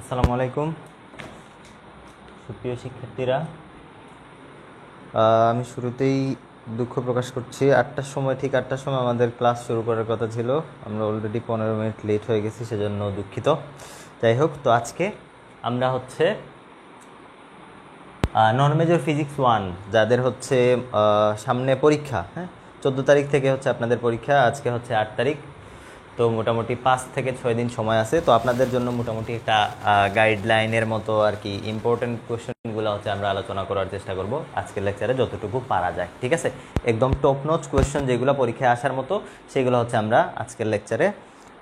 আসসালামু আলাইকুম সুপ্রিয় শিক্ষার্থীরা। আমি শুরুতেই দুঃখ প্রকাশ করছি, 8টার সময়, ঠিক 8টার সময় আমাদের ক্লাস শুরু করার কথা ছিল। আমরা অলরেডি 15 মিনিট লেট হয়ে গেছি, সেজন্য দুঃখিত। যাই হোক, তো আজকে আমরা হচ্ছে নন মেজর ফিজিক্স 1 যাদের হচ্ছে সামনে পরীক্ষা, 14 তারিখ থেকে হচ্ছে আপনাদের পরীক্ষা, আজকে হচ্ছে 8 তারিখ। তো মোটামুটি 5 থেকে 6 দিন সময় আছে। তো আপনাদের জন্য মোটামুটি একটা গাইডলাইনের মতো আর কি ইম্পর্টেন্ট কোয়েশ্চেনগুলো হচ্ছে আমরা আলোচনা করার চেষ্টা করব আজকের লেকচারে যতটুকু পারা যায়, ঠিক আছে? একদম টপ নোচ কোয়েশ্চেন যেগুলো পরীক্ষায় আসার মতো সেগুলো হচ্ছে আমরা আজকের লেকচারে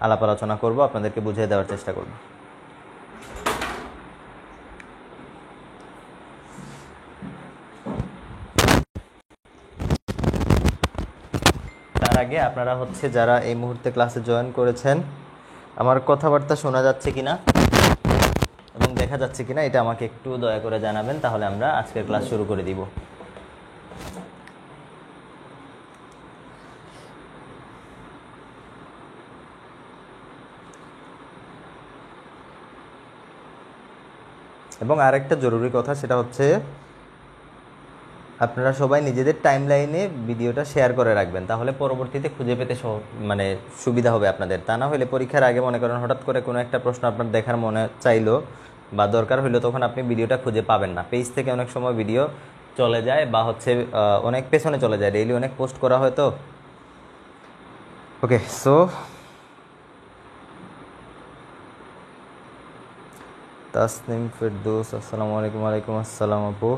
আলাপ আলোচনা করব, আপনাদেরকে বুঝিয়ে দেওয়ার চেষ্টা করব। তার আগে আপনারা হচ্ছে যারা এই মুহূর্তে ক্লাসে জয়েন করেছেন, আমার কথাবার্তা শোনা যাচ্ছে কিনা এবং দেখা যাচ্ছে কিনা এটা আমাকে একটু দয়া করে জানাবেন, তাহলে আমরা আজকের ক্লাস শুরু করে দিব। এবং আরেকটা জরুরি কথা, সেটা হচ্ছে আপনারা সবাই নিজেদের টাইম লাইনে ভিডিওটা শেয়ার করে রাখবেন, তাহলে পরবর্তীতে খুঁজে পেতে মানে সুবিধা হবে আপনাদের। তা না হলে পরীক্ষার আগে মনে করেন হঠাৎ করে কোনো একটা প্রশ্ন আপনার দেখার মনে চাইলো বা দরকার হইলো, তখন আপনি ভিডিওটা খুঁজে পাবেন না। পেজ থেকে অনেক সময় ভিডিও চলে যায় বা হচ্ছে অনেক পেছনে চলে যায়, ডেইলি অনেক পোস্ট করা হয়। তো ওকে, সো তাসনিম ফেরদৌস, আসসালামু আলাইকুম। ওয়ালাইকুম আসসালাম আপু।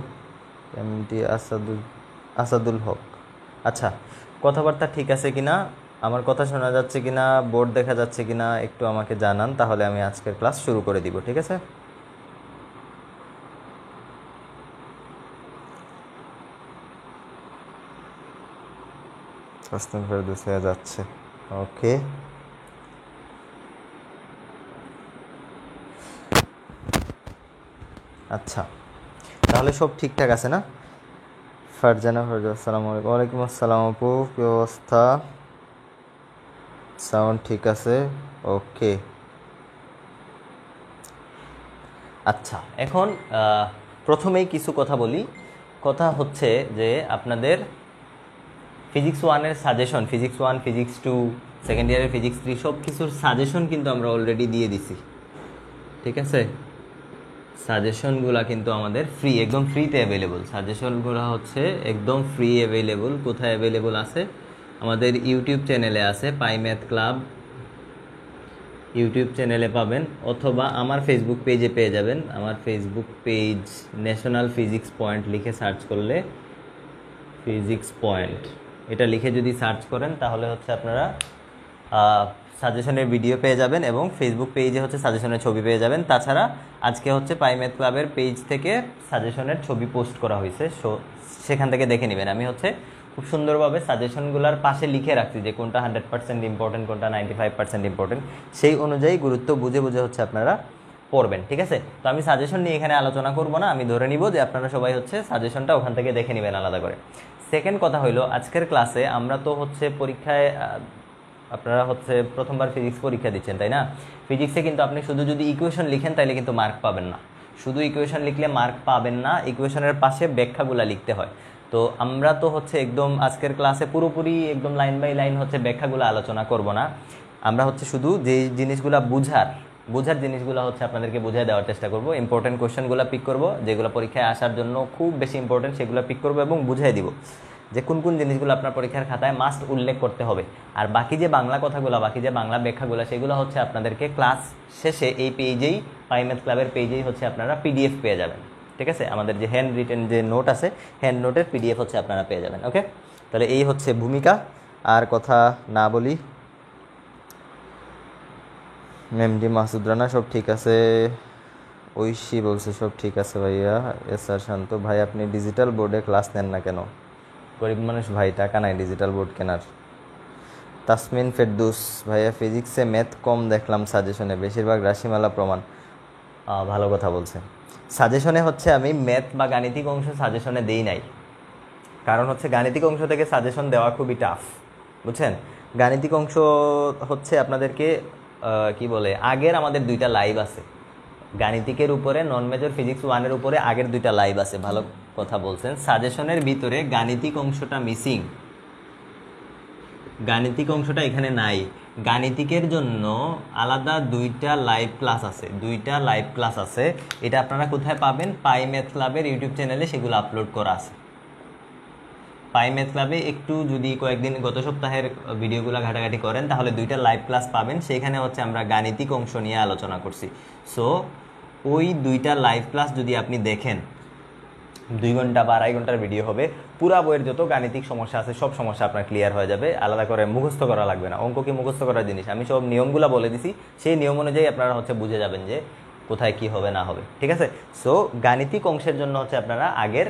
এমডি আসাদুল হক। আচ্ছা, কথাবার্তা ঠিক আছে কিনা, আমার কথা শোনা যাচ্ছে কিনা, বোর্ড দেখা যাচ্ছে কিনা একটু আমাকে জানান, তাহলে আমি আজকের ক্লাস শুরু করে দিব, ঠিক আছে? তাসনিম ফেরদৌস হয়ে যাচ্ছে, ওকে। আচ্ছা, তাহলে সব ঠিকঠাক আছে না? ফারজানা ফেরদৌস, আসসালামু আলাইকুম। ওয়ালাইকুম আসসালাম আপু, কি অবস্থা? সাউন্ড ঠিক আছে, ওকে। আচ্ছা, এখন প্রথমেই কিছু কথা বলি। কথা হচ্ছে যে আপনাদের ফিজিক্স 1-এর সাজেশন, ফিজিক্স 1, ফিজিক্স 2, সেকেন্ড ইয়ারের ফিজিক্স 3 সব কিছুর সাজেশন কিন্তু আমরা অলরেডি দিয়ে দিছি, ঠিক আছে? সাজেশনগুলো কিন্তু আমাদের ফ্রি, একদম ফ্রিতে অ্যাভেলেবল। সাজেশনগুলো হচ্ছে একদম ফ্রি অ্যাভেলেবল। কোথায় অ্যাভেলেবল আছে? আমাদের ইউটিউব চ্যানেলে আছে, পাই ম্যাথ ক্লাব ইউটিউব চ্যানেলে পাবেন, অথবা আমার ফেসবুক পেজে পেয়ে যাবেন। আমার Facebook page national physics point লিখে সার্চ করলে, ফিজিক্স পয়েন্ট এটা লিখে যদি সার্চ করেন তাহলে হচ্ছে আপনারা সাজেশনের ভিডিও পেয়ে যাবেন এবং ফেসবুক পেজে হচ্ছে সাজেশনের ছবি পেয়ে যাবেন। তাছাড়া আজকে হচ্ছে পাই ম্যাথ ক্লাবের পেজ থেকে সাজেশনের ছবি পোস্ট করা হয়েছে, সো সেখান থেকে দেখে নেবেন। আমি হচ্ছে খুব সুন্দরভাবে সাজেশনগুলোর পাশে লিখে রাখছি যে কোনটা 100% ইম্পর্টেন্ট, কোনটা 95% ইম্পর্টেন্ট, সেই অনুযায়ী গুরুত্ব বুঝে বুঝে হচ্ছে আপনারা পড়বেন, ঠিক আছে? তো আমি সাজেশন নিয়ে এখানে আলোচনা করব না, আমি ধরে নিব যে আপনারা সবাই হচ্ছে সাজেশনটা ওখান থেকে দেখে নেবেন আলাদা করে। সেকেন্ড কথা হইলো, আজকের ক্লাসে আমরা তো হচ্ছে পরীক্ষায় আপনারা হচ্ছে প্রথমবার ফিজিক্স পরীক্ষা দিচ্ছেন, তাই না? ফিজিক্সে কিন্তু আপনি শুধু যদি ইকুয়েশন লিখেন তাইলে কিন্তু মার্ক পাবেন না। শুধু ইকুয়েশন লিখলে মার্ক পাবেন না, ইকুয়েশনের পাশে ব্যাখ্যাগুলো লিখতে হয়। তো আমরা তো হচ্ছে একদম আজকের ক্লাসে পুরোপুরি একদম লাইন বাই লাইন হচ্ছে ব্যাখ্যাগুলো আলোচনা করব না। আমরা হচ্ছে শুধু যে জিনিসগুলো বোঝার জিনিসগুলো হচ্ছে আপনাদেরকে বুঝিয়ে দেওয়ার চেষ্টা করব। ইম্পর্টেন্ট কোয়েশ্চেনগুলো পিক করব, যেগুলো পরীক্ষায় আসার জন্য খুব বেশি ইম্পর্টেন্ট, সেগুলো পিক করব এবং বুঝিয়ে দিব যে কোন কোন জিনিসগুলো আপনার পরীক্ষার খাতায় মাস্ট উল্লেখ করতে হবে। আর বাকি যে বাংলা কথাগুলো, বাকি যে বাংলা ব্যাখ্যাগুলো, সেগুলো হচ্ছে আপনাদেরকে ক্লাস শেষে এই পেজেই, পাই ম্যাথ ক্লাবের পেজেই হচ্ছে আপনারা পিডিএফ পেয়ে যাবেন, ঠিক আছে? আমাদের যে হ্যান্ড রিটেন যে নোট আছে, হ্যান্ড নোটের পিডিএফ হচ্ছে আপনারা পেয়ে যাবেন, ওকে? তাহলে এই হচ্ছে ভূমিকা, আর কথা না বলি। এমডি মাসুদ রানা, সব ঠিক আছে? ঐশী বলছে সব ঠিক আছে ভাইয়া। এস আর শান্ত ভাই, আপনি ডিজিটাল বোর্ডে ক্লাস নেন না কেন? গরিব মানুষ ভাই, টাকা নাই ডিজিটাল বোর্ড কেনার। তাসমিন ফেরদৌস, ভাইয়া ফিজিক্সে ম্যাথ কম দেখলাম সাজেশনে, বেশিরভাগ রাশিমালা প্রমাণ। ভালো কথা বলছেন। সাজেশনে হচ্ছে আমি ম্যাথ বা গাণিতিক অংশ সাজেশনে দেই নাই, কারণ হচ্ছে গাণিতিক অংশ থেকে সাজেশন দেওয়া খুবই টাফ, বুঝছেন? গাণিতিক অংশ হচ্ছে আপনাদেরকে কি বলে, আগের আমাদের 2টা লাইভ আছে, গাণিতিকের উপরে নন মেজর ফিজিক্স 1-এর উপরে আগের 2টা লাইভ আছে, ভালো কথা বলছেন। সাজেশনের ভিতরে গাণিতিক অংশটা মিসিং, গাণিতিক অংশটা এখানে নাই। গাণিতিকের জন্য আলাদা 2টা লাইভ ক্লাস আছে, 2টা লাইভ ক্লাস আছে। এটা আপনারা কোথায় পাবেন? পাই ম্যাথ ক্লাবের ইউটিউব চ্যানেলে সেগুলো আপলোড করা আছে। পাই ম্যাথ ক্লাবে একটু যদি কয়েকদিন গত সপ্তাহের ভিডিওগুলো ঘাটাঘাটি করেন তাহলে 2টা লাইভ ক্লাস পাবেন, সেইখানে হচ্ছে আমরা গাণিতিক অংশ নিয়ে আলোচনা করছি। সো ওই 2টা লাইভ ক্লাস যদি আপনি দেখেন, 2 ঘন্টা বা 2.5 ঘন্টার ভিডিও হবে, পুরা বইয়ের যত গাণিতিক সমস্যা আছে সব সমস্যা আপনার ক্লিয়ার হয়ে যাবে, আলাদা করে মুখস্থ করা লাগবে না। অঙ্ক কি মুখস্থ করার জিনিস? আমি সব নিয়মগুলো বলে দিছি, সেই নিয়ম অনুযায়ী আপনারা হচ্ছে বুঝে যাবেন যে কোথায় কি হবে না হবে, ঠিক আছে? সো গাণিতিক অংশের জন্য হচ্ছে আপনারা আগের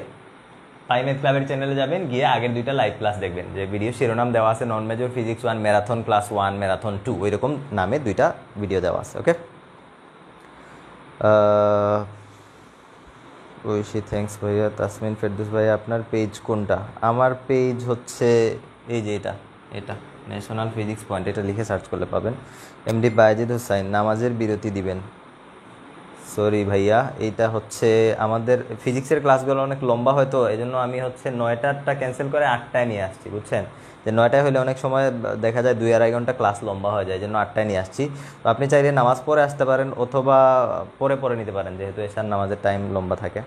পাই ম্যাথ ক্লাবের চ্যানেলে যাবেন, গিয়ে আগের 2টা লাইভ ক্লাস দেখবেন, যে ভিডিও শিরোনাম দেওয়া আছে নন major physics 1 marathon class 1 marathon 2, ওইরকম নামে 2টা ভিডিও দেওয়া আছে। ওকে, ঐশী থ্যাঙ্কস ভাইয়া। তাসমিন ফেরদৌস ভাইয়া, আপনার পেজ কোনটা? আমার পেজ হচ্ছে এই যে এটা, এটা ন্যাশনাল ফিজিক্স পয়েন্ট, এটা লিখে সার্চ করলে পাবেন। এমডি বায়েজিদ হোসাইন, নামাজের বিরতি দিবেন। সরি ভাইয়া, এইটা হচ্ছে আমাদের ফিজিক্সের ক্লাসগুলো অনেক লম্বা হয়, তো এই জন্য আমি হচ্ছে 9টারটা ক্যান্সেল করে 8টায় নিয়ে আসছি, বুঝছেন? যে 9টায় হলে অনেক সময় দেখা যায় 2-2.5 ঘন্টা ক্লাস লম্বা হয়ে যায়, এই জন্য 8টায় নিয়ে আসছি। তো আপনি চাইলে নামাজ পড়ে আসতে পারেন অথবা পরে নিতে পারেন, যেহেতু এশার নামাজের টাইম লম্বা থাকে।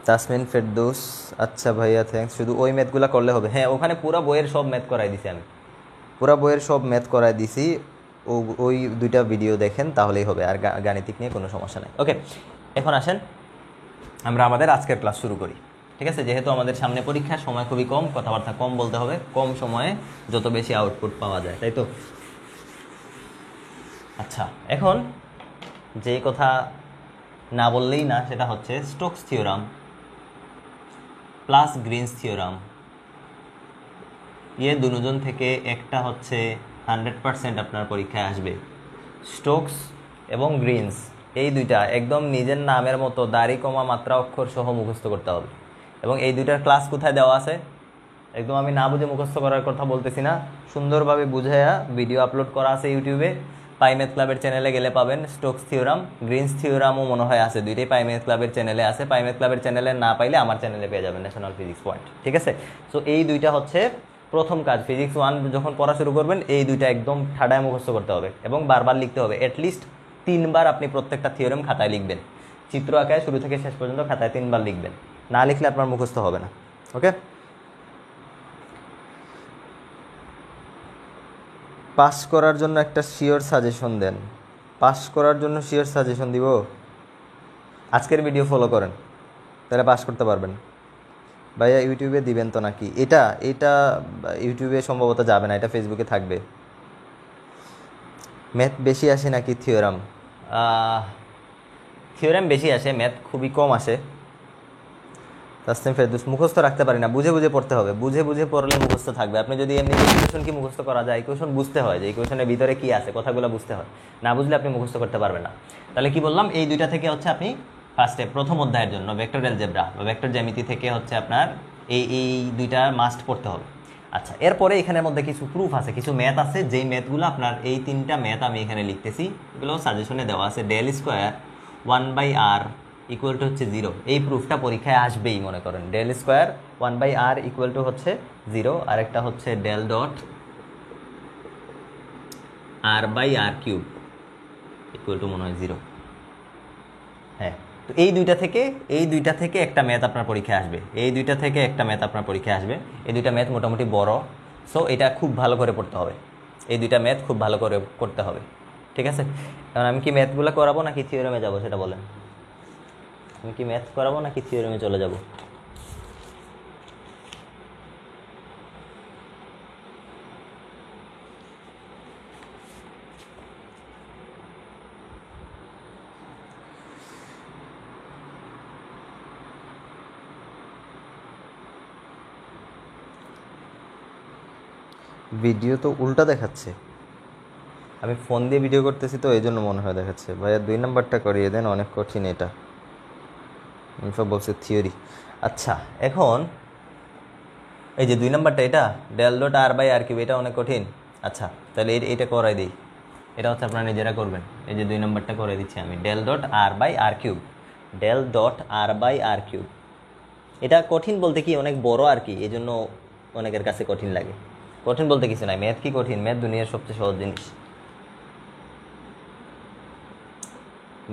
তাসমিন ফেরদৌস, আচ্ছা ভাইয়া থ্যাঙ্কস। শুধু ওই ম্যাথগুলো করলে হবে? হ্যাঁ, ওখানে পুরো বইয়ের সব ম্যাথ করাই দিছি আমি, পুরো বইয়ের সব ম্যাথ করাই দিছি। ওই 2টা ভিডিও দেখেন তাহলেই হবে, আর গাণিতিক নিয়ে কোনো সমস্যা নেই। ওকে, এখন আসেন আমরা আমাদের আজকের ক্লাস শুরু করি, ঠিক আছে? যেহেতু আমাদের সামনে পরীক্ষার সময় খুবই কম, কথাবার্তা কম বলতে হবে, কম সময়ে যত বেশি আউটপুট পাওয়া যায়, তাই তো? আচ্ছা, এখন যে কথা না বললেই না সেটা হচ্ছে Stokes theorem plus Greens theorem, দুজন থেকে একটা হচ্ছে 100% আপনার পরীক্ষায় আসবে। স্টোকস এবং গ্রিনস এই 2টা একদম নিজের নামের মতো দাড়ি কমা মাত্রা অক্ষর সহ মুখস্থ করতে হবে। এবং এই 2টার ক্লাস কোথায় দেওয়া আছে? একদম আমি না বুঝে মুখস্থ করার কথা বলতেছি না, সুন্দরভাবে বুঝাইয়া ভিডিও আপলোড করা আছে ইউটিউবে। পাই ম্যাথ ক্লাবের চ্যানেলে গেলে পাবেন স্টোকস থিওরাম, গ্রিনস থিওরামও মনে হয় আছে, 2টাই পাই ম্যাথ ক্লাবের চ্যানেলে আছে। পাই ম্যাথ ক্লাবের চ্যানেলে না পাইলে আমার চ্যানেলে পেয়ে যাবেন, ন্যাশনাল ফিজিক্স পয়েন্ট, ঠিক আছে? সো এই 2টা হচ্ছে প্রথম কাজ। ফিজিক্স 1 যখন পড়া শুরু করবেন এই 2টা একদম ঠাডায় মুখস্থ করতে হবে এবং বারবার লিখতে হবে। অ্যাটলিস্ট 3বার আপনি প্রত্যেকটা থিওরেম খাতায় লিখবেন, চিত্র আঁকায় শুরু থেকে শেষ পর্যন্ত খাতায় 3বার লিখবেন, না লিখলে আপনার মুখস্থ হবে না। ওকে, পাস করার জন্য একটা শিওর সাজেশন দেন। পাস করার জন্য শিওর সাজেশন দিব? আজকের ভিডিও ফলো করেন, তাহলে পাস করতে পারবেন। ভাইয়া ইউটিউবে দিবেন তো নাকি? এটা ইউটিউবে সম্ভবত যাবে না, এটা ফেসবুকে থাকবে। ম্যাথ বেশি আসে নাকি থিওরাম? থিওরাম বেশি আসে, ম্যাথ খুবই কম আসে। তাসনিম ফেরদৌস, মুখস্থ রাখতে পারি না, বুঝে বুঝে পড়তে হবে, বুঝে বুঝে পড়লে মুখস্থ থাকবে। আপনি যদি এমনি ইকুয়েশন কি মুখস্থ করা যায়? ইকুয়েশন বুঝতে হয় যে ইকুয়েশনের ভিতরে কি আছে, কথাগুলো বুঝতে হয়, না বুঝলে আপনি মুখস্থ করতে পারবেন না। তাহলে কি বললাম, এই 2টা থেকে হচ্ছে আপনি ফার্স্টে প্রথম অধ্যায়ের জন্য ভেক্টর অ্যালজেব্রা বা ভেক্টর জ্যামিতি থেকে হচ্ছে আপনার এই 2টা মাস্ট পড়তে হবে। আচ্ছা, এরপরে এখানের মধ্যে কিছু প্রুফ আছে, কিছু ম্যাথ আছে, যেই ম্যাথগুলো আপনার এই 3টা ম্যাথ আমি এখানে লিখতেছি, এগুলো সাজেশনে দেওয়া আছে। Del square 1/r equal to হচ্ছে 0, এই প্রুফটা পরীক্ষায় আসবেই। মনে করেন del square 1/r equal to হচ্ছে 0, আর একটা হচ্ছে del dot r/r cube equal to মনে হয় 0। হ্যাঁ, তো এই 2টা থেকে একটা ম্যাথ আপনার পরীক্ষায় আসবে, এই 2টা থেকে একটা ম্যাথ আপনার পরীক্ষায় আসবে। এই 2টা ম্যাথ মোটামুটি বড়, সো এটা খুব ভালো করে পড়তে হবে, এই 2টা ম্যাথ খুব ভালো করে করতে হবে, ঠিক আছে? কারণ আমি কি ম্যাথগুলো করাবো নাকি থিওরেমে যাবো সেটা বলেন? আমি কি ম্যাথ করাবো নাকি থিওরেমে চলে যাব? ভিডিও তো উল্টা দেখাচ্ছে, আমি ফোন দিয়ে ভিডিও করতেছি তো এই জন্য মনে হয় দেখাচ্ছে। ভাইয়া 2 নাম্বারটা করিয়ে দেন, অনেক কঠিন এটা। সব বলছে থিওরি। আচ্ছা, এখন এই যে 2 নাম্বারটা, এটা ডেল ডট r/r কিউব, এটা অনেক কঠিন। আচ্ছা, তাহলে এইটা করাই দিই। এটা হচ্ছে আপনারা নিজেরা করবেন। এই যে 2 নম্বরটা করে দিচ্ছি আমি, del dot R by R cube, del dot R by R cube. এটা কঠিন বলতে কি অনেক বড় আর কি, এই জন্য অনেকের কাছে কঠিন লাগে। কঠিন বলতে কিছু নাই, ম্যাথ কি কঠিন? ম্যাথ দুনিয়ার সবচেয়ে সহজ জিনিস।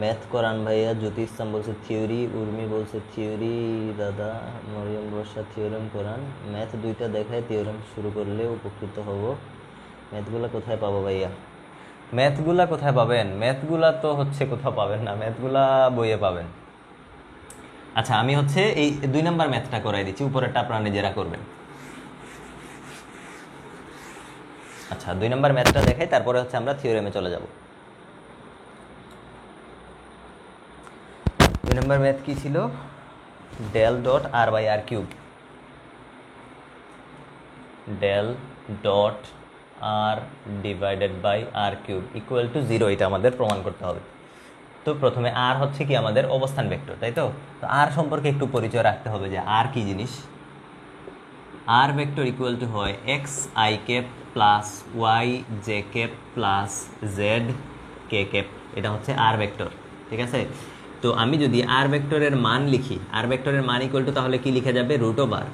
ম্যাথ করান ভাইয়া। জ্যোতি ইসলাম বলছে থিওরি, উর্মি বলছে থিওরি দাদা, মরিয়ম বর্ষা থিওরেম করান। ম্যাথ 2টা দেখায়, থিওরেম শুরু করলে উপকৃত হব। ম্যাথগুলা কোথায় পাবো ভাইয়া? ম্যাথগুলা কোথায় পাবেন? ম্যাথগুলা তো হচ্ছে কোথাও পাবেন না, ম্যাথগুলা বইয়ে পাবেন। আচ্ছা আমি হচ্ছে এই 2 নম্বর ম্যাথটা করাই দিচ্ছি, উপরেরটা আপনারা নিজেরা করবেন। আচ্ছা 2 নম্বর ম্যাথটা দেখাই, তারপরে হচ্ছে আমরা থিওরেমে চলে যাব। 2 নম্বর ম্যাথ কি ছিল? Del dot R by R cube, del dot R divided by R cube equal to 0, এটা আমাদের প্রমাণ করতে হবে। তো প্রথমে আর হচ্ছে কি আমাদের অবস্থান ভেক্টর, তাই তো? তো আর সম্পর্কে একটু পরিচয় রাখতে হবে যে আর কি জিনিস। আর ভেক্টর ইকুয়াল টু হয় X I cap plus Y J cap plus Z K cap, এটা হচ্ছে আর ভেক্টর, ঠিক আছে? তো আমি যদি আর ভেক্টরের মান লিখি, আর ভেক্টরের মান ইকুয়াল টু তাহলে কি লিখা যাবে? রুট ওভার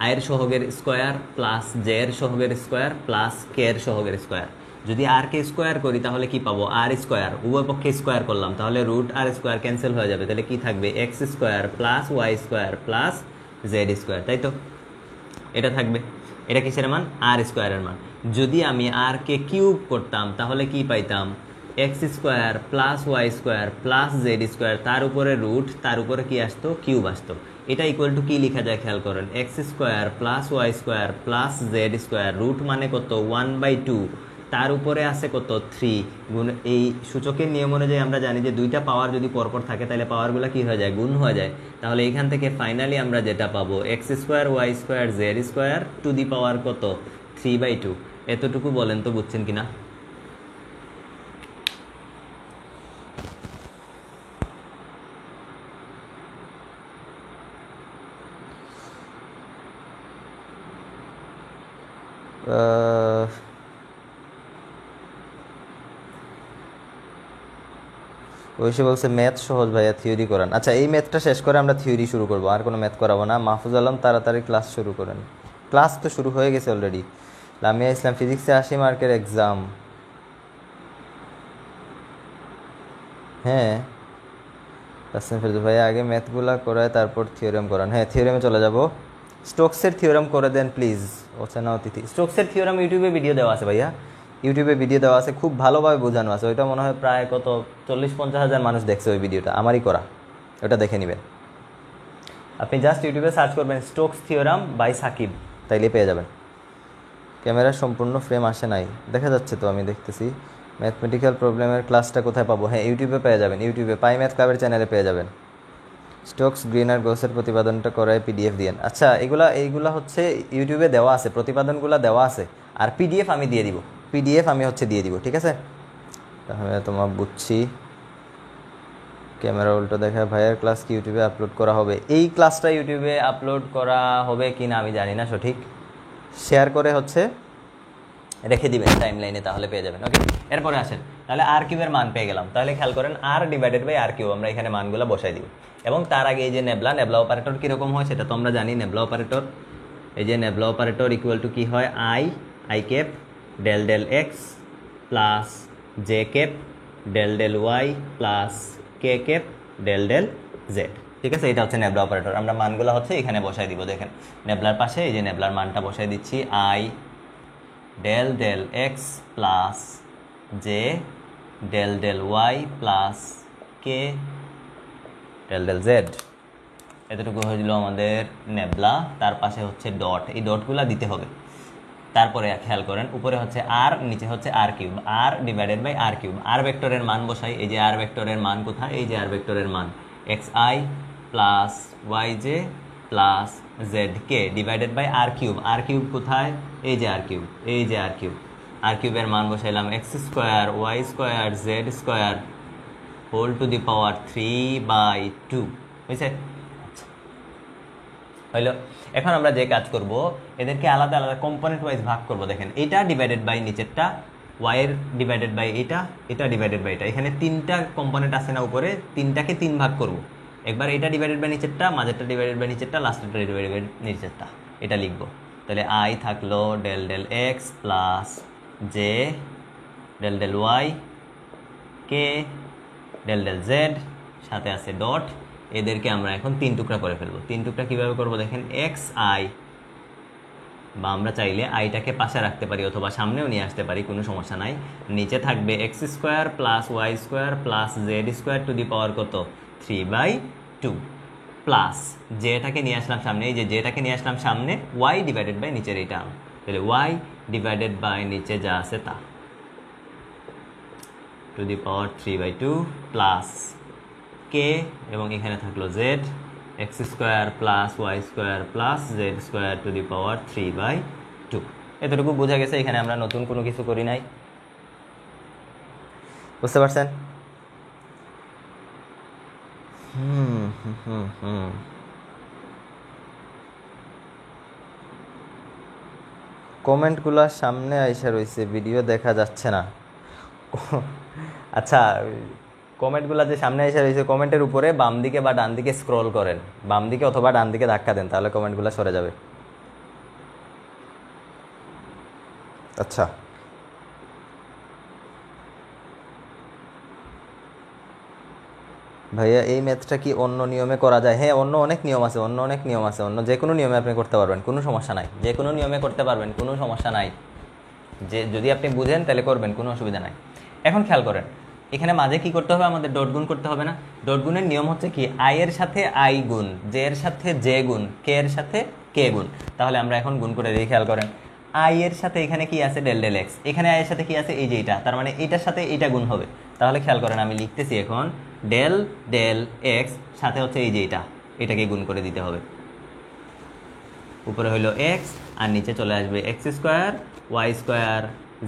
আয়ের সহগের স্কোয়ার প্লাস জে এর সহগের স্কোয়ার প্লাস কে এর সহগের স্কোয়ার। যদি আর কে স্কোয়ার করি তাহলে কি পাবো? আর স্কোয়ার, উভয় পক্ষে স্কোয়ার করলাম, তাহলে রুট আর স্কোয়ার ক্যান্সেল হয়ে যাবে, তাহলে কি থাকবে? X square plus Y square plus Z square, তাই তো? এটা থাকবে। এটা কিসের মান? আর স্কোয়ারের মান। যদি আমি আর কে কিউব করতাম তাহলে কি পাইতাম? X square plus Y square plus Z square, তার উপরে রুট, তার উপরে কি আসতো? কিউব আসতো। এটা ইকুয়াল টু কি লেখা যায় খেয়াল করেন, X square plus Y square plus Z square, root মানে কত? 1/2, তার উপরে আছে কত? 3 গুণ। এই সূচকের নিয়ম অনুযায়ী আমরা জানি যে 2টা পাওয়ার যদি পরপর থাকে তাহলে পাওয়ারগুলো কি হয়ে যায়? গুণ হয়ে যায়। তাহলে এখান থেকে ফাইনালি আমরা যেটা পাবো, x square Y square Z square to the power কত? 3/2। এতটুকু বলেন তো বুঝছেন কিনা? ঐশী বলছে ম্যাথ সহজ ভাইয়া, থিওরি করান। আচ্ছা এই ম্যাথটা শেষ করে আমরা থিওরি শুরু করবো, আর কোনো ম্যাথ করাবো না। মাহফুজ আলম তাড়াতাড়ি ক্লাস শুরু করেন। ক্লাস তো শুরু হয়ে গেছে অলরেডি। লামিয়া ইসলাম ফিজিক্সে 80 মার্কের এক্সাম। হ্যাঁ তাসনিম ফেরদৌস ভাইয়া আগে ম্যাথগুলা করায় তারপর থিওরেম করান। হ্যাঁ থিওরেমে চলে যাব। স্টোকসের থিওরেম করে দেন প্লিজ, অচেনা অতিথি। স্টোকসের থিওরেম ইউটিউবে ভিডিও দেওয়া আছে ভাইয়া, ইউটিউবে ভিডিও দেওয়া আছে, খুব ভালোভাবে বোঝানো আছে। ওইটা মনে হয় প্রায় কত 40-50 হাজার মানুষ দেখছে ওই ভিডিওটা, আমারই করা। ওটা দেখে নেবেন। আপনি জাস্ট ইউটিউবে সার্চ করবেন স্টোকস থিওরাম বাই সাকিব, তাইলে পেয়ে যাবেন। ক্যামেরার সম্পূর্ণ ফ্রেম আসে নাই, দেখা যাচ্ছে তো, আমি দেখতেছি। ম্যাথমেটিক্যাল প্রবলেমের ক্লাসটা কোথায় পাবো? হ্যাঁ ইউটিউবে পেয়ে যাবেন, ইউটিউবে পাই ম্যাথ ক্লাবের চ্যানেলে পেয়ে যাবেন। স্টোকস গ্রিন আর গোসের প্রতিপাদনটা করায় পিডিএফ দিয়েন। আচ্ছা এইগুলা হচ্ছে ইউটিউবে দেওয়া আছে, প্রতিপাদনগুলো দেওয়া আছে, আর পিডিএফ আমি দিয়ে দিব, পিডিএফ আমি হচ্ছে দিয়ে দিব, ঠিক আছে? তাহলে তোমার বুঝছি। ক্যামেরা উল্টো দেখা ভাইয়ের ক্লাস কি ইউটিউবে আপলোড করা হবে? এই ক্লাসটা ইউটিউবে আপলোড করা হবে কি না আমি জানি না সঠিক। শেয়ার করে হচ্ছে রেখে দিবেন টাইম লাইনে, তাহলে পেয়ে যাবেন। ওকে এরপরে আসেন, তাহলে আর কিউবের মান পেয়ে গেলাম। তাহলে খেয়াল করেন আর ডিভাইডেড বাই আর কিউব, আমরা এখানে মানগুলো বসাই দিব। এবং তার আগে এই যে নেবলা অপারেটর কীরকম হয় সেটা তো আমরা জানি। নেবলা অপারেটর, এই যে নেবলা অপারেটর ইকুয়াল টু কী হয়? I cap del del x plus J cap del del Y plus K cap del del Z, ঠিক আছে? এটা হচ্ছে নেবলা অপারেটর। আমরা মানগুলো হচ্ছে এখানে বসাই দিব। দেখেন নেবলার পাশে এই যে নেবলার মানটা বসাই দিচ্ছি, I del del x plus J del del Y plus K del del Z. এতটুকু হয়েছিল আমাদের নেবলা। তার পাশে হচ্ছে ডট, এই ডটগুলো দিতে হবে। তারপরে খেয়াল করেন উপরে হচ্ছে আর, নিচে হচ্ছে r cube, r divided by R cube. R ভেক্টরের মান বসাই, এই যে আর ভেক্টরের মান কোথায়? এই যে আর ভেক্টরের মান X I plus Y J plus Z K divided by R cube. R cube কোথায়? এই যে আর কিউব, এই যে আর কিউব। আর কিউবের মান বসাইলাম x square Y square Z square whole to the power 3/2, বুঝছে? হইলো। এখন আমরা যে কাজ করব, এদেরকে আলাদা আলাদা কম্পোনেন্ট ওয়াইজ ভাগ করব। দেখেন এটা ডিভাইডেড বাই নিচেরটা, ওয়াইয়ের ডিভাইডেড বাই এটা, এটা ডিভাইডেড বাই এটা। এখানে 3টা কম্পোনেন্ট আছে না উপরে, 3টাকে 3 ভাগ করব। একবার এটা ডিভাইডেড বাই নিচেরটা, মাঝেরটা ডিভাইডেড বাই নিচেরটা, লাস্টেরটা ডিভাইডেড বাই নিচেরটা, এটা লিখবো। তাহলে আই থাকলো del del x plus J del del y k del del z, সাথে আছে ডট। এদেরকে আমরা এখন 3 টুকরা করে ফেলবো। 3 টুকরা কীভাবে করবো দেখেন, এক্স আই, বা আমরা চাইলে আইটাকে পাশে রাখতে পারি অথবা সামনেও নিয়ে আসতে পারি, কোনো সমস্যা নাই। নিচে থাকবে x square plus Y square plus Z square to the power কত 3/2 প্লাস জেটাকে নিয়ে আসলাম সামনে, এই যে জেটাকে নিয়ে আসলাম সামনে, ওয়াই ডিভাইডেড বাই নিচের এইটা, তাহলে ওয়াই ডিভাইডেড বাই নিচে যা আছে তা টু দি পাওয়ার 3/2 প্লাস কে, এবং এখানে থাকলো z x square plus Y square plus Z square to the power 3/2। এতটুকু বোঝা গেছে, এখানে আমরা নতুন কোনো কিছু করি নাই, বুঝতে পারছেন? কমেন্টগুলো সামনে আইসা রয়েছে, ভিডিও দেখা যাচ্ছে না। আচ্ছা, কমেন্টগুলো যে সামনে এসে রয়েছে, কমেন্টের উপরে বাম দিকে বা ডান দিকে স্ক্রল করেন, বাম দিকে অথবা ডান দিকে ধাক্কা দেন, তাহলে কমেন্টগুলো সরে যাবে। আচ্ছা, ভাইয়া এই ম্যাথটা কি অন্য নিয়মে করা যায়? হ্যাঁ, অন্য অনেক নিয়ম আছে, অন্য অনেক নিয়ম আছে, অন্য যে কোনো নিয়মে আপনি করতে পারবেন, কোনো সমস্যা নাই, যে কোনো নিয়মে করতে পারবেন, কোনো সমস্যা নাই। যে যদি আপনি বুঝেন তাহলে করবেন, কোনো অসুবিধা নাই। এখন খেয়াল করেন, এখানে মাঝে কি করতে হবে, আমাদের ডট গুণ করতে হবে না? ডট গুণের নিয়ম হচ্ছে কি, আই এর সাথে আই গুণ, জে এর সাথে জে গুণ, কে এর সাথে কে গুণ। তাহলে আমরা এখন গুণ করে দিই, খেয়াল করেন, আই এর সাথে এখানে কি আছে ডেল ডেল এক্স, এখানে আই এর সাথে কি আছে এই যে এটা, তার মানে এটার সাথে এটা গুণ হবে। তাহলে খেয়াল করেন, আমি লিখতেছি এখন ডেল ডেল এক্স সাথে হচ্ছে এই যে এটা, এটাকে গুণ করে দিতে হবে। উপরে হইলো এক্স আর নিচে চলে আসবে x square Y square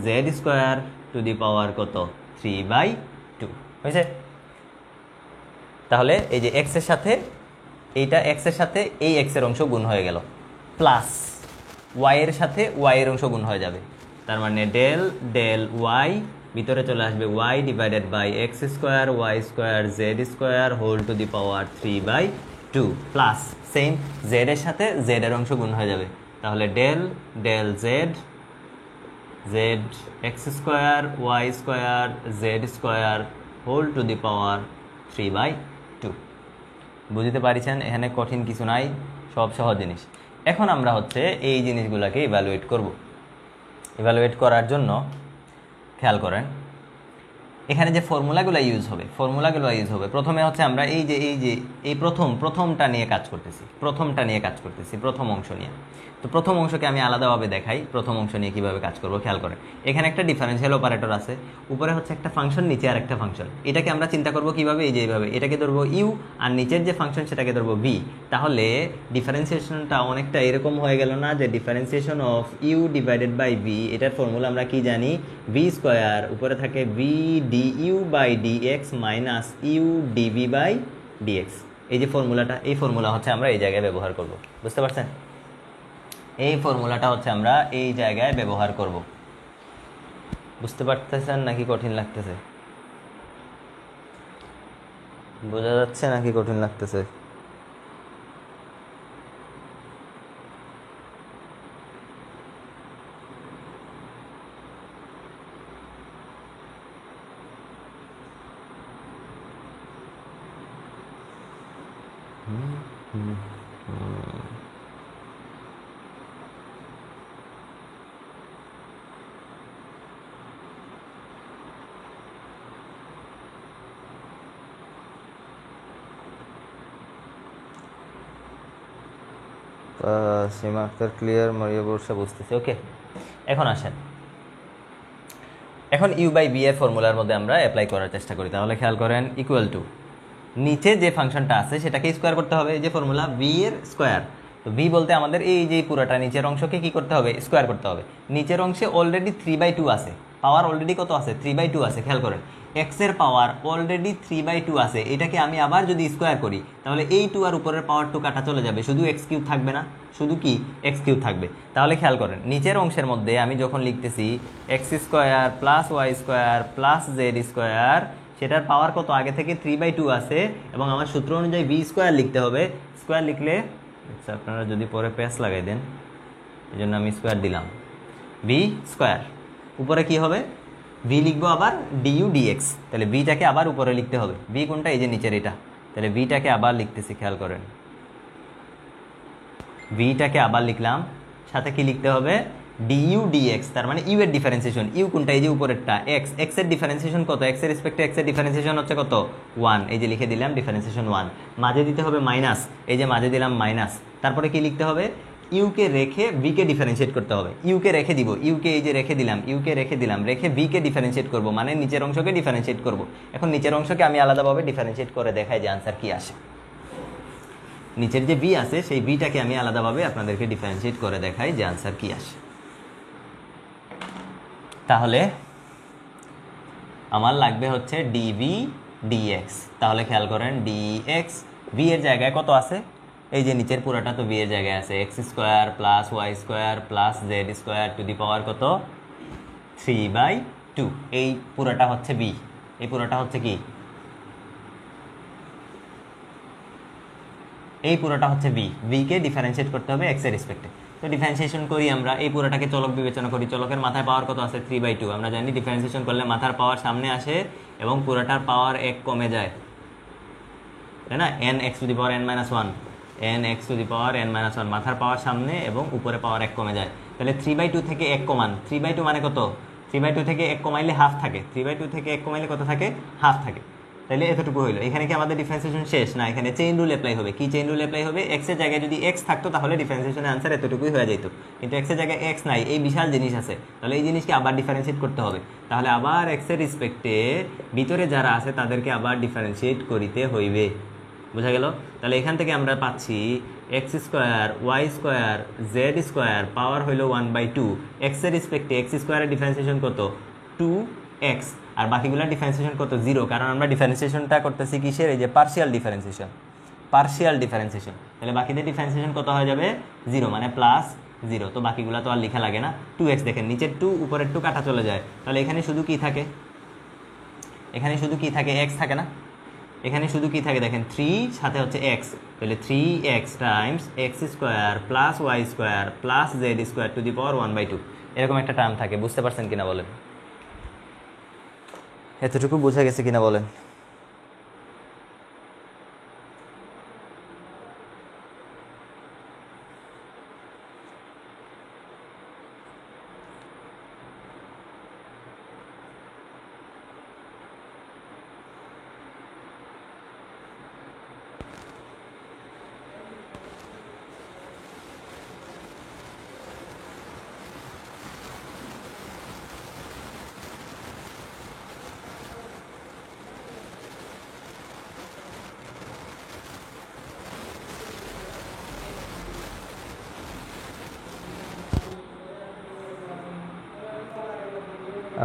Z square to the power কত 3/2 হয়েছে। তাহলে এই যে এক্স এর সাথে এইটা, এক্স এর সাথে এই এক্স এর অংশ গুণ হয়ে গেল, প্লাস ওয়াই এর সাথে ওয়াই এর অংশ গুণ হয়ে যাবে। তার মানে ডেল ডেল ওয়াই, ভিতরে চলে আসবে y divided by x square Y square Z square whole to the power 3/2 plus same z এর সাথে জেড এর অংশ গুণ হয়ে যাবে। তাহলে del del z z x square Y square Z square whole to the power 3/2। বুঝতে পারিছেন? এখানে কঠিন কিছু নাই, সব সহজ জিনিস। এখন আমরা হচ্ছে এই জিনিসগুলোকে ইভ্যালুয়েট করব। ইভ্যালুয়েট করার জন্য খেয়াল করেন, এখানে যে ফর্মুলাগুলো ইউজ হবে, প্রথমে হচ্ছে আমরা এই প্রথমটা নিয়ে কাজ করতেছি, প্রথম অংশ নিয়ে। তো প্রথম অংশকে আমি আলাদাভাবে দেখাই, প্রথম অংশ নিয়ে কীভাবে কাজ করবো খেয়াল করেন। এখানে একটা ডিফারেন্সিয়াল অপারেটর আছে, উপরে হচ্ছে একটা ফাংশন, নিচে আর একটা ফাংশন। এটাকে আমরা চিন্তা করবো কীভাবে, এই যে এইভাবে, এটাকে ধরবো ইউ আর নিচের যে ফাংশন সেটাকে ধরবো ভি। তাহলে ডিফারেন্সিয়েশনটা অনেকটা এরকম হয়ে গেল না, যে differentiation of U divided by V, এটার ফর্মুলা আমরা কি জানি, ভি স্কোয়ার উপরে থাকে V D U by D X minus U DV by DX. এই যে ফর্মুলাটা, এই ফর্মুলা হচ্ছে আমরা এই জায়গায় ব্যবহার করব। বুঝতে পারছেন? এই ফর্মুলাটা হচ্ছে আমরা এই জায়গায় ব্যবহার করব। বুঝতে পারতেছেন নাকি কঠিন লাগতেছে? বোঝা যাচ্ছে নাকি কঠিন লাগতেছে? সীমা আক্তার ক্লিয়ার, মারিয়া বর্ষা বুঝতেছি, ওকে। এখন আসেন, এখন ইউ বাই বি এর ফর্মুলার মধ্যে আমরা অ্যাপ্লাই করার চেষ্টা করি। তাহলে খেয়াল করেন, ইকুয়াল টু নিচে যে ফাংশনটা আছে সেটাকে স্কোয়ার করতে হবে, এই যে ফর্মুলা ভি এর স্কোয়ার। তো ভি বলতে আমাদের এই যে পুরোটা নিচের অংশকে কি করতে হবে, স্কোয়ার করতে হবে। নিচের অংশে অলরেডি 3/2 আছে, পাওয়ার অলরেডি কত আছে 3/2 আছে। খেয়াল করেন, এক্স এর পাওয়ার অলরেডি 3/2 আছে, এটাকে আমি আবার যদি স্কোয়ার করি তাহলে এই 2 আর উপরের পাওয়ার 2 কাটা চলে যাবে, শুধু এক্স কিউব থাকবে না, শুধু কি এক্স কিউব থাকবে। তাহলে খেয়াল করেন নিচের অংশের মধ্যে আমি যখন লিখতেছি X square plus Y square plus Z square, সেটার পাওয়ার কত আগে থেকে 3/2 আছে এবং আমার সূত্র অনুযায়ী বি স্কোয়ার লিখতে হবে। স্কোয়ার লিখলে আপনারা যদি পরে প্যাচ লাগাই দেন, এই জন্য আমি স্কোয়ার দিলাম, বি স্কোয়ার উপরে কি হবে ভি লিখবো আবার ডিইউ ডিএক্স, তাহলে বিটাকে আবার উপরে লিখতে হবে। বি কোনটা, এই যে নিচের এটা, তাহলে বিটাকে আবার লিখতেছি, খেয়াল করেন বিটাকে আবার লিখলাম, সাথে কি লিখতে হবে ডিইউ ডিএক্স, তার মানে ইউ এর ডিফারেন্সিয়েশন, ইউ কোনটা এই যে উপরেরটা এক্স, এক্স এর ডিফারেন্সিয়েশন কত, এক্স এর রেসপেক্টে এক্স এর ডিফারেন্সিয়েশন হচ্ছে কত 1, এই যে লিখে দিলাম ডিফারেন্সিয়েশন 1, মাঝে দিতে হবে মাইনাস, এই যে মাঝে দিলাম মাইনাস, তারপরে কি লিখতে হবে ইউকে রেখে বিকে ডিফারেন্সিয়েট করতে হবে, ইউকে রেখে দিব, ইউকে এই যে রেখে দিলাম, ইউকে রেখে দিলাম, রেখে বিকে ডিফারেন্সিয়েট করব, মানে নিচের অংশকে ডিফারেন্সিয়েট করব। এখন নিচের অংশকে আমি আলাদাভাবে ডিফারেন্সিয়েট করে দেখাই যে আনসার কি আসে। নিচের যে বি আছে সেই বিটাকে আমি আলাদাভাবে আপনাদেরকে ডিফারেন্সিয়েট করে দেখাই যে আনসার কি আসে। তাহলে আমার লাগবে হচ্ছে ডিভি ডিএক্স, তাহলে খেয়াল করেন ডিএক্স ভি এর জায়গায় কত আছে, এই যে নিচের পুরাটা তো ভি এর জায়গায় আছে x square plus Y square plus Z square to the power কত 3/2, এই পুরাটা হচ্ছে বি, এই পুরাটা হচ্ছে কি, এই পুরোটা হচ্ছে বি, বিকে ডিফারেন্সিয়েট করতে হবে এক্স এর রেসপেক্টে। তো ডিফারেন্সিয়েশন করি আমরা, এই পুরোটাকে চলক বিবেচনা করি, চলকের মাথায় পাওয়ার কত আছে 3/2, আমরা জানি ডিফারেন্সিয়েশন করলে মাথার পাওয়ার সামনে আসে এবং পুরোটার পাওয়ার 1 কমে যায়, তাই না, N x two the power n - 1, N x two the power n - 1, মাথার পাওয়ার সামনে এবং উপরে পাওয়ার 1 কমে যায়। তাহলে 3/2 থেকে 1 কমান, 3/2 মানে কত, 3/2 থেকে 1 কমাইলে হাফ থাকে, 3/2 থেকে 1 কমাইলে কত থাকে হাফ থাকে, তাহলে এতটুকু হইলো। এখানে কি আমাদের ডিফারেন্সিয়েশন শেষ না, এখানে চেইন রুল অ্যাপ্লাই হবে। কি চেইন রুল অ্যাপ্লাই হবে, এক্স এর জায়গায় যদি এক্স থাকতো তাহলে ডিফারেন্সিয়েশনের আনসার এতটুকুই হয়ে যেত, কিন্তু এক্স এর জায়গায় এক্স নাই, এই বিশাল জিনিস আছে, তাহলে এই জিনিসকে আবার ডিফারেন্সিয়েট করতে হবে, তাহলে আবার এক্স এর রেসপেক্টে ভিতরে যারা আছে তাদেরকে আবার ডিফারেন্সিয়েট করিতে হইবে, বোঝা গেল। তাহলে এখান থেকে আমরা পাচ্ছি X square Y square Z square power হইল 1/2, এক্স এর রেসপেক্টে এক্স স্কোয়ারের ডিফারেন্সিয়েশন কত 2x, আর বাকিগুলোর ডিফারেন্সিয়েশন কত 0, কারণ আমরা ডিফারেন্সিয়েশনটা করতেছি কিসের, এই যে পার্শিয়াল ডিফারেন্সিয়েশন, পার্শিয়াল ডিফারেন্সিয়েশন, তাহলে বাকিদের ডিফারেন্সিয়েশন কত হয়ে যাবে 0, মানে +0, তো বাকিগুলো তো আর লেখা লাগে না। 2x দেখেন নিচের 2 উপরের 2 কাটা চলে যায়, তাহলে এখানে শুধু কি থাকে, এখানে শুধু কি থাকে x থাকে না, এখানে শুধু কি থাকে দেখেন 3 সাথে হচ্ছে x, তাহলে 3x times x square plus Y square plus Z square to the power 1/2, এরকম একটা টার্ম থাকে। বুঝতে পারছেন কিনা বলেন, এতটুকু বোঝা গেছে কিনা বলেন।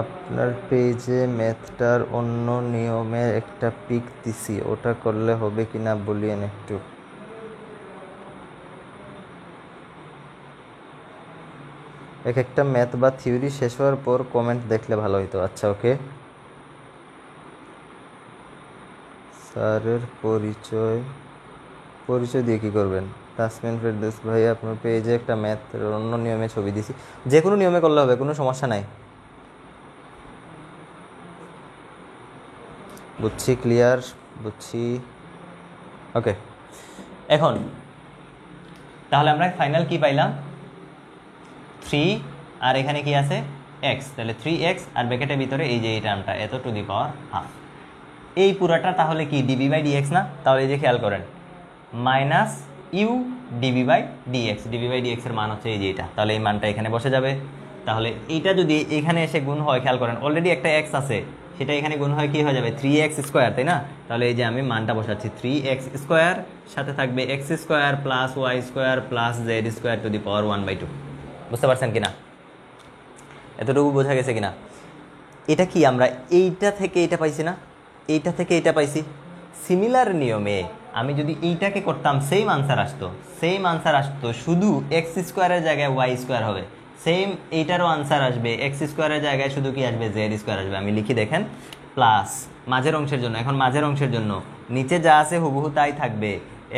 আপনার পেজে ম্যাথটার অন্য নিয়মের একটা পিক দিছি, ওটা করলে হবে কিনা বলিয়েন একটু। এক একটা ম্যাথ বা থিওরি শেষ হওয়ার পর কমেন্ট দেখলে ভালো হতো। আচ্ছা ওকে। স্যারের পরিচয় দিয়ে কি করবেন? তাসমিন ফেরদৌস ভাই, আপনার পেজে একটা ম্যাথ অন্য নিয়মে ছবি দিছি, যে কোনো নিয়মে করলে হবে, কোনো সমস্যা নাই। বুঝছি, ক্লিয়ার, বুঝছি, ওকে। এখন তাহলে আমরা ফাইনাল কি পাইলাম 3, আর এখানে কি আছে x, তাহলে 3x আর ব্র্যাকেটের ভিতরে এই যে এই টার্মটা এত টু দি পাওয়ার হাফ, এই পুরাটা তাহলে কি dv/dx না, তাহলে এই যে খেয়াল করেন মাইনাস ইউ dv/dx, dv/dx এর মান হচ্ছে এই যে এটা, তাহলে এই মানটা এখানে বসে যাবে। তাহলে এইটা যদি এখানে এসে গুণ হয়, খেয়াল করেন অলরেডি একটা x আছে, সেটা এখানে গুণ হয় কি হয়ে যাবে 3x স্কোয়ার, তাই না, তাহলে এই যে আমি মানটা বসাচ্ছি 3x স্কোয়ার, সাথে থাকবে x square plus Y square plus Z square to the power 1/2। বুঝতে পারছেন কিনা, এতটুকু বোঝা গেছে কিনা? এটা কি আমরা এইটা থেকে এটা পাইছি না, এইটা থেকে এটা পাইছি। সিমিলার নিয়মে আমি যদি এইটাকে করতাম সেম আনসার আসতো, শুধু এক্স স্কোয়ারের জায়গায় ওয়াই স্কোয়ার হবে। সেম এইটারও আনসার আসবে, এক্স স্কোয়ারের জায়গায় শুধু কি আসবে, জেড স্কোয়ার আসবে। আমি লিখি দেখেন, প্লাস মাঝের অংশের জন্য, এখন মাঝের অংশের জন্য নিচে যা আছে হুবহু তাই থাকবে,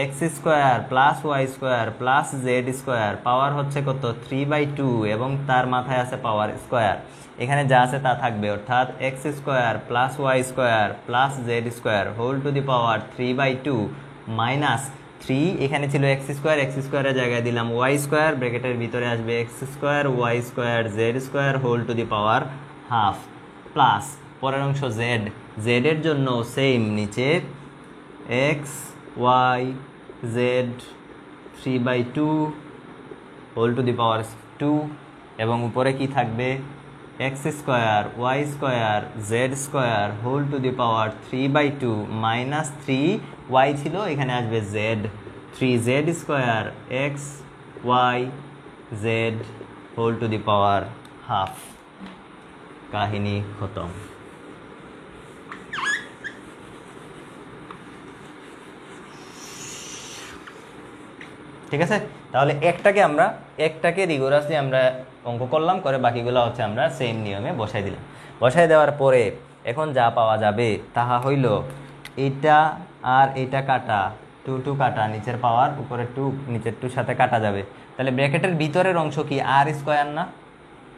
x square plus Y square plus Z square, power হচ্ছে কত 3/2 এবং তার মাথায় আছে পাওয়ার স্কোয়ার। এখানে যা আছে তা থাকবে, অর্থাৎ X square plus Y square plus Z square whole to the power 3/2 minus 3, এখানে ছিল এক্স স্কোয়ারের জায়গায় দিলাম ওয়াই স্কোয়ার, ব্র্যাকেটের ভিতরে আসবে x square Y square Z square whole to the power half, plus পরের অংশ জেড এর জন্য সেম, নিচে x Y Z 3/2 whole to the পাওয়ার 2, এবং উপরে কি থাকবে, x square Y square Z square whole to the power 3/2 minus 3 Y ছিল, এখানে আসবে Z, 3z square x Y Z whole to the power half. কাহিনী খতম। ঠিক আছে, তাহলে একটাকে রিগোরাসলি আমরা অঙ্ক করলাম, করে বাকিগুলো হচ্ছে আমরা সেম নিয়মে বসাই দিলাম। বসাই দেওয়ার পরে এখন যা পাওয়া যাবে তাহা হইল এটা আর এটা কাটা, 2 কাটা, নিচের পাওয়ার উপরে 2, নিচের 2 সাথে কাটা যাবে। তাহলে ব্র্যাকেটের ভিতরের অংশ কি আর স্কোয়ার না,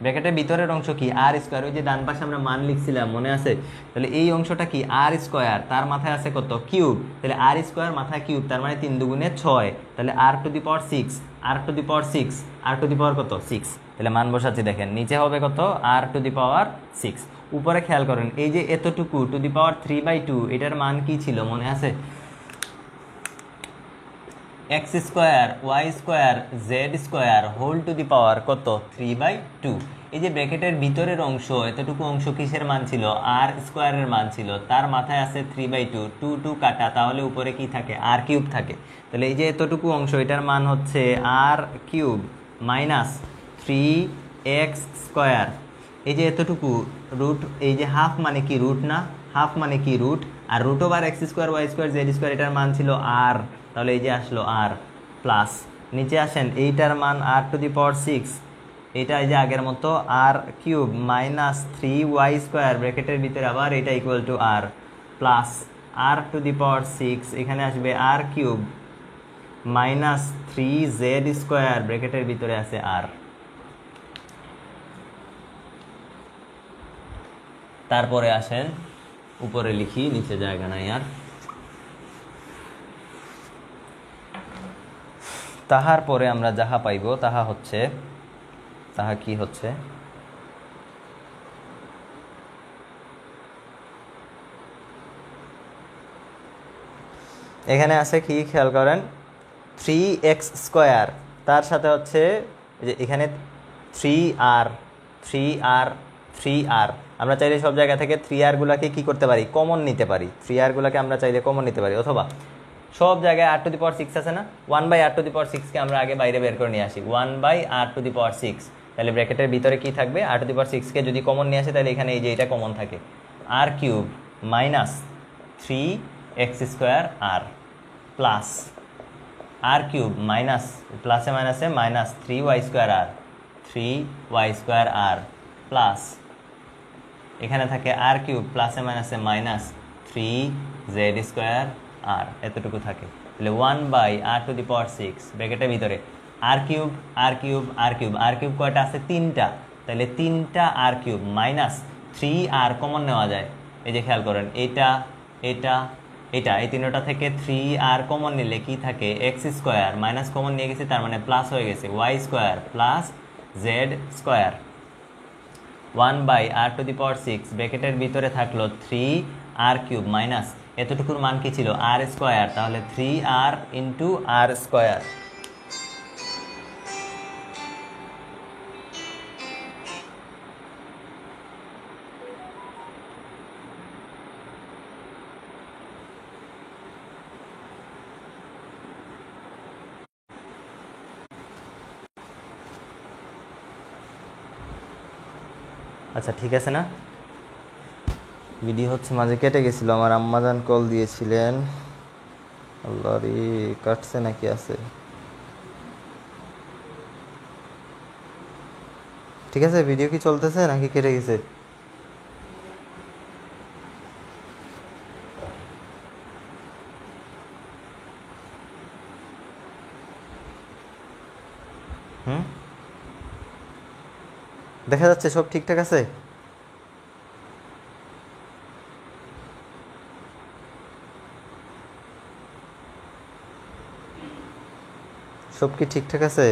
ব্র্যাকেটের ভিতরের অংশ কি আর স্কোয়ার, ওই যে ডান পাশে আমরা মান লিখছিলাম মনে আছে, তাহলে এই অংশটা কি আর স্কোয়ার, তার মাথায় আছে কত কিউব, তাহলে আর স্কোয়ার মাথায় কিউব, তার মানে 3 দুগুণে 6, তাহলে r to the power 6, r to the power 6, r to the power কত 6, তাহলে মান বসাচ্ছি দেখেন, নিচে হবে কত আর টু দি পাওয়ার 6, উপরে খেয়াল করেন এই যে এতটুকু টু দি পাওয়ার 3/2, এটার মান কি ছিল মনে আছে, x square Y square Z square whole to the power কত 3/2। এই যে ব্র্যাকেটের ভিতরের অংশ, এতটুকু অংশ কিসের মান ছিল, আর স্কোয়ারের মান ছিল, তার মাথায় আছে 3/2, 2 কাটা, তাহলে উপরে কি থাকে আর কিউব থাকে। তাহলে এই যে এতটুকু অংশ, এটার মান হচ্ছে r cube minus 3x square, এই যে এতটুকু রুট, এই যে হাফ মানে কি রুট না, হাফ মানে কি রুট, আর root over x square Y square Z square, এটার মান ছিল আর, তাহলে এই যে আসলো আর, প্লাস নিচে আসেন এইটার মান আর টু দি পাওয়ার 6, এটা এই যে আগের মতো আর কিউব মাইনাস 3y স্কোয়ার, ব্র্যাকেটের ভিতরে আবার এটা equal to r, plus r to the power 6, এখানে আসবে আর কিউব মাইনাস 3z স্কোয়ার, ব্র্যাকেটের ভিতরে আছে আর। তারপরে আসেন উপরে লিখি, নিচে জায়গা নাই আর, তাহার পরে আমরা যাহা পাইব তাহা হচ্ছে, তাহা কি হচ্ছে, এখানে আছে কি খেয়াল করেন, 3x স্কোয়ার, তার সাথে হচ্ছে যে এখানে 3r, 3r, 3r, আমরা চাইলে সব জায়গা থেকে 3r গুলাকে কি করতে পারি, কমন নিতে পারি, 3r গুলাকে আমরা চাইলে কমন নিতে পারি, অথবা সব জায়গায় আর টু দি পাওয়ার 6 আছে না, 1/r টু দি পাওয়ার 6 কে আমরা আগে বাইরে বের করে নিয়ে আসি, 1/r টু দি পাওয়ার 6, তাহলে ব্র্যাকেটের ভিতরে কি থাকবে, আর টু দি পাওয়ার 6 কে যদি কমন নিয়ে আসে তাহলে এখানে এই যে এটা কমন থাকে, আর কিউব মাইনাস 3x স্কোয়ার আর, প্লাস আর কিউব মাইনাস প্লাসে মাইনাসে মাইনাস 3y স্কোয়ার আর, 3y স্কোয়ার আর, প্লাস এখানে থাকে আর কিউব প্লাসে মাইনাসে মাইনাস 3z স্কোয়ার আর, এতটুকু থাকে, তাহলে 1/r টু দি পাওয়ার 6, ব্র্যাকেটের ভিতরে আর cube R cube R cube, R cube কয়টা আছে 3টা, তাহলে 3টা আর কিউব মাইনাস 3r কমন নেওয়া যায়, এই যে খেয়াল করেন এটা এটা এটা, এই তিনটা থেকে 3r কমন নিলে কি থাকে, এক্স স্কোয়ার মাইনাস কমন নিয়ে গেছি, তার মানে প্লাস হয়ে গেছে y square plus Z square, 1/r to the power 6, ব্র্যাকেটের ভিতরে থাকলো 3r কিউব মাইনাস এতটুকুর মান কি ছিল আর স্কোয়ার, তাহলে 3r ইন্টু আর স্কোয়ার। আচ্ছা ঠিক আছে না, ভিডিও হচ্ছে মাঝে কেটে গেছিল, আমার আম্মাজান কল দিয়েছিলেন। আল্লাহ রে, কাটছে নাকি আছে? ঠিক আছে, ভিডিও কি চলতেছে নাকি কেটে গেছে? হুম, দেখা যাচ্ছে সব ঠিকঠাক আছে? সব কি ঠিকঠাক আছে?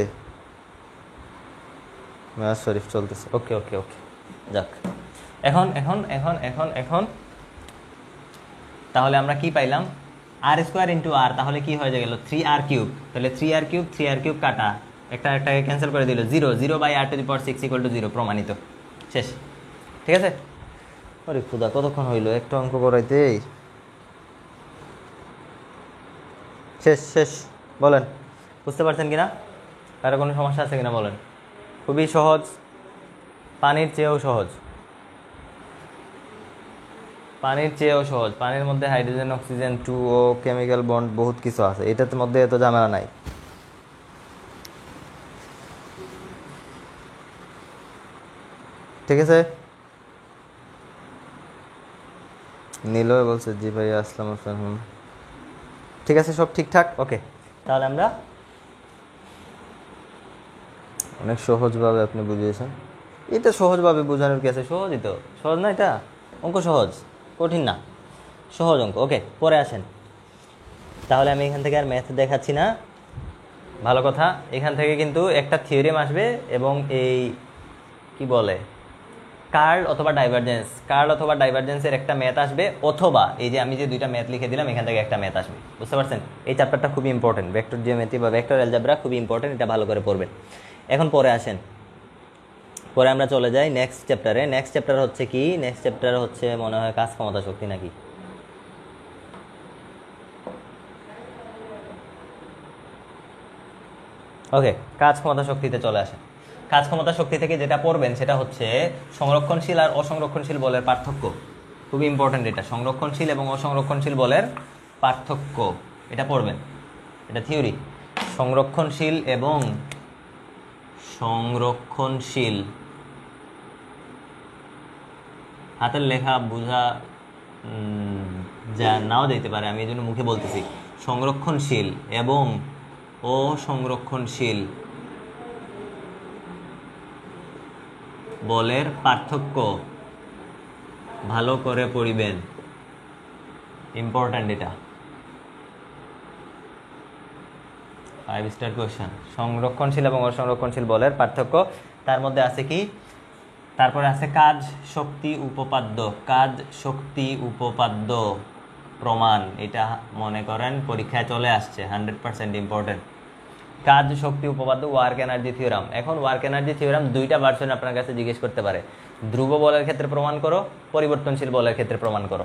মেয়াজ শরীফ চলতেছে, ওকে ওকে ওকে। যাক, এখন এখন এখন এখন এখন তাহলে আমরা কি পাইলাম? আর স্কোয়ার ইন্টু আর, তাহলে কি হয়ে গেল? 3r cube. তাহলে 3r কিউব কাটা, একটাকে ক্যান্সেল করে দিল, 0/r⁶ = 0, প্রমাণিত। শেষ। ঠিক আছে? আরে খুদা, কতক্ষণ হইলো একটা অঙ্ক করাইতে? শেষ শেষ। বলেন, বুঝতে পারছেন কিনা? কারো কোনো সমস্যা আছে কিনা বলেন। খুবই সহজ, পানির চেয়েও সহজ, পানির চেয়েও সহজ। পানির মধ্যে hydrogen, oxygen, 2O, chemical bond, বহুত কিছু আছে। এটার মধ্যে এত ঝামেলা নাই। ঠিক আছে? নীলয় বলছে জি ভাই, আসলাম আসলাম। ঠিক আছে, সব ঠিকঠাক, ওকে। তাহলে আমরা অনেক সহজভাবে আপনি বুঝিয়েছেন। এটা সহজভাবে বোঝানোর কি আছে? সহজই তো। সহজ না এটা? অঙ্ক সহজ, কঠিন না, সহজ অঙ্ক। ওকে, পরে আসেন। তাহলে আমি এখান থেকে আর ম্যাথ দেখাচ্ছি না। ভালো কথা, এখান থেকে কিন্তু একটা থিওরেম আসবে এবং এই কি বলে, কার্ল অথবা ডাইভারজেন্সের একটা ম্যাথ আসবে, অথবা এই যে আমি যে দুইটা ম্যাথ লিখে দিলাম এখান থেকে একটা ম্যাথ আসবে। বুঝতে পারছেন? এই চ্যাপ্টারটা খুবই ইম্পর্টেন্ট, ভেক্টর জিওমেট্রি বা ভেক্টর অ্যালজেব্রা খুবই ইম্পর্টেন্ট, এটা ভালো করে পড়বেন। এখন পরে আসেন, পরে আমরা চলে যাই নেক্সট চ্যাপ্টারে। নেক্সট চ্যাপ্টার হচ্ছে কি? নেক্সট চ্যাপ্টার হচ্ছে মনে হয় কাজ ক্ষমতা শক্তি নাকি? ওকে, কাজ ক্ষমতা শক্তিতে চলে আসে। কাজ ক্ষমতা শক্তি থেকে যেটা পড়বেন সেটা হচ্ছে সংরক্ষণশীল আর অসংরক্ষণশীল বলের পার্থক্য। খুবই ইম্পর্টেন্ট এটা, সংরক্ষণশীল এবং অসংরক্ষণশীল বলের পার্থক্য, এটা পড়বেন। এটা থিওরি। সংরক্ষণশীল এবং সংরক্ষণশীল, হাতের লেখা বোঝা যা নাও যেতে পারে, আমি এই জন্য মুখে বলতেছি। সংরক্ষণশীল এবং অসংরক্ষণশীল বলের পার্থক্য ভালো করে পড়িবেন, ইম্পর্ট্যান্ট এটা। 5 স্টার কোয়েশ্চেন। সংরক্ষণশীল এবং অসংরক্ষণশীল বলের পার্থক্য, তার মধ্যে আছে কি? তারপরে আছে কাজ শক্তি উপপাদ্য। কাজ শক্তি উপপাদ্য প্রমাণ, এটা মনে করেন পরীক্ষায় চলে আসছে, 100% ইম্পর্টেন্ট। কাজ শক্তি উপপাদ্য, ওয়ার্ক এনার্জি থিওরাম। এখন ওয়ার্ক এনার্জি থিওরাম দুইটা ভার্সন আপনার কাছে জিজ্ঞেস করতে পারে। ধ্রুব বলের ক্ষেত্রে প্রমাণ করো, পরিবর্তনশীল বলের ক্ষেত্রে প্রমাণ করো।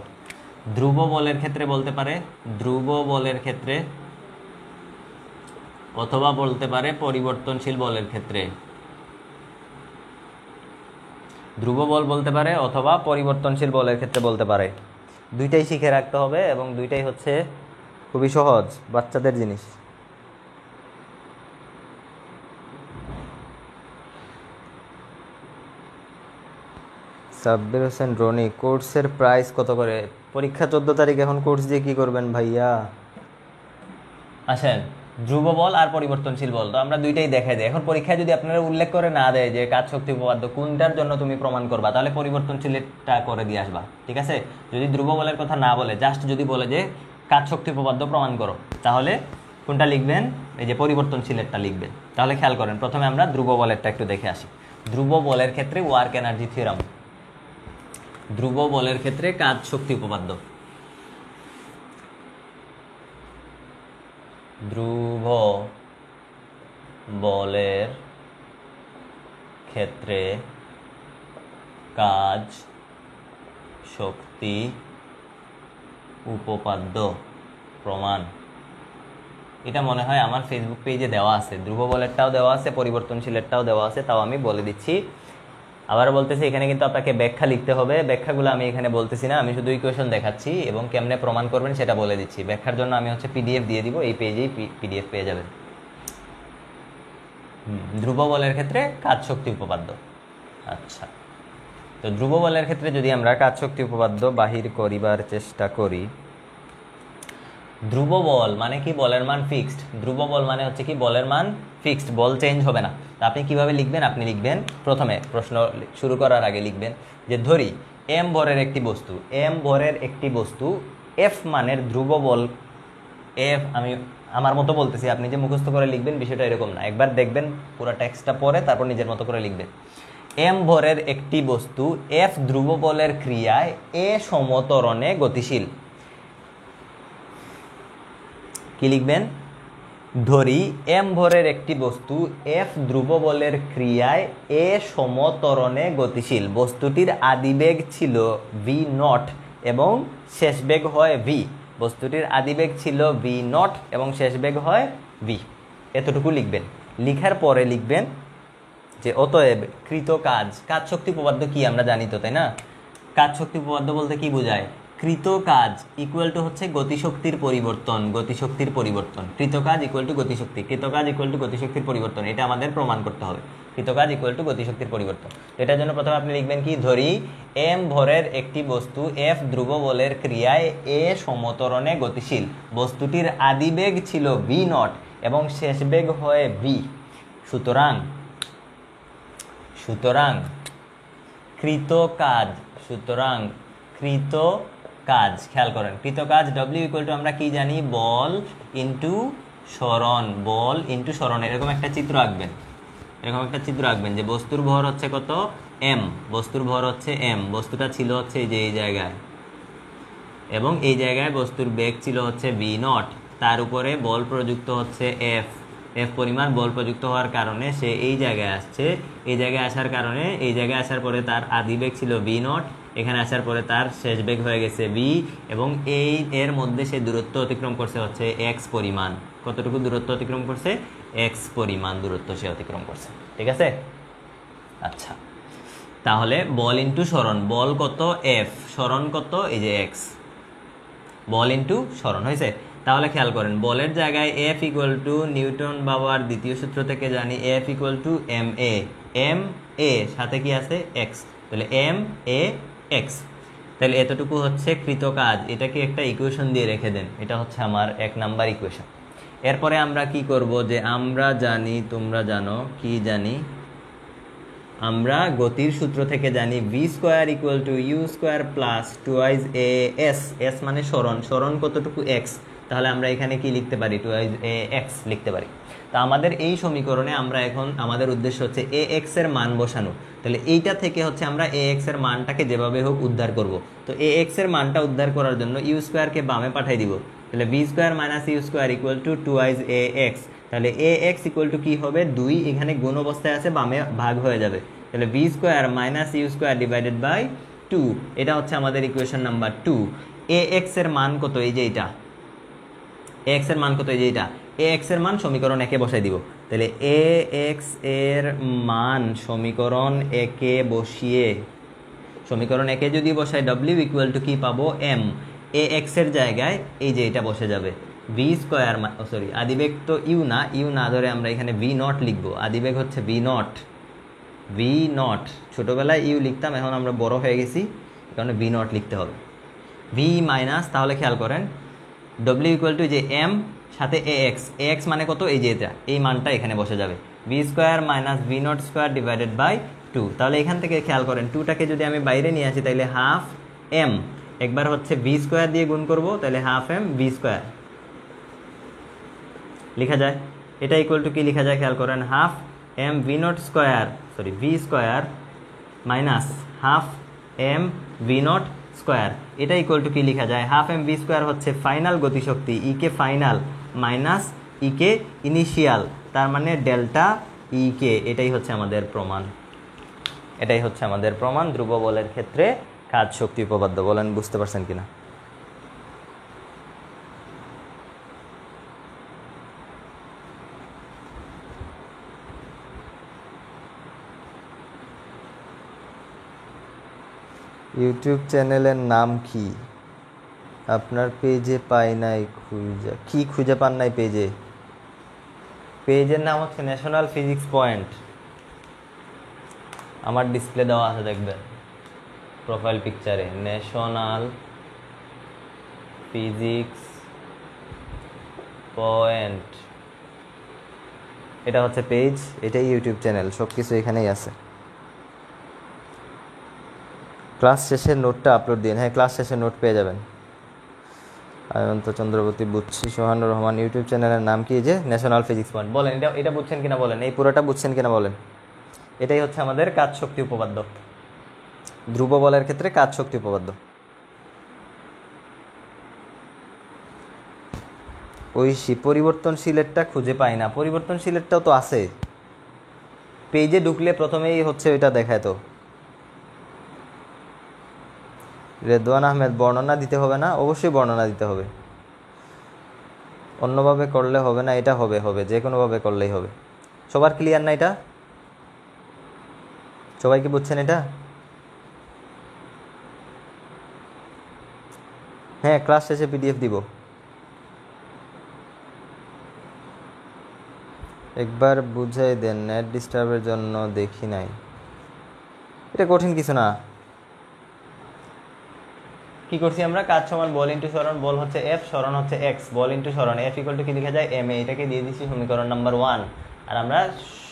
ধ্রুব বলের ক্ষেত্রে বলতে পারে ধ্রুব বলের ক্ষেত্রে, অথবা বলতে পারে পরিবর্তনশীল বলের ক্ষেত্রে। ধ্রুব বল বলতে পারে অথবা পরিবর্তনশীল বলের ক্ষেত্রে বলতে পারে। দুইটাই শিখে রাখতে হবে এবং দুইটাই হচ্ছে খুবই সহজ, বাচ্চাদের জিনিস। সাব্বির হোসেন রনি, কোর্সের প্রাইস কত করে? পরীক্ষা 14 তারিখ, এখন কোর্স দিয়ে কি করবেন ভাইয়া? আসেন, ধ্রুব বল আর পরিবর্তনশীল বল তো আমরা দুইটাই দেখাই দেয়। এখন পরীক্ষায় যদি আপনারা উল্লেখ করে না দেয় যে কাজ শক্তি উপপাদ্য কোনটার জন্য তুমি প্রমাণ করবা, তাহলে পরিবর্তনশীলটা করে দিয়ে আসবা। ঠিক আছে? যদি ধ্রুব বলের কথা না বলে, জাস্ট যদি বলে যে কাজ শক্তি উপপাদ্য প্রমাণ করো, তাহলে কোনটা লিখবেন? এই যে পরিবর্তনশীলেরটা লিখবেন। তাহলে খেয়াল করেন, প্রথমে আমরা ধ্রুব বলেরটা একটু দেখে আসি। ধ্রুব বলের ক্ষেত্রে ওয়ার্ক এনার্জি থিওরাম, ধ্রুব বলের ক্ষেত্রে কাজ শক্তি উপপাদ্য। ধ্রুব বলের ক্ষেত্রে কাজ শক্তি উপপাদ্য প্রমাণ, এটা মনে হয় আমার ফেসবুক পেজে দেওয়া আছে। ধ্রুব বলেরটাও দেওয়া আছে, পরিবর্তনশীলেরটাও দেওয়া আছে, তাও আমি বলে দিচ্ছি। আবার বলতেছি এখানে কিন্তু আপনাকে ব্যাখ্যা লিখতে হবে, ব্যাখ্যাগুলো আমি এখানে বলতেছি না, আমি শুধু ইকুয়েশন দেখাচ্ছি এবং কেমনে প্রমাণ করবেন সেটা বলে দিচ্ছি। ব্যাখ্যার জন্য আমি হচ্ছে পিডিএফ দিয়ে দিব, এই পেজেই পিডিএফ পেয়ে যাবেন। ধ্রুব বলের ক্ষেত্রে কাজ শক্তি উপপাদ্য। আচ্ছা, তো ধ্রুব বলের ক্ষেত্রে যদি আমরা কাজ শক্তি উপপাদ্য বাহির করিবার চেষ্টা করি, ধ্রুব বল মানে কি, বলের মান ফিক্সড। ধ্রুব বল মানে হচ্ছে কি, বলের মান ফিক্সড, বল চেঞ্জ হবে না। তা আপনি কিভাবে লিখবেন, আপনি লিখবেন প্রথমে প্রশ্ন শুরু করার আগে লিখবেন যে ধরি এম ভরের একটি বস্তু, এম ভরের একটি বস্তু এফ মানের ধ্রুব বল এফ, আমি আমার মতো বলতেছি, আপনি যে মুখস্থ করে লিখবেন বিষয়টা এরকম না, একবার দেখবেন পুরো টেক্সটটা পড়ে তারপর নিজের মতো করে লিখবেন। এম ভরের একটি বস্তু এফ ধ্রুব বলের ক্রিয়ায় এ সমতরণে গতিশীল। কি লিখবেন, ধরি এম ভরের একটি বস্তু এফ ধ্রুব বলের ক্রিয়ায় এ সমতরণে গতিশীল। বস্তুটির আদিবেগ ছিল ভি নট এবং শেষ বেগ হয় ভি। বস্তুটির আদিবেগ ছিল ভি নট এবং শেষ বেগ হয় ভি। এতটুকু লিখবেন। লিখার পরে লিখবেন যে অতএব কৃত কাজ, কাজ শক্তি উপপাদ্য কি আমরা জানি তো, তাই না? কাজ শক্তি উপপাদ্য বলতে কি বোঝায়, কৃত কাজ ইকুয়াল টু হচ্ছে গতিশক্তির পরিবর্তন, গতিশক্তির পরিবর্তন। কৃত কাজ ইকুয়াল টু গতিশক্তি, কৃত কাজ ইকুয়াল টু গতিশক্তির পরিবর্তন, এটা আমাদের প্রমাণ করতে হবে। কৃত কাজ ইকুয়াল টু গতিশক্তির পরিবর্তন। এটার জন্য প্রথমে আপনি লিখবেন কি, ধরি এম ভরের একটি বস্তু এফ ধ্রুব বলের ক্রিয়ায় এ সমতরণে গতিশীল। বস্তুটির আদিবেগ ছিল ভি নট এবং শেষ বেগ হয় ভি। সুতরাং কৃত কাজ, সুতরাং কৃত কাজ, খেয়াল করেন কৃত কাজ ডব্লিউ ইকুয়াল টু আমরা কি জানি, বল ইন্টু সরণ, বল ইন্টু সরণ। এরকম একটা চিত্র আঁকবেন, এরকম একটা চিত্র আঁকবেন যে বস্তুর ভর হচ্ছে কত, এম, বস্তুর ভর হচ্ছে এম, বস্তুটা ছিল হচ্ছে যে এই জায়গায়, এবং এই জায়গায় বস্তুর বেগ ছিল হচ্ছে ভি নট, তার উপরে বল প্রযুক্ত হচ্ছে এফ, এফ পরিমাণ বল প্রযুক্ত হওয়ার কারণে সে এই জায়গায় আসছে। এই জায়গায় আসার কারণে, এই জায়গায় আসার পরে তার আদি বেগ ছিল ভি নট, এখানে আসার পরে তার শেষ বেগ হয়ে গেছে ভি, এবং এই এর মধ্যে সে দূরত্ব অতিক্রম করছে হচ্ছে এক্স পরিমাণ। কতটুকু দূরত্ব অতিক্রম করছে, এক্স পরিমাণ দূরত্ব সে অতিক্রম করছে। ঠিক আছে? আচ্ছা, তাহলে বল ইন্টু সরণ, বল কত এফ, সরণ কত এই যে এক্স, বল ইন্টু সরণ হয়েছে। তাহলে খেয়াল করেন বলের জায়গায় এফ ইকুয়াল টু নিউটন বাবার দ্বিতীয় সূত্র থেকে জানি f equal to M a, m a সাথে কি আছে এক্স, তাহলে এম এ এক্স। তাহলে এতটুকু হচ্ছে কৃত কাজ। এটাকে একটা ইকুয়েশন দিয়ে রেখে দেন, এটা হচ্ছে আমার 1 নাম্বার ইকুয়েশন। এরপরে আমরা কি করব, যে আমরা জানি, তোমরা জানো কি জানি, আমরা গতির সূত্র থেকে জানি V square equal to U square plus twice A S, S মানে সরণ, সরণ কতটুকু এক্স, তাহলে আমরা এখানে কি লিখতে পারি, টুয়াইজ এ এক্স লিখতে পারি। তা আমাদের এই সমীকরণে আমরা এখন আমাদের উদ্দেশ্য হচ্ছে এ এক্স এর মান বসানো। তাহলে এইটা থেকে হচ্ছে আমরা এ এক্স এর মানটাকে যেভাবে হোক উদ্ধার করব। তো এ এক্স এর মানটা উদ্ধার করার জন্য ইউ স্কোয়ারকে বামে পাঠিয়ে দিব, তাহলে V square minus U square equal to twice A X. তাহলে এ এক্স ইকুয়াল টু কি হবে, 2, এখানে গুণ অবস্থায় আছে, বামে ভাগ হয়ে যাবে, তাহলে V square minus U square divided by 2। এটা হচ্ছে আমাদের ইকুয়েশন নাম্বার 2। এ এক্স এর মান কত, এই যে এটা, এ এক্স এর মান কত, এই যে এটা, এ এক্স এর মান সমীকরণ 1 এ বসাই দিব। তাহলে এ এক্স এর মান সমীকরণ 1 এ বসিয়ে, সমীকরণ 1 এ যদি বসাই ডব্লিউ ইকুয়াল টু কি পাবো, এম, এ এক্স এর জায়গায় এই যে এটা বসে যাবে, ভি স্কোয়ার, সরি আদিবেগ তো ইউ না ধরে আমরা এখানে ভি নট লিখবো, আদিবেগ হচ্ছে ভি নট, ভি নট, ছোটোবেলায় ইউ লিখতাম, এখন আমরা বড় হয়ে গেছি, কারণে ভি নট লিখতে হবে, ভি মাইনাস, তাহলে খেয়াল করেন ডব্লিউ ইকুয়াল টু যে এম সাথে এ এক্স মানে কত, এই যে এটা, এই মানটা এখানে বসে যাবে, V square minus V naught square divided by 2। তাহলে এখান থেকে খেয়াল করেন 2টাকে যদি আমি বাইরে নিয়ে আসি, তাহলে হাফ এম, একবার হচ্ছে ভি স্কোয়ার দিয়ে গুণ করবো, তাহলে হাফ এম ভি স্কোয়ার লেখা যায়। এটা ইকুয়াল টু কি লেখা যায়, খেয়াল করেন half M V naught square, sorry V square minus half M V naught square, এটা ইকুয়াল টু কি লেখা যায়, হাফ এম ভি স্কোয়ার হচ্ছে ফাইনাল গতিশক্তি, E K final minus E K initial, তার মানে ডেল্টা ই কে। এটাই হচ্ছে আমাদের প্রমাণ, এটাই হচ্ছে আমাদের প্রমাণ ধ্রুব বলের ক্ষেত্রে কাজ শক্তি উপপাদ্য। বলেন বুঝতে পারছেন কিনা? ইউটিউব চ্যানেলের নাম কি? আপনার পেজে পাই নাই, খুঁজে পান নাই পেজে? পেজের নাম হচ্ছে ন্যাশনাল ফিজিক্স পয়েন্ট। আমার ডিসপ্লে দেওয়া আছে, দেখবেন প্রোফাইল পিকচারে ন্যাশনাল ফিজিক্স পয়েন্ট, এটা হচ্ছে পেজ, এটাই ইউটিউব চ্যানেল, সব কিছু এখানেই আছে। ক্লাস শেষের নোটটা আপলোড দিন। হ্যাঁ, ক্লাস শেষের নোট পেয়ে যাবেন। অয়ন্ত চন্দ্রবতী, বুঝছি। সোহানুর রহমান, ইউটিউব চ্যানেলের নাম কি? যে ন্যাশনাল ফিজিক্স পয়েন্ট। বলেন এটা বুঝছেন কিনা বলেন, এই পুরোটা বুঝছেন কিনা বলেন। এটাই হচ্ছে আমাদের কাজ শক্তি উপপাদ্য, ধ্রুব বলের ক্ষেত্রে কাজ শক্তি উপপাদ্য। ঐশী, পরিবর্তনশীলেরটা খুঁজে পাই না। পরিবর্তনশীলেরটাও তো আছে, পেজে ঢুকলে প্রথমেই হচ্ছে ওইটা দেখায়। তো রেদওয়ান আহমেদ, বর্ণনা দিতে হবে না? অবশ্যই বর্ণনা দিতে হবে, অন্যভাবে করলে হবে না। এটা হবে, যে কোনোভাবে করলেই হবে। সবার ক্লিয়ার না এটা? সবাই কি বুঝছেন এটা? হ্যাঁ, ক্লাস শেষে পিডিএফ দিব। একবার বুঝাই দেন, নেট ডিস্টার্বের জন্য দেখি নাই। এটা কঠিন কিছু না। কি করছি আমরা? কাজ সমান বল ইন্টু সরণ, বল হচ্ছে এফ, সরণ হচ্ছে এক্স, বল ইন্টু সরণ, এফ ইকুয়াল টু কি লেখা যায়? M A. এটাকে দিয়ে দিচ্ছি সমীকরণ নাম্বার 1। আর আমরা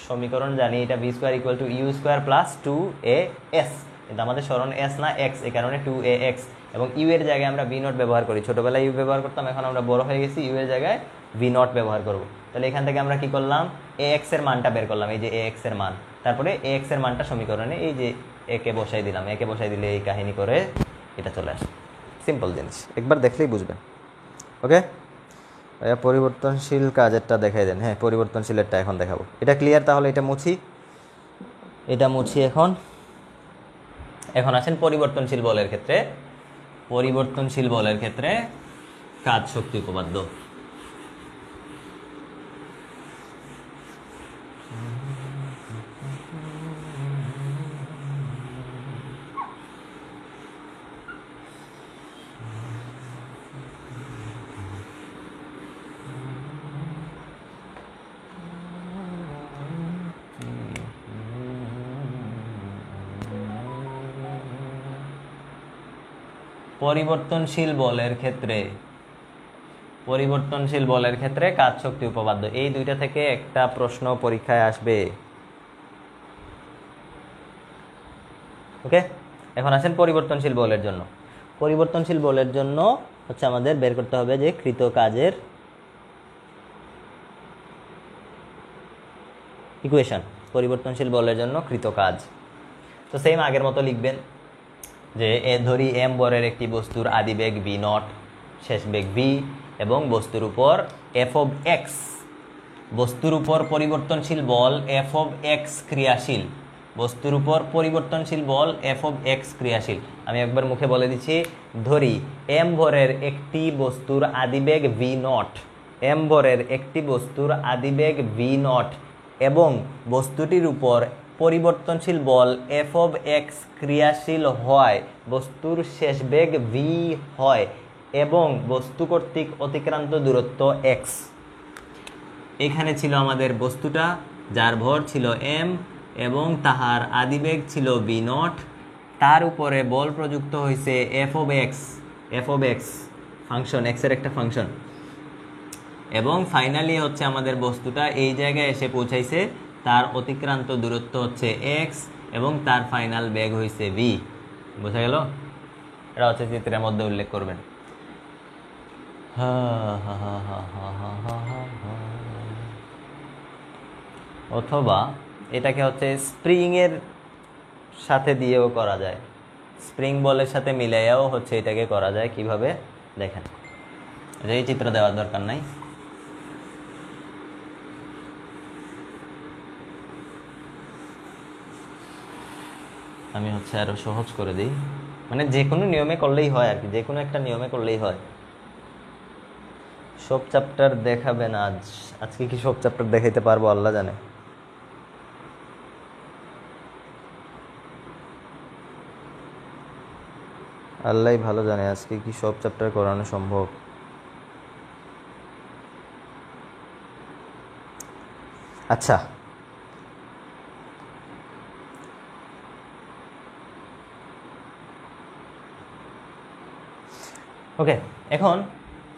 সমীকরণ জানি, এটা V square equal to U square plus 2a S, কিন্তু আমাদের সরণ এস না এক্স, এই কারণে 2a এক্স। এবং ইউ এর জায়গায় আমরা ভি নট ব্যবহার করি। ছোটোবেলায় ইউ ব্যবহার করতাম, এখন আমরা বড় হয়ে গেছি, ইউ এর জায়গায় ভি নট ব্যবহার করবো। তাহলে এখান থেকে আমরা কি করলাম? এ এক্স এর মানটা বের করলাম, এই যে এ এক্স এর মান। তারপরে এ এক্স এর মানটা সমীকরণে এই যে একে বসাই দিলাম, একে বসাই দিলে এই কাহিনী করে এটা চলে আসে। সিম্পল জিনিস, একবার দেখলেই বুঝবেন। ওকে, পরিবর্তনশীল কাজেরটা দেখাই দেন। হ্যাঁ, পরিবর্তনশীলেরটা এখন দেখাবো। এটা ক্লিয়ার? তাহলে এটা মুছি, এখন আসেন পরিবর্তনশীল বলের ক্ষেত্রে। পরিবর্তনশীল বলের ক্ষেত্রে কাজ শক্তি উপপাদ্য। পরিবর্তনশীল বলের ক্ষেত্রে কাজ শক্তি উপপাদ্য, এই দুইটা থেকে একটা প্রশ্ন পরীক্ষায় আসবে। ওকে, এখন আসেন পরিবর্তনশীল বলের জন্য। পরিবর্তনশীল বলের জন্য হচ্ছে আমাদের বের করতে হবে যে কৃত কাজের ইকুয়েশন। পরিবর্তনশীল বলের জন্য কৃত কাজ, তো সেম আগের মতো লিখবেন যে ধরি এম বরের একটি বস্তুর আদি বেগ ভি নট, শেষ বেগ ভি, এবং বস্তুর উপর এফ অফ এক্স, বস্তুর উপর পরিবর্তনশীল বল এফ অফ এক্স ক্রিয়াশীল, বস্তুর উপর পরিবর্তনশীল বল এফ অফ এক্স ক্রিয়াশীল। আমি একবার মুখে বলে দিচ্ছি, ধরি এম ভরের একটি বস্তুর আদিবেগ ভি নট, এম ভরের একটি বস্তুর আদিবেগ ভি নট, এবং বস্তুটির উপর পরিবর্তনশীল বল এফ অফ এক্স ক্রিয়াশীল হয়, বস্তুর শেষ বেগ ভি হয়, এবং বস্তু কর্তৃক অতিক্রান্ত দূরত্ব এক্স। এখানে ছিল আমাদের বস্তুটা, যার ভর ছিল এম এবং তাহার আদিবেগ ছিল ভি নট, তার উপরে বল প্রযুক্ত হয়েছে F of x function, x এর একটা ফাংশন, এবং ফাইনালি হচ্ছে আমাদের বস্তুটা এই জায়গায় এসে পৌঁছাইছে, তার অতিক্রান্ত দূরত্ব হচ্ছে এক্স এবং তার ফাইনাল বেগ হয়েছে ভি। বোঝা গেল? এটা হচ্ছে চিত্রের মধ্যে উল্লেখ করবেন। অথবা এটাকে হচ্ছে স্প্রিং এর সাথে দিয়েও করা যায়, স্প্রিং বলের সাথে মিলাইয়াও হচ্ছে এটাকে করা যায়। কিভাবে দেখেন, এই চিত্র দেওয়ার দরকার নাই। আমি হচ্ছে আরো সহজ করে দিই, মানে যে কোনো নিয়মে করলেই হয় আর কি, যে কোনো একটা নিয়মে করলেই হয়। সব চ্যাপ্টার দেখাবেন আজকে কি সব চ্যাপ্টার দেখাইতে পারবো আল্লাহ জানে। আল্লাহ ভালো জানে আজকে কি সব চ্যাপ্টার করানো সম্ভব। আচ্ছা, ওকে, এখন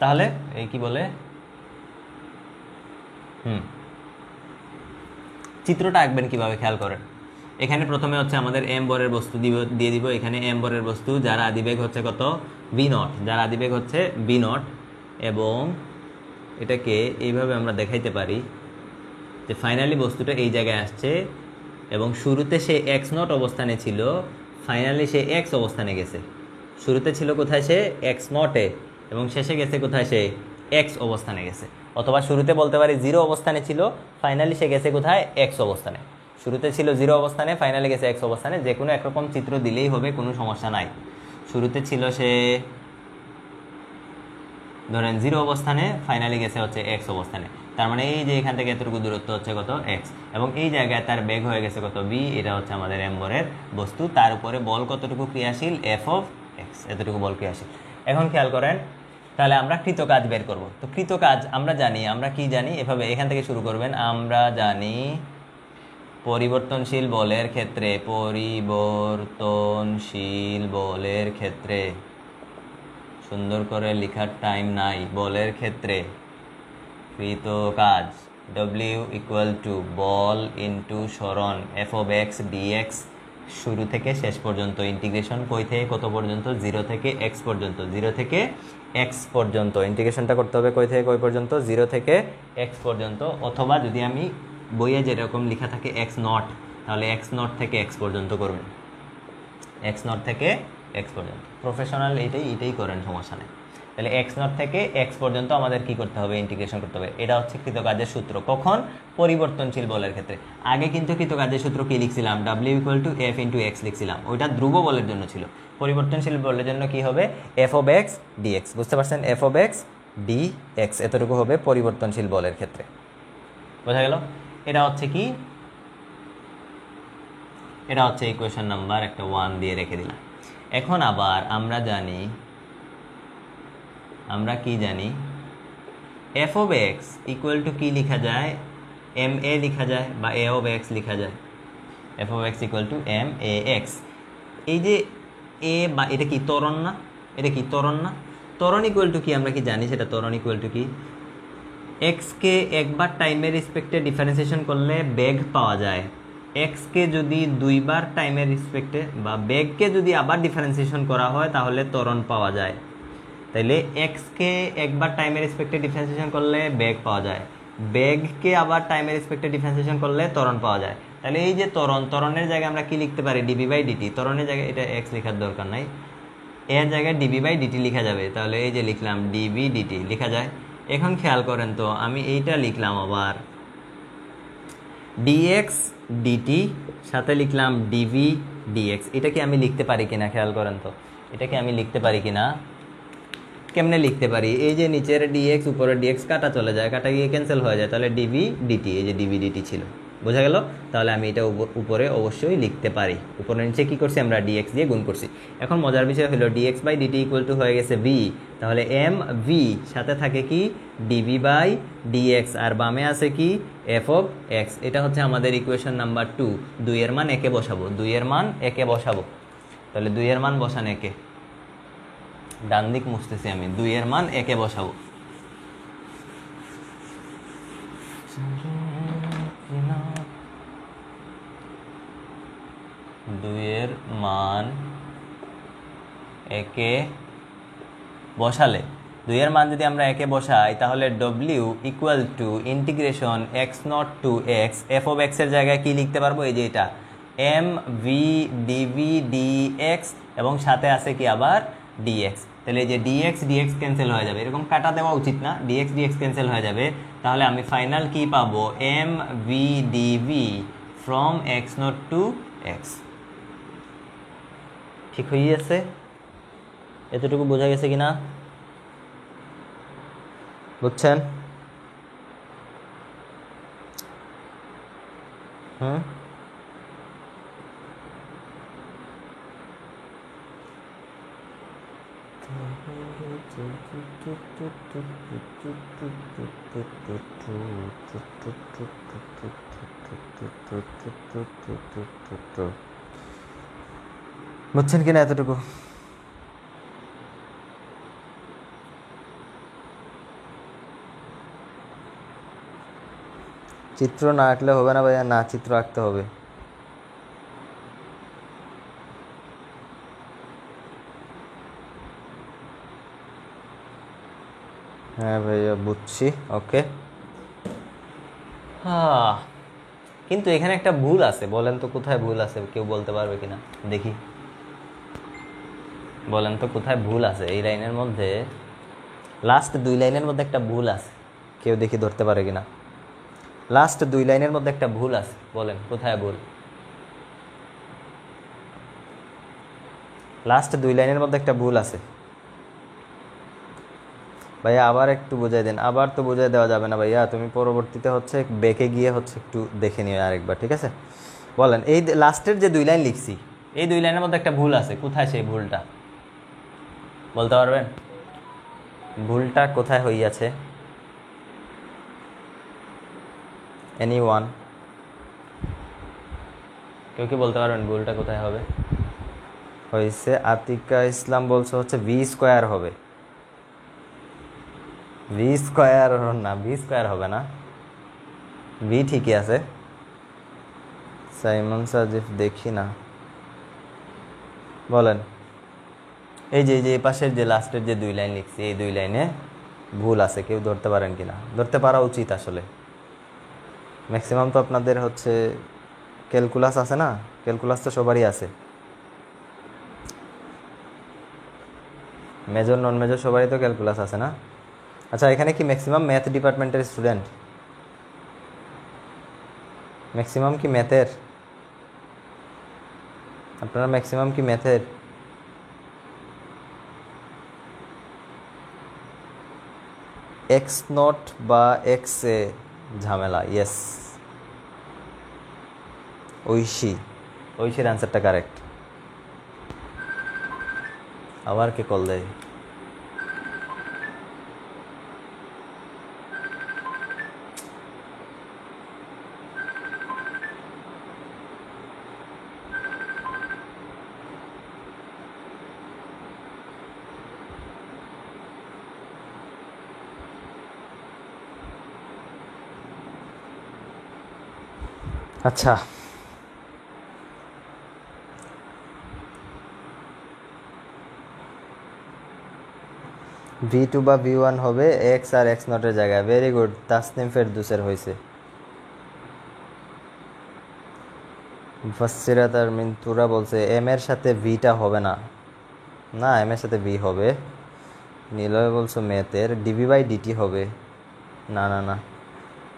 তাহলে এই কি বলে চিত্রটা আঁকবেন কিভাবে খেয়াল করেন। এখানে প্রথমে হচ্ছে আমাদের এম বরের বস্তু দিয়ে দিব। এখানে এম বরের বস্তু যার আদিবেগ হচ্ছে কত, বি নট, যার আদিবেগ হচ্ছে বি নট, এবং এটাকে এইভাবে আমরা দেখাইতে পারি যে ফাইনালি বস্তুটা এই জায়গায় আসছে এবং শুরুতে সে এক্স নট অবস্থানে ছিল, ফাইনালি সে এক্স অবস্থানে গেছে। শুরুতে ছিল কোথায়, সে এক্স নটে, এবং শেষে গেছে কোথায়, সে এক্স অবস্থানে গেছে। অথবা শুরুতে বলতে পারি জিরো অবস্থানে ছিল, ফাইনালি সে গেছে কোথায়, এক্স অবস্থানে। শুরুতে ছিল জিরো অবস্থানে, ফাইনালি গেছে এক্স অবস্থানে। যে কোনো একরকম চিত্র দিলেই হবে, কোনো সমস্যা নাই। শুরুতে ছিল সে ধরেন জিরো অবস্থানে, ফাইনালি গেছে হচ্ছে এক্স অবস্থানে। তার মানে এই যে এখান থেকে এতটুকু দূরত্ব হচ্ছে কত, এক্স, এবং এই জায়গায় তার বেগ হয়ে গেছে কত, বি। এটা হচ্ছে আমাদের এম্বরের বস্তু। তার উপরে বল কতটুকু ক্রিয়াশীল, এফ অফ এক্স, এতটুকু বল ক্রিয়াশীল। এখন খেয়াল করেন, তাহলে আমরা কৃত কাজ বের করব। তো কৃত কাজ আমরা জানি, আমরা কি জানি, এভাবে এখান থেকে শুরু করবেন। আমরা জানি পরিবর্তনশীল বলের ক্ষেত্রে, পরিবর্তনশীল বলের ক্ষেত্রে, সুন্দর করে লেখার টাইম নাই, বলের ক্ষেত্রে কৃত কাজ ডব্লিউ ইকুয়াল টু বল ইন্টু সরণ এফ অফ এক্স ডিএক্স, শুরু থেকে শেষ পর্যন্ত ইন্টিগ্রেশন কই থেকে কত পর্যন্ত, জিরো থেকে এক্স পর্যন্ত, জিরো থেকে এক্স পর্যন্ত ইন্টিগ্রেশনটা করতে হবে। কই থেকে কই পর্যন্ত, জিরো থেকে এক্স পর্যন্ত। অথবা যদি আমি বইয়ে যেরকম লেখা থাকে এক্স নট, তাহলে এক্স নট থেকে এক্স পর্যন্ত করবেন, এক্স নট থেকে এক্স পর্যন্ত। প্রফেশনাল এইটাই করেন, সমস্যা নেই। তাহলে এক্স নট থেকে এক্স পর্যন্ত আমাদের কি করতে হবে, ইন্টিগ্রেশন করতে হবে। এটা হচ্ছে কৃতকাজের সূত্র। কখন, পরিবর্তনশীল বলের ক্ষেত্রে। আগে কিন্তু কৃতকাজের সূত্র কি লিখছিলাম, ডাব্লিউ equal to f into x লিখছিলাম, ওইটা ধ্রুব বলের জন্য ছিল। পরিবর্তনশীল বলের জন্য কি হবে, এফ অফ এক্স ডিএক্স, বুঝতে পারছেন, F of X D x, এতটুকু হবে পরিবর্তনশীল বলের ক্ষেত্রে। বোঝা গেল? এটা হচ্ছে কি, এটা হচ্ছে ইকুয়েশন নাম্বার একটা 1 দিয়ে রেখে দিলাম। এখন আবার আমরা জানি, আমরা কি জানি, F of X equal to কি লেখা যায়, এম এ লেখা যায়, বা এ অফ এক্স লেখা যায়। F of X equal to M A X. এই যে এ বা এটা কি ত্বরণ না, এটা কি ত্বরণ না, ত্বরণ ইকুয়াল টু কি আমরা কি জানি, সেটা ত্বরণ ইকুয়াল টু কি, এক্সকে একবার টাইমের রেসপেক্টে ডিফারেন্সিয়েশন করলে বেগ পাওয়া যায়। এক্সকে যদি দুইবার টাইমের রেসপেক্টে বা বেগকে যদি আবার ডিফারেন্সিয়েশন করা হয় তাহলে ত্বরণ পাওয়া যায়। তাইলে এক্সকে একবার টাইমের রেসপেক্টে ডিফারেন্সিয়েশন করলে বেগ পাওয়া যায়, বেগকে আবার টাইমের রেসপেক্টে ডিফারেন্সিয়েশন করলে ত্বরণ পাওয়া যায়। তাহলে এই যে ত্বরণ, ত্বরণের জায়গায় আমরা কি লিখতে পারি, ডিবি বাই ডিটি। ত্বরণের জায়গায় এটা এক্স লেখার দরকার নাই, এর জায়গায় ডিবি বাই ডিটি লেখা যাবে। তাহলে এই যে লিখলাম ডিবি ডিটি লেখা যায়। এখন খেয়াল করেন তো, আমি এইটা লিখলাম আবার ডিএক্স ডিটি, সাথে লিখলাম ডিভি ডিএক্স। এটা কি আমি লিখতে পারি কিনা খেয়াল করেন তো, এটা কি আমি লিখতে পারি কিনা, কেমনে লিখতে পারি, এই যে নিচের ডিএক্স উপরের ডিএক্স কাটা চলে যায়, কাটা গিয়ে ক্যান্সেল হয়ে যায়, তাহলে ডিভি ডিটি, এই যে ডিভি ডিটি ছিল, বোঝা গেল? তাহলে আমি এটা উপরে অবশ্যই লিখতে পারি। উপরে নিচে কি করছি আমরা, ডিএক্স দিয়ে গুণ করছি। এখন মজার বিষয় হলো DX by DT equal to হয়ে গেছে ভি, তাহলে এম ভি সাথে থাকে কি ডিভি বাই ডিএক্স, আর বামে আছে কি এফ অফ এক্স। এটা হচ্ছে আমাদের ইকুয়েশন নাম্বার 2। 2 এর মান একে বসাবো, 2 এর মান একে বসাবো। তাহলে 2 এর মান বসান একে, ডান দিক মুছতেছি আমি, 2 এর মান একে বসাবো। 2 এর মান একে বসালে, 2 এর মান যদি আমরা একে বসাই তাহলে W equal to integration X naught to X, F of X এর জায়গায় কি লিখতে পারবো, এই যে এটা M V DV D X, এবং সাথে আছে কি আবার ডিএক্স। তাহলে এই যে ডিএক্স ডিএক্স ক্যান্সেল হয়ে যাবে, এরকম কাটা দেওয়া উচিত না, ডিএক্স ডিএক্স ক্যান্সেল হয়ে যাবে। তাহলে আমি ফাইনাল কি পাবো, M V DV from X naught to X. ঠিক হয়ে গেছে? এতটুকু বোঝা গেছে কিনা, বুঝছেন? বুঝছেন কিনা এতটুকু? চিত্র না আঁকলে হবে না ভাইয়া, না চিত্র আঁকতে হবে। হ্যাঁ ভাইয়া বুঝছি, ওকে। হ্যাঁ, কিন্তু এখানে একটা ভুল আছে, বলেন তো কোথায় ভুল আছে? কেউ বলতে পারবে কিনা দেখি, বলেন তো কোথায় ভুল আছে এই লাইনের মধ্যে? লাস্ট 2 লাইনের মধ্যে একটা ভুল আছে, কেউ দেখি ধরতে পারে কিনা। লাস্ট 2 লাইনের মধ্যে একটা ভুল আছে, বলেন কোথায় ভুল? লাস্ট 2 লাইনের মধ্যে একটা ভুল আছে ভাইয়া, আবার একটু বুঝাই দেন। আবার তো বুঝাই দেওয়া যাবে না ভাইয়া, তুমি পরবর্তীতে হচ্ছে বেঁকে গিয়ে হচ্ছে একটু দেখে নিও আরেকবার, ঠিক আছে? বলেন, এই লাস্টের যে 2 লাইন লিখছি, এই 2 লাইনের মধ্যে একটা ভুল আছে, কোথায় সেই ভুলটা বলতে পারবেন? ভুলটা কোথায় হইয়াছে? এনিওয়ান, কেউ কি বলতে পারবেন ভুলটা কোথায় হবে? হয়েছে আতিকা ইসলাম বলছে হচ্ছে ভি স্কোয়ার হবে। ভি স্কোয়ার না, ভি স্কোয়ার হবে না, ভি ঠিকই আছে। সাইমন সাজিফ দেখি না, বলেন। এই যে এই পাশের যে লাস্টের যে 2 লাইন লিখছি, এই 2 লাইনে ভুল আছে, কেউ ধরতে পারেন কিনা? ধরতে পারা উচিত আসলে। ম্যাক্সিমাম তো আপনাদের হচ্ছে ক্যালকুলাস আছে না, ক্যালকুলাস তো সবারই আছে, মেজর নন মেজর সবারই তো ক্যালকুলাস আছে না? আচ্ছা, এখানে কি ম্যাক্সিমাম ম্যাথ ডিপার্টমেন্টের স্টুডেন্ট? ম্যাক্সিমাম কি ম্যাথের? আপনারা ম্যাক্সিমাম কি ম্যাথের? এক্স নট বা এক্স এ ঝামেলা, ইয়েস। ঐশীর অ্যান্সারটা কারেক্ট। আবার কে কল দেয়? আচ্ছা, V2 বা V1 হবে এক্স আর এক্স নটের জায়গায়। ভেরি গুড, তাসনিম ফেরদুসের হয়েছে। মুফাসসিরাত আর মিন্তুরা বলছে এম এর সাথে ভিটা হবে না। না, এম এর সাথে ভি হবে। নিলয় বলছো ম্যাথের ডিভি বাই ডিটি হবে। না না না,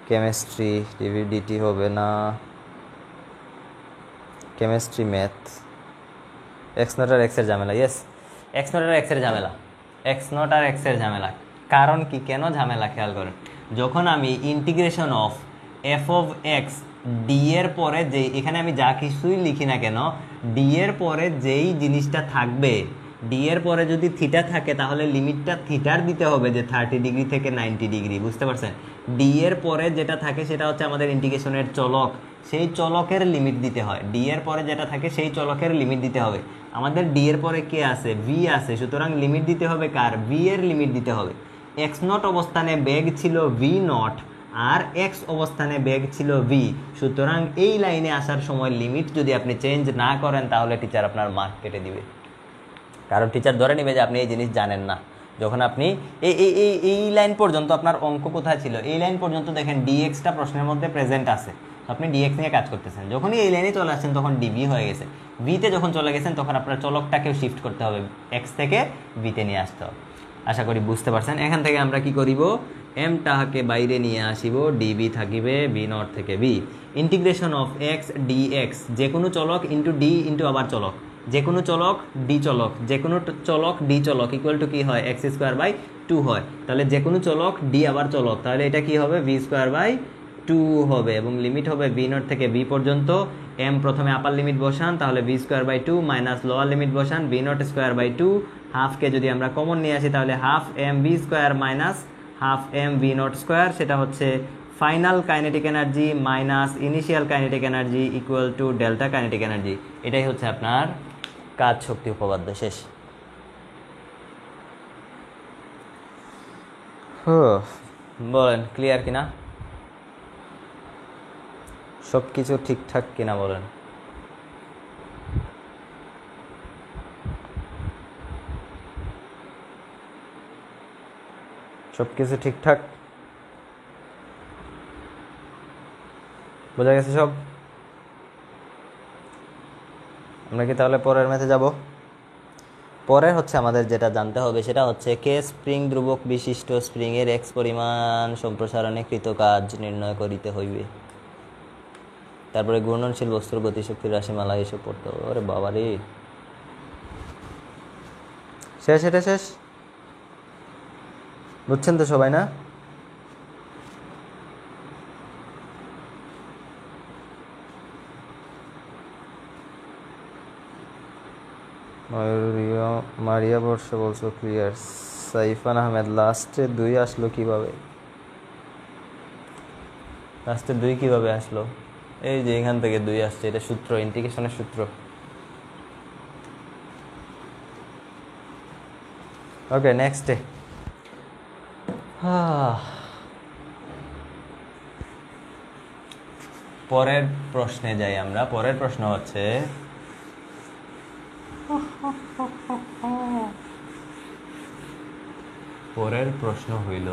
কেমিস্ট্রি ডিভি ডিটি হবে না, কেমিস্ট্রি ম্যাথ। এক্স নট আর এক্সের ঝামেলা, ইয়েস, এক্স নট আর এক্সের ঝামেলা, এক্স নট আর এক্সের ঝামেলা। কারণ কি, কেন ঝামেলা খেয়াল করেন। যখন আমি integration of F of X D এর পরে যে, এখানে আমি যা কিছুই লিখি না কেন, ডি এর পরে যেই জিনিসটা থাকবে, ডি এর পরে যদি থিটা থাকে তাহলে লিমিটটা থিটার দিতে হবে, যে 30 ডিগ্রি থেকে 90 ডিগ্রি, বুঝতে পারছেন? ডি এর পরে যেটা থাকে সেটা হচ্ছে আমাদের ইন্টিগ্রেশনের চলক, সেই চলকের লিমিট দিতে হয়। ডি এর পরে যেটা থাকে সেই চলকের লিমিট দিতে হবে। আমাদের ডি এর পরে কে আছে? ভি আছে, সুতরাং লিমিট দিতে হবে কার? ভি এর লিমিট দিতে হবে। এক্স নট অবস্থানে বেগ ছিল ভি নট, আর এক্স অবস্থানে বেগ ছিল ভি, সুতরাং এই লাইনে আসার সময় লিমিট যদি আপনি চেঞ্জ না করেন তাহলে টিচার আপনার মার্ক কেটে দিবে। কারণ টিচার ধরে নেবে যে আপনি এই জিনিস জানেন না। যখন আপনি এই এই এই এই লাইন পর্যন্ত আপনার অঙ্ক কোথায় ছিল, এই লাইন পর্যন্ত দেখেন ডিএক্সটা প্রশ্নের মধ্যে প্রেজেন্ট আছে, আপনি ডিএক্স নিয়ে কাজ করতেছেন। যখনই এই লাইনে চলে আসছেন তখন ডিভি হয়ে গেছে। ভিতে যখন চলে গেছেন তখন আপনার চলকটাকেও শিফট করতে হবে, এক্স থেকে ভিতে নিয়ে আসতে হবে। আশা করি বুঝতে পারছেন। এখান থেকে আমরা কি করিব, এম টাকে বাইরে নিয়ে আসিব, ডিবি থাকিবে বি নট থেকে V. Integration of X D X, যে কোনো চলক ইন্টু ডি ইন্টু আবার চলক, যে কোনো চলক ডি চলক, যে কোনো চলক ডি চলক ইকুয়াল টু কি হয়, এক্স স্কোয়ার বাই 2 হয়। তাহলে যে কোনো চলক ডি আবার চলক, তাহলে এটা কি হবে, ভি স্কোয়ার বাই 2 হবে, এবং লিমিট হবে বি নট থেকে বি পর্যন্ত। এম প্রথমে আপার লিমিট বসান, তাহলে V square by 2 minus lower limit বসান, বি নট স্কোয়ার বাই 2 হাফকে যদি আমরা কমন নিয়ে আসি তাহলে half M V square minus half M V naught square, সেটা হচ্ছে final kinetic energy minus initial kinetic energy equal to delta kinetic energy. এটাই হচ্ছে আপনার কাজ শক্তি উপপাদ্য। শেষ। বলেন ক্লিয়ার কিনা, সব কিছু ঠিকঠাক কিনা বলেন। সব কিছু ঠিকঠাক বোঝা গেছে সব? আমরা কি তাহলে পরের ম্যাথে যাব? পরের হচ্ছে আমাদের যেটা জানতে হবে সেটা হচ্ছে কে স্প্রিং ধ্রুবক বিশিষ্ট স্প্রিং এর এক্স পরিমাণ সম্প্রসারণে কৃত কাজ নির্ণয় করিতে হইবে। তারপরে ঘূর্ণনশীল বস্তুর গতিশক্তির রাশিমালা এসব পড়তে হবে। ওরে বাবা রে, শেষ? এটা শেষ? বুঝছেন তো সবাই না? মারিয়া বর্ষা বলছো ক্লিয়ার। সাইফান আহমেদ লাস্টে 2 আসলো কিভাবে? লাস্টে 2 কিভাবে আসলো? এই যে এখান থেকে 2 আসছে, এটা সূত্র, ইন্টিগ্রেশনের সূত্র। Okay next. পরের প্রশ্নে যাই আমরা। পরের প্রশ্ন হচ্ছে হইল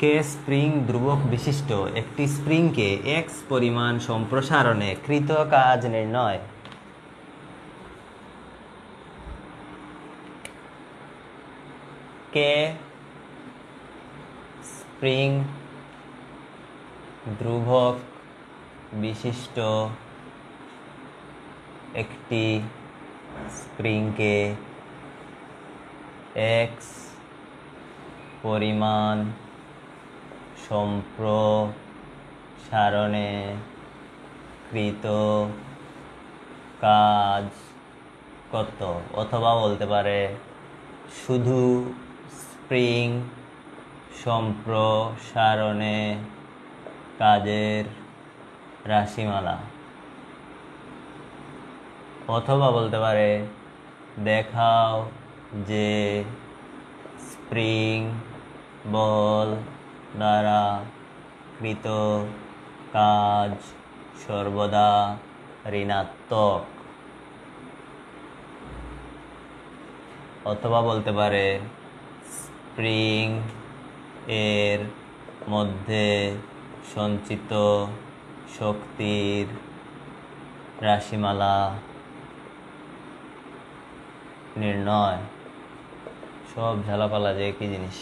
কে স্প্রিং ধ্রুবক বিশিষ্ট একটি স্প্রিংকে এক্স পরিমাণ সম্প্রসারণে কৃত কাজ নির্ণয়। কে স্প্রিং ধ্রুবক বিশিষ্ট একটি স্প্রিংকে এক্স পরিমাণ সম্প্রসারণে কৃত কাজ কত? অথবা বলতে পারে শুধু স্প্রিং সম্প্রসারণে কাজের রাশিমালা। অথবা বলতে পারে দেখাও যে স্প্রিং বল দ্বারা কৃত কাজ সর্বদা ঋণাত্মক। অথবা বলতে পারে স্প্রিং এর মধ্যে সঞ্চিত শক্তির রাশিমালা নির্ণয়। সব ঝালাপালা যে একই জিনিস।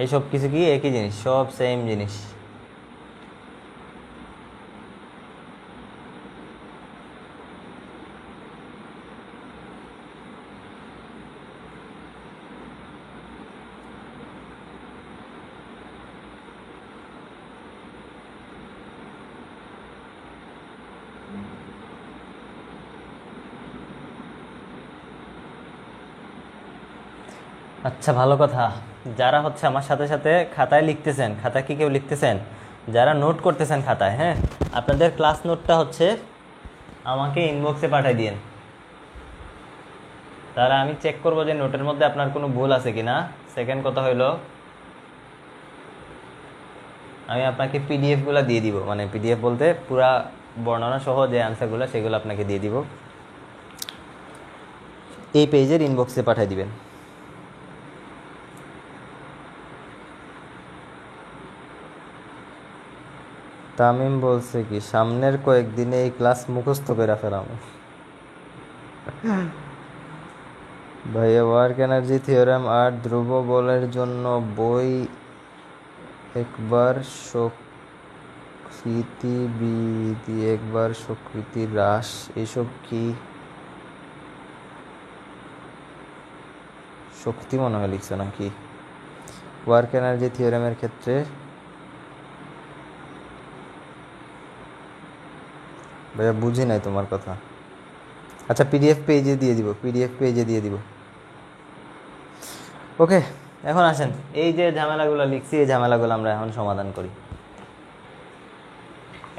এই সব কিছু কি একই জিনিস, সব সেম জিনিস। আচ্ছা ভালো কথা, যারা হচ্ছে আমার সাথে সাথে খাতায় লিখতেছেন, খাতায় কি কেউ লিখতেছেন? যারা নোট করতেছেন খাতায়, হ্যাঁ, আপনাদের ক্লাস নোটটা হচ্ছে আমাকে ইনবক্সে পাঠিয়ে দিন। তাহলে আমি চেক করব যে নোটের মধ্যে আপনার কোনো ভুল আছে কিনা। সেকেন্ড কথা হইলো আমি আপনাকে পিডিএফগুলো দিয়ে দিব, মানে পিডিএফ বলতে পুরা বর্ণনা সহ যে অ্যান্সারগুলো সেগুলো আপনাকে দিয়ে দিব। এই পেজের ইনবক্সে পাঠিয়ে দিবেন। তামিম বলছে কি সামনের কয়েকদিনে এই ক্লাস মুখস্থ করে ফেলাম। ভাইয়া ওয়ার্ক এনার্জি থিওরেম আর ধ্রুব বলের জন্য বই একবার স্বীকৃতি একবার স্বীকৃতি হ্রাস এসব কি? শক্তি মনে হয় লিখছো নাকি? ওয়ার্ক এনার্জি থিওরেমের ক্ষেত্রে ভাইয়া বুঝি নাই তোমার কথা। আচ্ছা পিডিএফ পেজে দিয়ে দিব। ওকে, এখন আসেন, এই যে ঝামেলাগুলো লিখছি এই ঝামেলাগুলো আমরা এখন সমাধান করি।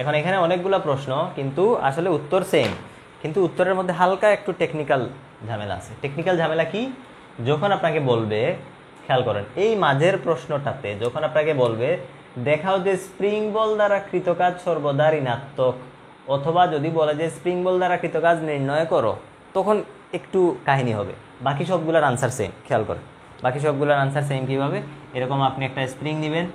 এখন এখানে অনেকগুলো প্রশ্ন, কিন্তু আসলে উত্তর সেম, কিন্তু উত্তরের মধ্যে হালকা একটু টেকনিক্যাল ঝামেলা আছে। টেকনিক্যাল ঝামেলা কি? যখন আপনাকে বলবে, খেয়াল করেন এই মাঝের প্রশ্নটাতে যখন আপনাকে বলবে দেখাও যে স্প্রিং বল দ্বারা কৃতকাজ সর্বদা ঋণাত্মক, অথবা যদি বলে যে স্প্রিং বল দ্বারা কৃতকাজ নির্ণয় করো, তখন একটু কাহিনী হবে। বাকি সবগুলোর আনসার সেম, খেয়াল করেন বাকি সবগুলোর আনসার সেম কীভাবে। এরকম আপনি একটা স্প্রিং নেবেন,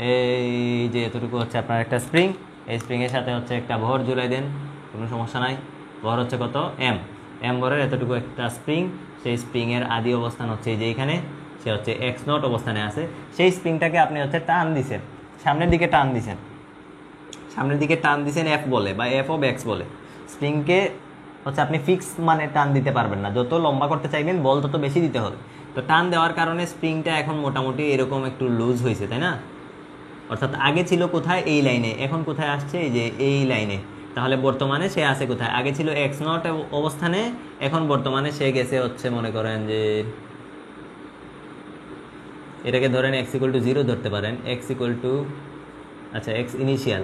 এই যে এতটুকু হচ্ছে আপনার একটা স্প্রিং, এই স্প্রিংয়ের সাথে হচ্ছে একটা ভর জুড়ে দেন, কোনো সমস্যা নাই। ভর হচ্ছে কত? এম ভরের এতটুকু একটা স্প্রিং, সেই স্প্রিংয়ের আদি অবস্থান হচ্ছে এই যে এইখানে, সে হচ্ছে x0 অবস্থানে আছে। সেই স্প্রিংটাকে আপনি হচ্ছে টান দিছেন, সামনের দিকে টান দিছেন এফ বলে বা এফ অফ এক্স বলে। স্প্রিংকে হচ্ছে আপনি ফিক্স মানে টান দিতে পারবেন না, যত লম্বা করতে চাইবেন বল তত বেশি দিতে হবে। তো টান দেওয়ার কারণে স্প্রিংটা এখন মোটামুটি এরকম একটু লুজ হয়েছে, তাই না? অর্থাৎ আগে ছিল কোথায়? এই লাইনে, এখন কোথায় আসছে? এই যে এই লাইনে। তাহলে বর্তমানে সে আছে কোথায়? আগে ছিল x0 অবস্থানে, এখন বর্তমানে সে গেছে হচ্ছে, মনে করেন যে এটাকে ধরেন x=0 ধরতে পারেন, আচ্ছা x ইনিশিয়াল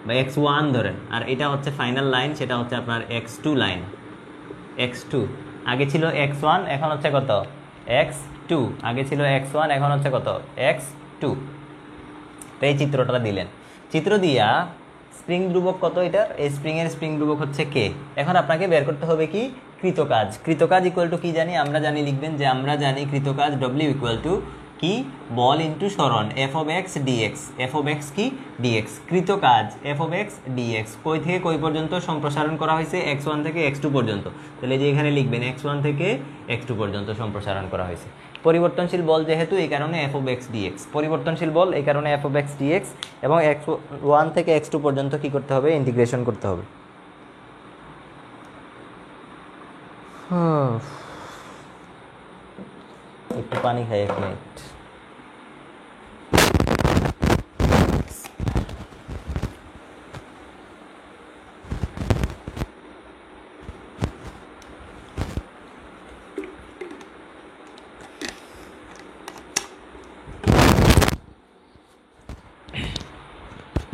বা x1 ধরেন, আর এটা হচ্ছে ফাইনাল লাইন, সেটা হচ্ছে আপনার x2 লাইন। x2 আগে ছিল x1, এখন হচ্ছে কত? x2। আগে ছিল x1, এখন হচ্ছে কত? x2। তো এই চিত্রটা দিলেন, চিত্র দিয়া স্প্রিং ধ্রুবক কত এটার? এই স্প্রিংয়ের স্প্রিং ধ্রুবক হচ্ছে কে। এখন আপনাকে বের করতে হবে কি? কৃতকাজ। কৃতকাজ ইকুয়াল টু কি জানি আমরা? জানি, লিখবেন যে আমরা জানি কৃতকাজ ডব্লিউ ইকুয়াল টু কি? বল ইন্টু সরণ f of x dx. F of x কি? ডিএক্স। কৃতকাজ এফ অফ এক্স ডিএক্স কই থেকে কই পর্যন্ত সম্প্রসারণ করা হয়েছে? x1 থেকে x2 পর্যন্ত। তাহলে যে এখানে লিখবেন x1 থেকে x2 পর্যন্ত সম্প্রসারণ করা হয়েছে। পরিবর্তনশীল বল যেহেতু, এই কারণে এফ অফ এক্স ডিএক্স। পরিবর্তনশীল বল এই কারণে এফ অফ এক্স ডিএক্স, এবং x1 থেকে x2 পর্যন্ত কি করতে হবে? ইন্টিগ্রেশন করতে হবে। একটু পানি খাই, 1 মিনিট।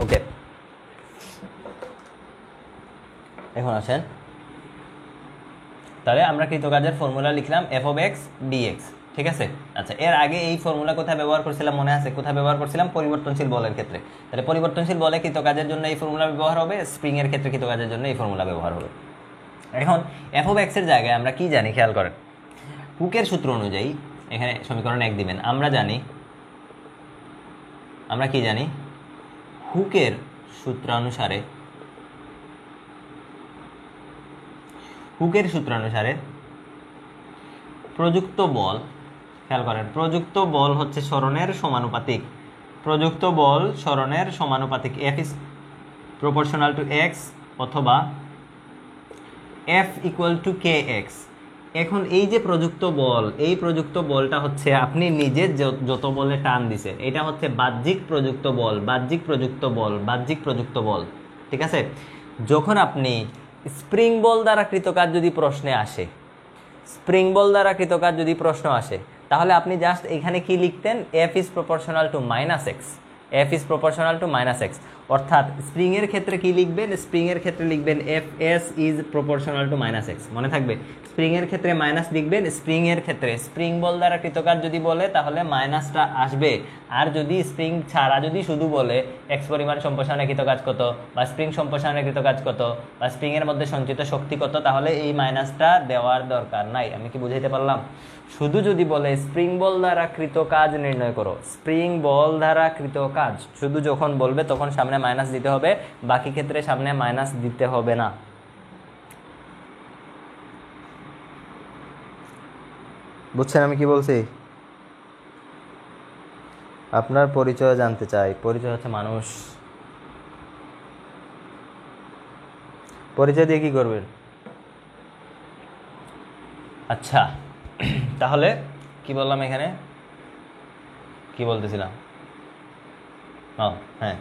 ওকে, এখন আসেন, তাহলে আমরা কৃতকাজের ফর্মুলা লিখলাম এফ অফ এক্স ডিএক্স, ঠিক আছে? আচ্ছা, এর আগে এই ফর্মুলা কোথায় ব্যবহার করছিলাম মনে আছে? কোথায় ব্যবহার করছিলাম? পরিবর্তনশীল বলের ক্ষেত্রে। তাহলে পরিবর্তনশীল বলে কৃতকাজের জন্য এই ফর্মুলা ব্যবহার হবে, স্প্রিং এর ক্ষেত্রে কৃতকাজের জন্য এই ফর্মুলা ব্যবহার হবে। এখন এফ অফ এক্স এর জায়গায় আমরা কি জানি? খেয়াল করেন, হুকের সূত্র অনুযায়ী এখানে সমীকরণ 1 দিবেন। আমরা কি জানি? হুকের সূত্রানুসারে প্রযুক্ত বল, খেয়াল করেন, প্রযুক্ত বল হচ্ছে সরণের সমানুপাতিক। প্রযুক্ত বল সরণের সমানুপাতিক, f is proportional to x অথবা f equal to k x. এখন এই যে প্রযুক্ত বল, এই প্রযুক্ত বলটা হচ্ছে আপনি নিজে যত বলে টান দিছেন, এটা হচ্ছে বাহ্যিক প্রযুক্ত বল, ঠিক আছে? যখন আপনি স্প্রিং বল দ্বারা কৃতকাজ যদি প্রশ্ন আসে, তাহলে আপনি জাস্ট এখানে কি লিখতেন? F is proportional two minus x. অর্থাৎ স্প্রিং এর ক্ষেত্রে কি লিখবেন? স্প্রিং এর ক্ষেত্রে লিখবেন F S is proportional two minus x. মনে থাকবে, স্প্রিং এর ক্ষেত্রে মাইনাস লিখবেন। স্প্রিং এর ক্ষেত্রে স্প্রিং বল দ্বারা কৃতকাজ যদি বলে তাহলে মাইনাসটা আসবে, আর যদি স্প্রিং ছাড়া যদি শুধু বলে এক্স পরিমাণ সম্প্রসারণে কৃতকাজ কত, বা স্প্রিং সম্প্রসারণে কৃতকাজ কত, বা স্প্রিং এর মধ্যে সঞ্চিত শক্তি কত, তাহলে এই মাইনাসটা দেওয়ার দরকার নাই। আমি কি বুঝাইতে পারলাম? শুধু যদি বলে স্প্রিং বল দ্বারা কৃতকাজ নির্ণয় করো, স্প্রিং বল দ্বারা কৃতকাজ, শুধু যখন বলবে তখন সামনে মাইনাস দিতে হবে, বাকি ক্ষেত্রে সামনে মাইনাস দিতে হবে না। বুঝছেন আমি কি বলছি? আপনার পরিচয় জানতে চাই। পরিচয় হচ্ছে মানুষ। পরিচয় দিয়ে কি করবেন? আচ্ছা, তাহলে কি বললাম এখানে, কি বলতেছিলাম? ও হ্যাঁ,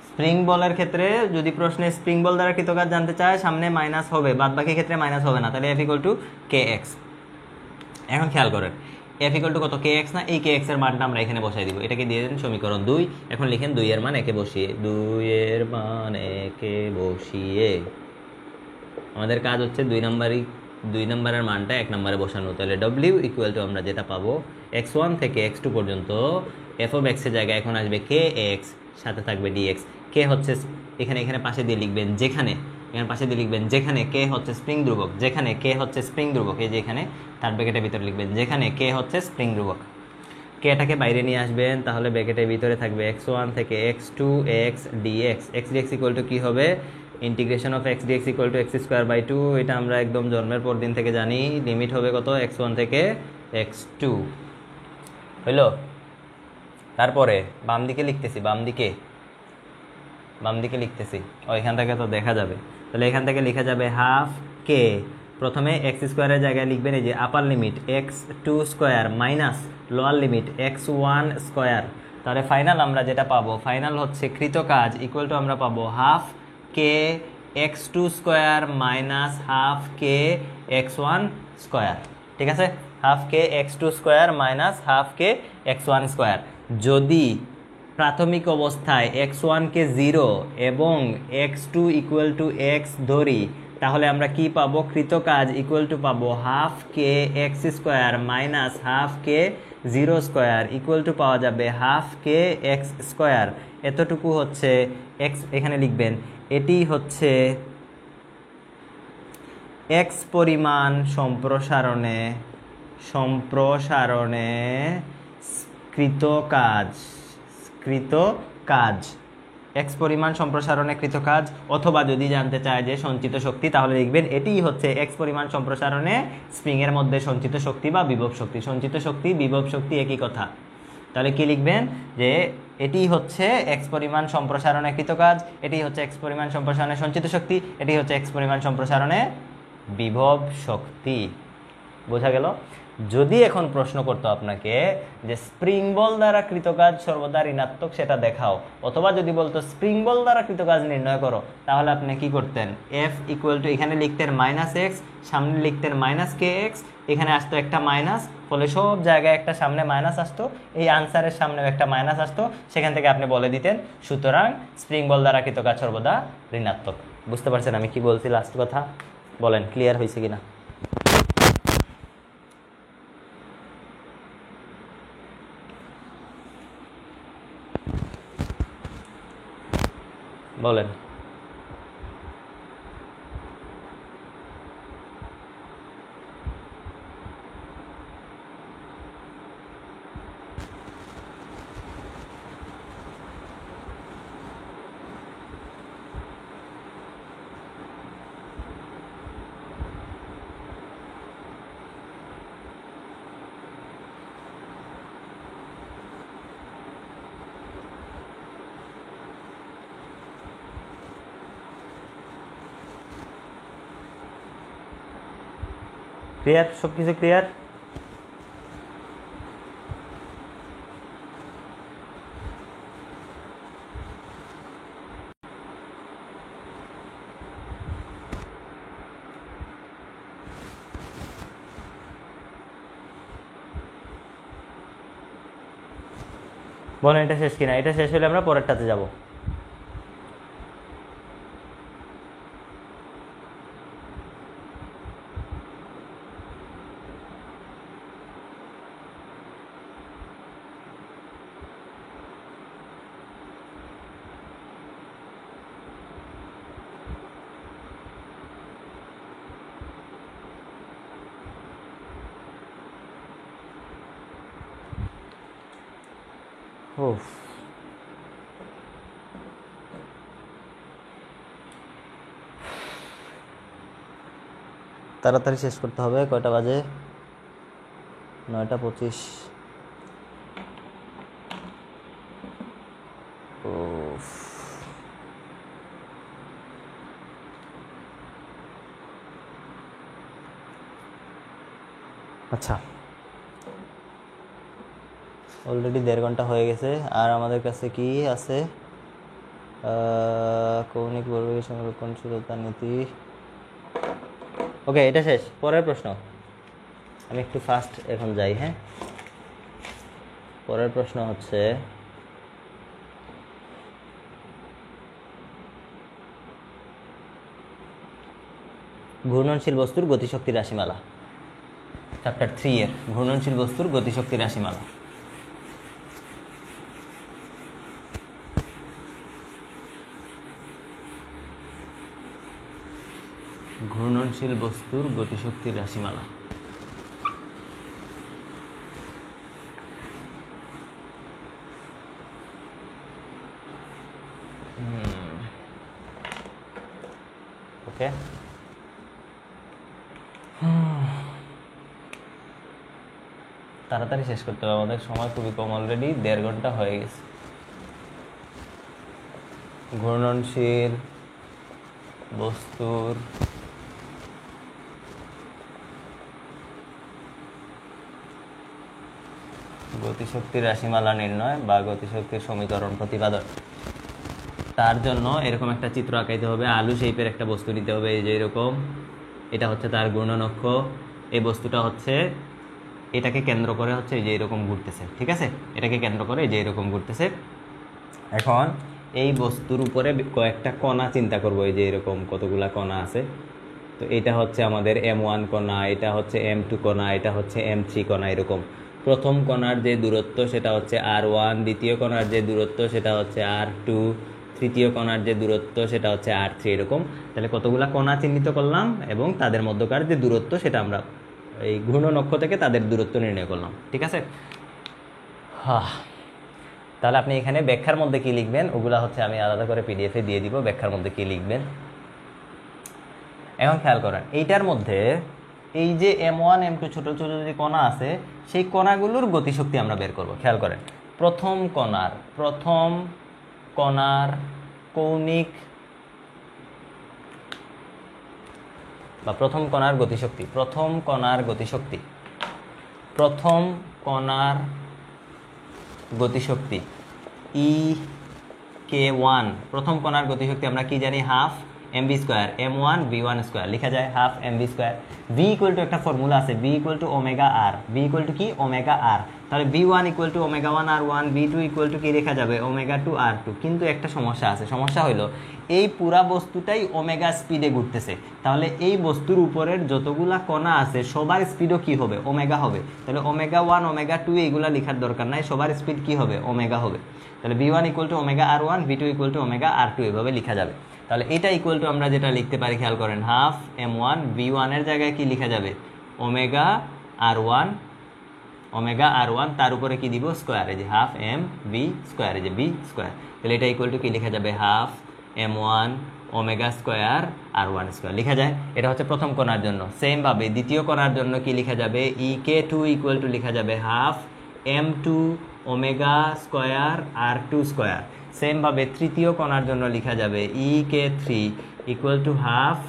স্প্রিং বলের ক্ষেত্রে যদি প্রশ্নে স্প্রিং বল দ্বারা কৃতকাজ জানতে চায়, সামনে মাইনাস হবে, বাদ বাকি ক্ষেত্রে মাইনাস হবে না, তাহলে F equal to k x. এখন খেয়াল করেন, এফ ইকুয়াল টু কত, কে এক্স না, এই কে এক্স এর মানটা আমরা এখানে বসাই দিব, এটাকে দিয়ে দেন সমীকরণ 2। এখন লিখেন 2 এর মান একে বসিয়ে, 2 এর মান একে বসিয়ে আমাদের কাজ হচ্ছে 2 নম্বরের মানটা 1 নম্বরে বসানো। তাহলে ডব্লিউ ইকুয়াল টু আমরা যেটা পাবো, x1 থেকে x2 পর্যন্ত এফ অফ এক্স এর জায়গায় এখন আসবে কে এক্স, সাথে থাকবে ডিএক্স। কে হচ্ছে এখানে পাশে দিয়ে লিখবেন যেখানে, এখানে পাশে দিয়ে লিখবেন যেখানে কে হচ্ছে স্প্রিং ধ্রুবক, যেখানে কে হচ্ছে স্প্রিং ধ্রুবক, এই যে এখানে থার্ড ব্র্যাকেটের ভিতরে লিখবেন যেখানে কে হচ্ছে স্প্রিং ধ্রুবক। কেটাকে বাইরে নিয়ে আসবেন, তাহলে ব্র্যাকেটের ভিতরে থাকবে x1 থেকে x2 x dx। x dx equal to কি হবে, integration of x dx equal to x square by 2। এটা আমরা একদম জন্মের পর দিন থেকে জানি। লিমিট হবে কত, x1 থেকে x2 হইল। তারপরে বাম দিকে লিখতেছি, বাম দিকে লিখতেছি, এখান থেকে তো দেখা যাবে। তাহলে এখান থেকে লেখা যাবে হাফ কে, প্রথমে এক্স স্কোয়ারের জায়গায় লিখবেন এই যে আপার limit x2 square minus lower limit x1 square. তাহলে ফাইনাল আমরা যেটা পাবো, ফাইনাল হচ্ছে কৃতকাজ ইকুয়াল টু আমরা পাবো হাফ কে x2 স্কোয়ার মাইনাস হাফ কে x1 স্কোয়ার। ঠিক আছে, হাফ কে x2 স্কোয়ার মাইনাস হাফ কে x1 স্কোয়ার। যদি প্রাথমিক অবস্থায় x1 কে 0 এবং x2 ইকুয়াল টু x ধরি, তাহলে আমরা কি পাবো, কৃতকাজ ইকুয়াল টু পাবো হাফ কে এক্স স্কোয়ার মাইনাস হাফ কে 0 স্কোয়ার ইকুয়াল টু পাওয়া যাবে হাফ কে এক্স স্কোয়ার। এতটুকু হচ্ছে এক্স, এখানে লিখবেন এটি হচ্ছে এক্স পরিমাণ সম্প্রসারণে কৃতকাজ এক্স পরিমাণ সম্প্রসারণে কৃতকাজ। অথবা যদি জানতে চায় যে সঞ্চিত শক্তি, তাহলে লিখবেন এটি হচ্ছে এক্স পরিমাণ সম্প্রসারণে স্প্রিং এর মধ্যে সঞ্চিত শক্তি বা বিভব শক্তি। সঞ্চিত শক্তি বিভব শক্তি একই কথা। তাহলে কি লিখবেন, যে এটি হচ্ছে এক্স পরিমাণ সম্প্রসারণে কৃতকাজ, এটি হচ্ছে এক্স পরিমাণ সম্প্রসারণে সঞ্চিত শক্তি, এটি হচ্ছে এক্স পরিমাণ সম্প্রসারণে বিভব শক্তি। বোঝা গেল? যদি এখন প্রশ্ন করতো আপনাকে যে স্প্রিং বল দ্বারা কৃতকাজ সর্বদা ঋণাত্মক, সেটা দেখাও, অথবা যদি বলতো স্প্রিং বল দ্বারা কৃতকাজ নির্ণয় করো, তাহলে আপনি কি করতেন, এফ ইকুয়াল টু এখানে লিখতেন মাইনাস এক্স, সামনে লিখতেন মাইনাস কে এক্স, এখানে আসতো একটা মাইনাস, ফলে সব জায়গায় একটা সামনে মাইনাস আসতো, এই আনসারের সামনেও একটা মাইনাস আসতো, সেখান থেকে আপনি বলে দিতেন সুতরাং স্প্রিং বল দ্বারা কৃতকাজ সর্বদা ঋণাত্মক। বুঝতে পারছেন আমি কি বলছি? লাস্ট কথা বলেন, ক্লিয়ার হয়েছে কিনা বলেন। ক্লিয়ার? সব কিছু ক্লিয়ার? বলেন এটা শেষ কিনা। এটা শেষ হলে আমরা পরেরটাতে যাব। তাড়াতাড়ি শেষ করতে হবে। কয়টা বাজে? 9:25। আচ্ছা, অলরেডি 1.5 ঘন্টা হয়ে গেছে। আর আমাদের কাছে কি আছে? কৌণিক ভরবেগের সংরক্ষণশীলতা নীতি। ওকে, এটা শেষ। পরের প্রশ্ন। আমি একটু ফাস্ট এখন যাই। হ্যাঁ, পরের প্রশ্ন হচ্ছে ঘূর্ণনশীল বস্তুর গতিশক্তি রাশিমালা, চ্যাপ্টার 3 এর ঘূর্ণনশীল বস্তুর গতিশক্তি রাশিমালা। ঘূর্ণনশীল বস্তুর গতিশক্তির রাশিমালা। ওকে, তাড়াতাড়ি শেষ করতে হবে, আমাদের সময় খুবই কম, অলরেডি 1.5 ঘন্টা হয়ে গেছে। ঘূর্ণনশীল বস্তুর গতিশক্তির রাশিমালা নির্ণয় বা গতিশক্তির সমীকরণ প্রতিপাদন। তার জন্য এরকম একটা চিত্র আঁকাইতে হবে। আলু শেপের একটা বস্তু নিতে হবে, এই যে এরকম। এটা হচ্ছে তার ঘূর্ণন-অক্ষ। এই বস্তুটা হচ্ছে, এটাকে কেন্দ্র করে হচ্ছে এই যে এরকম ঘুরতেছে, ঠিক আছে? এটাকে কেন্দ্র করে এই যে এরকম ঘুরতেছে। এখন এই বস্তুর উপরে কয়েকটা কণা চিন্তা করবো, এই যে এরকম কতগুলা কণা আছে। তো এটা হচ্ছে আমাদের M1 কণা, এটা হচ্ছে M2 কণা, এটা হচ্ছে M3 কণা। এরকম প্রথম কণার যে দূরত্ব সেটা হচ্ছে R1, দ্বিতীয় কণার যে দূরত্ব সেটা হচ্ছে R2, তৃতীয় কণার যে দূরত্ব সেটা হচ্ছে R3। এরকম তাহলে কতগুলা কণা চিহ্নিত করলাম এবং তাদের মধ্যকার যে দূরত্ব সেটা আমরা এই ঘূর্ণন অক্ষ থেকে তাদের দূরত্ব নির্ণয় করলাম, ঠিক আছে? তাহলে আপনি এখানে ব্যাখ্যার মধ্যে কি লিখবেন ওগুলা হচ্ছে আমি আলাদা করে পিডিএফে দিয়ে দিব, ব্যাখ্যার মধ্যে কি লিখবেন। এখন খেয়াল করেন, এইটার মধ্যে এই যে M1 M2 ছোট ছোট যে কণা আছে সেই কণাগুলোর গতিশক্তি আমরা বের করব। খেয়াল করেন, প্রথম কণার কৌণিক বা প্রথম কণার গতিশক্তি, প্রথম কণার গতিশক্তি E(k1), প্রথম কণার গতিশক্তি আমরা কি জানি? Half mv square, m1 v1 square লিখা যায়, half mv square. v equal to একটা ফর্মুলা আছে, v equal to omega r, v equal to কি? Omega r। তাহলে v1 equal to omega 1 r1, v2 equal to কি লেখা যাবে? Omega 2 r2। কিন্তু একটা সমস্যা আছে, সমস্যা হলো এই পুরা বস্তুটাই ওমেগা স্পিডে ঘুরতেছে। তাহলে এই বস্তুর উপরের যতগুলা কণা আছে সবার স্পিডও কি হবে? ওমেগা হবে। তাহলে ওমেগা 1 ওমেগা 2 এইগুলা লেখার দরকার নাই, সবার স্পিড কি হবে? ওমেগা হবে। তাহলে v1 equal to omega r1, v2 equal to omega r2 এভাবে লেখা যাবে। তাহলে এটা ইকুয়াল টু আমরা যেটা লিখতে পারি, খেয়াল করেন, হাফ m1 v1 এর জায়গায় কি লেখা যাবে? ওমেগা r1 তার উপরে কি দিব? স্কয়ার, এই যে হাফ m v স্কয়ার, এই যে b স্কয়ার। তাহলে এটা ইকুয়াল টু কি লেখা যাবে? Half m1 omega square r1 square লেখা যায়। এটা হচ্ছে প্রথম কণার জন্য। সেম ভাবে দ্বিতীয় কণার জন্য কি লেখা যাবে? ek2 ইকুয়াল টু লেখা যাবে half m2 omega square r2 square. Same ভাবে তৃতীয় কণার জন্য লেখা যাবে ek3 equal to half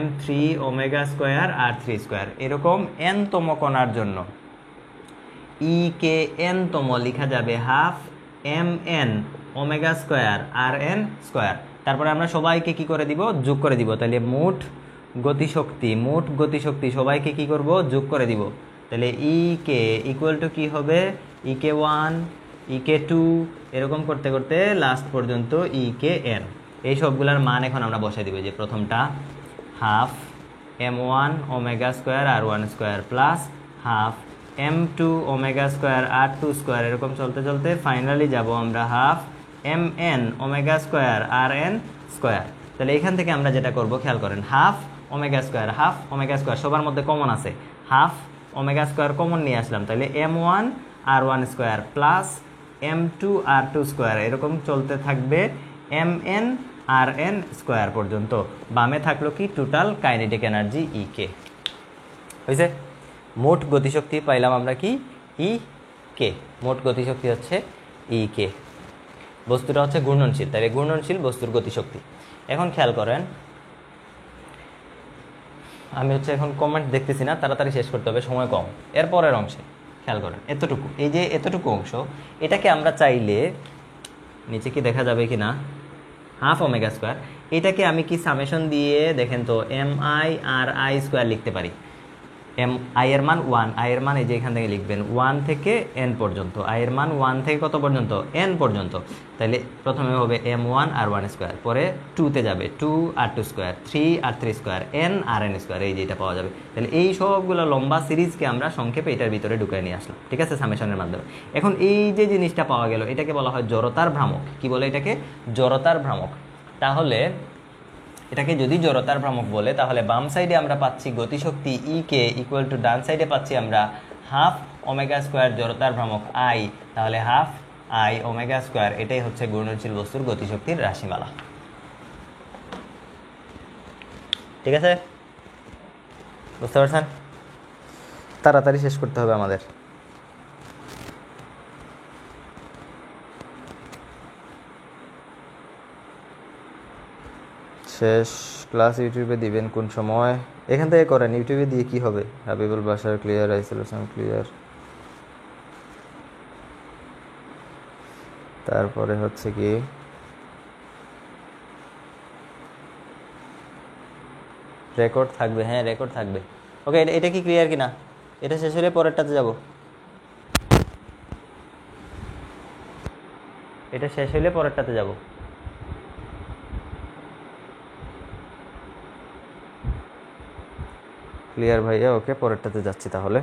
m3 omega square r3 square. এরকম n তম কণার জন্য ekn তম লেখা যাবে half mn omega square rn square. তারপরে আমরা সবাইকে কি করে দিব? যোগ করে দিব। তাহলে মোট গতিশক্তি সবাইকে কি করব? যোগ করে দিব। তাহলে ek ইকুয়াল টু কি হবে? ek1 ek2 এরকম করতে করতে লাস্ট পর্যন্ত ekn। এই সবগুলোর মান এখন আমরা বসাই দিব। যে প্রথমটা half m1 omega square r1 square plus half m2 omega square r2 square, এরকম চলতে চলতে ফাইনালি যাব আমরা half mn omega square rn square. তাহলে এখান থেকে আমরা যেটা করব, খেয়াল করেন, হাফ ওমেগা স্কয়ার সবার মধ্যে কমন আছে, হাফ ওমেগা স্কয়ার কমন নিয়ে আসলাম। তাহলে m1 r1 square plus m2 r2 square, এরকম চলতে থাকবে mn rn স্কয়ার পর্যন্ত। বামে থাকলো কি? Total kinetic energy ek। হয়েছে? মোট গতিশক্তি পাইলাম আমরা কি? ek। মোট গতিশক্তি হচ্ছে ek। বস্তুটা হচ্ছে ঘূর্ণনশীল, তাই ঘূর্ণনশীল বস্তুর গতিশক্তি। এখন খেয়াল করেন, আমি হচ্ছে এখন কমেন্ট দেখতেছি না, তাড়াতাড়ি শেষ করতে হবে, সময় কম। এরপরের অংশে খেয়াল করেন এতটুকু, এই যে এতটুকু অংশ, এটাকে আমরা চাইলে নিচে কি দেখা যাবে কি না, হাফ ওমেগা স্কোয়ার, এটাকে আমি কি সামেশন দিয়ে দেখেন তো MI/R² লিখতে পারি। আই এর মান 1, আই এর মান এই যে এখান থেকে লিখবেন 1 থেকে n পর্যন্ত, আই এর মান 1 থেকে কত পর্যন্ত, n পর্যন্ত। তাহলে প্রথমে হবে M1/R1², পরে 2-তে যাবে 2R2², 3R3², n/Rn², এই যে এটা পাওয়া যাবে। তাহলে এই সবগুলো লম্বা সিরিজকে আমরা সংক্ষেপে এটার ভিতরে ঢুকায় নিয়ে আসলাম, ঠিক আছে, সামেশনের মাধ্যমে। এখন এই যে জিনিসটা পাওয়া গেল, এটাকে বলা হয় জড়তার ভ্রামক। কি বলে এটাকে? জড়তার ভ্রামক। তাহলে এটাকে যদি জড়তার ভ্রামক বলে, তাহলে বাম সাইডে আমরা পাচ্ছি গতিশক্তি ই কে ইকুয়াল টু ডান সাইডে পাচ্ছি আমরা হাফ ওমেগা স্কোয়ার জড়তার ভ্রামক আই। তাহলে হাফ আই ওমেগা স্কোয়ার, এটাই হচ্ছে ঘূর্ণনশীল বস্তুর গতিশক্তির রাশিমালা। ঠিক আছে, বুঝতে পারছেন? তাড়াতাড়ি শেষ করতে হবে আমাদের। শেষ ক্লাস ইউটিউবে দিবেন কোন সময়? এখান থেকে করেন, ইউটিউবে দিয়ে কি হবে? Habibul Bashar clear, isolation clear, তারপরে হচ্ছে কি রেকর্ড থাকবে। হ্যাঁ রেকর্ড থাকবে। ওকে, এটা কি ক্লিয়ার কিনা? এটা শেষ হলে পরেরটাতে যাব। এটা শেষ হলে পরেরটাতে যাব। ক্লিয়ার ভাইয়া, ওকে পরেরটাতে যাচ্ছি তাহলে।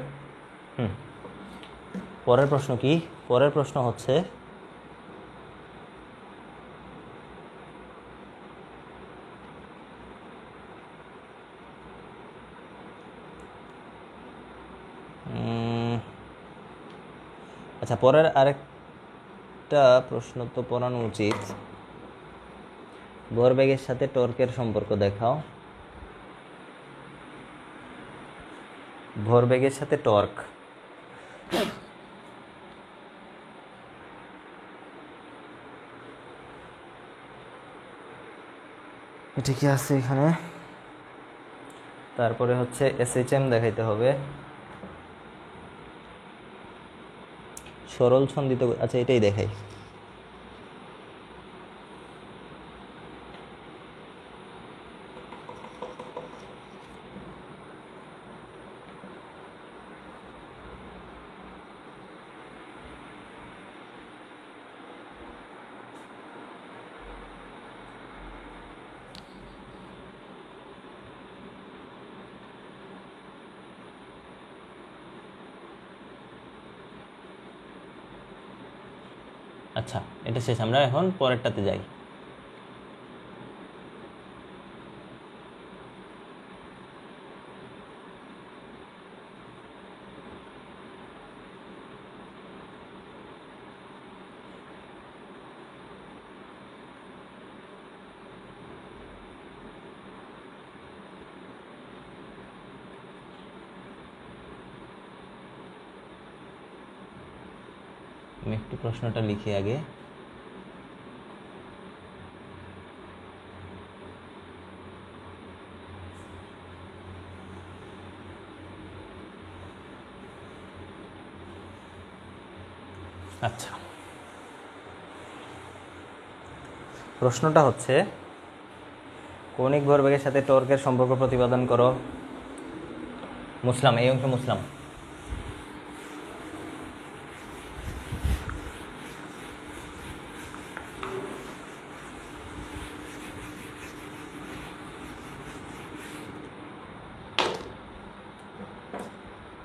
পরের প্রশ্ন কি? পরের প্রশ্ন হচ্ছে আচ্ছা, পরের আরেকটা প্রশ্ন তো পড়ানো উচিত। ভরবেগের সাথে টর্কের সম্পর্ক দেখাও। ভরবেগের সাথে টর্ক, এটা কি আছে এখানে? তারপরে হচ্ছে SHM দেখাইতে হবে, সরল ছন্দিত। আচ্ছা এটাই দেখাই। আচ্ছা এটা শেষ, আমরা এখন পরেরটাতে যাই। আমি একটু প্রশ্নটা লিখি আগে। আচ্ছা, প্রশ্নটা হচ্ছে কৌণিক ভরবেগের সাথে টর্কের সম্পর্ক প্রতিপাদন করো। মুসলাম, এই অংশ মুসলাম।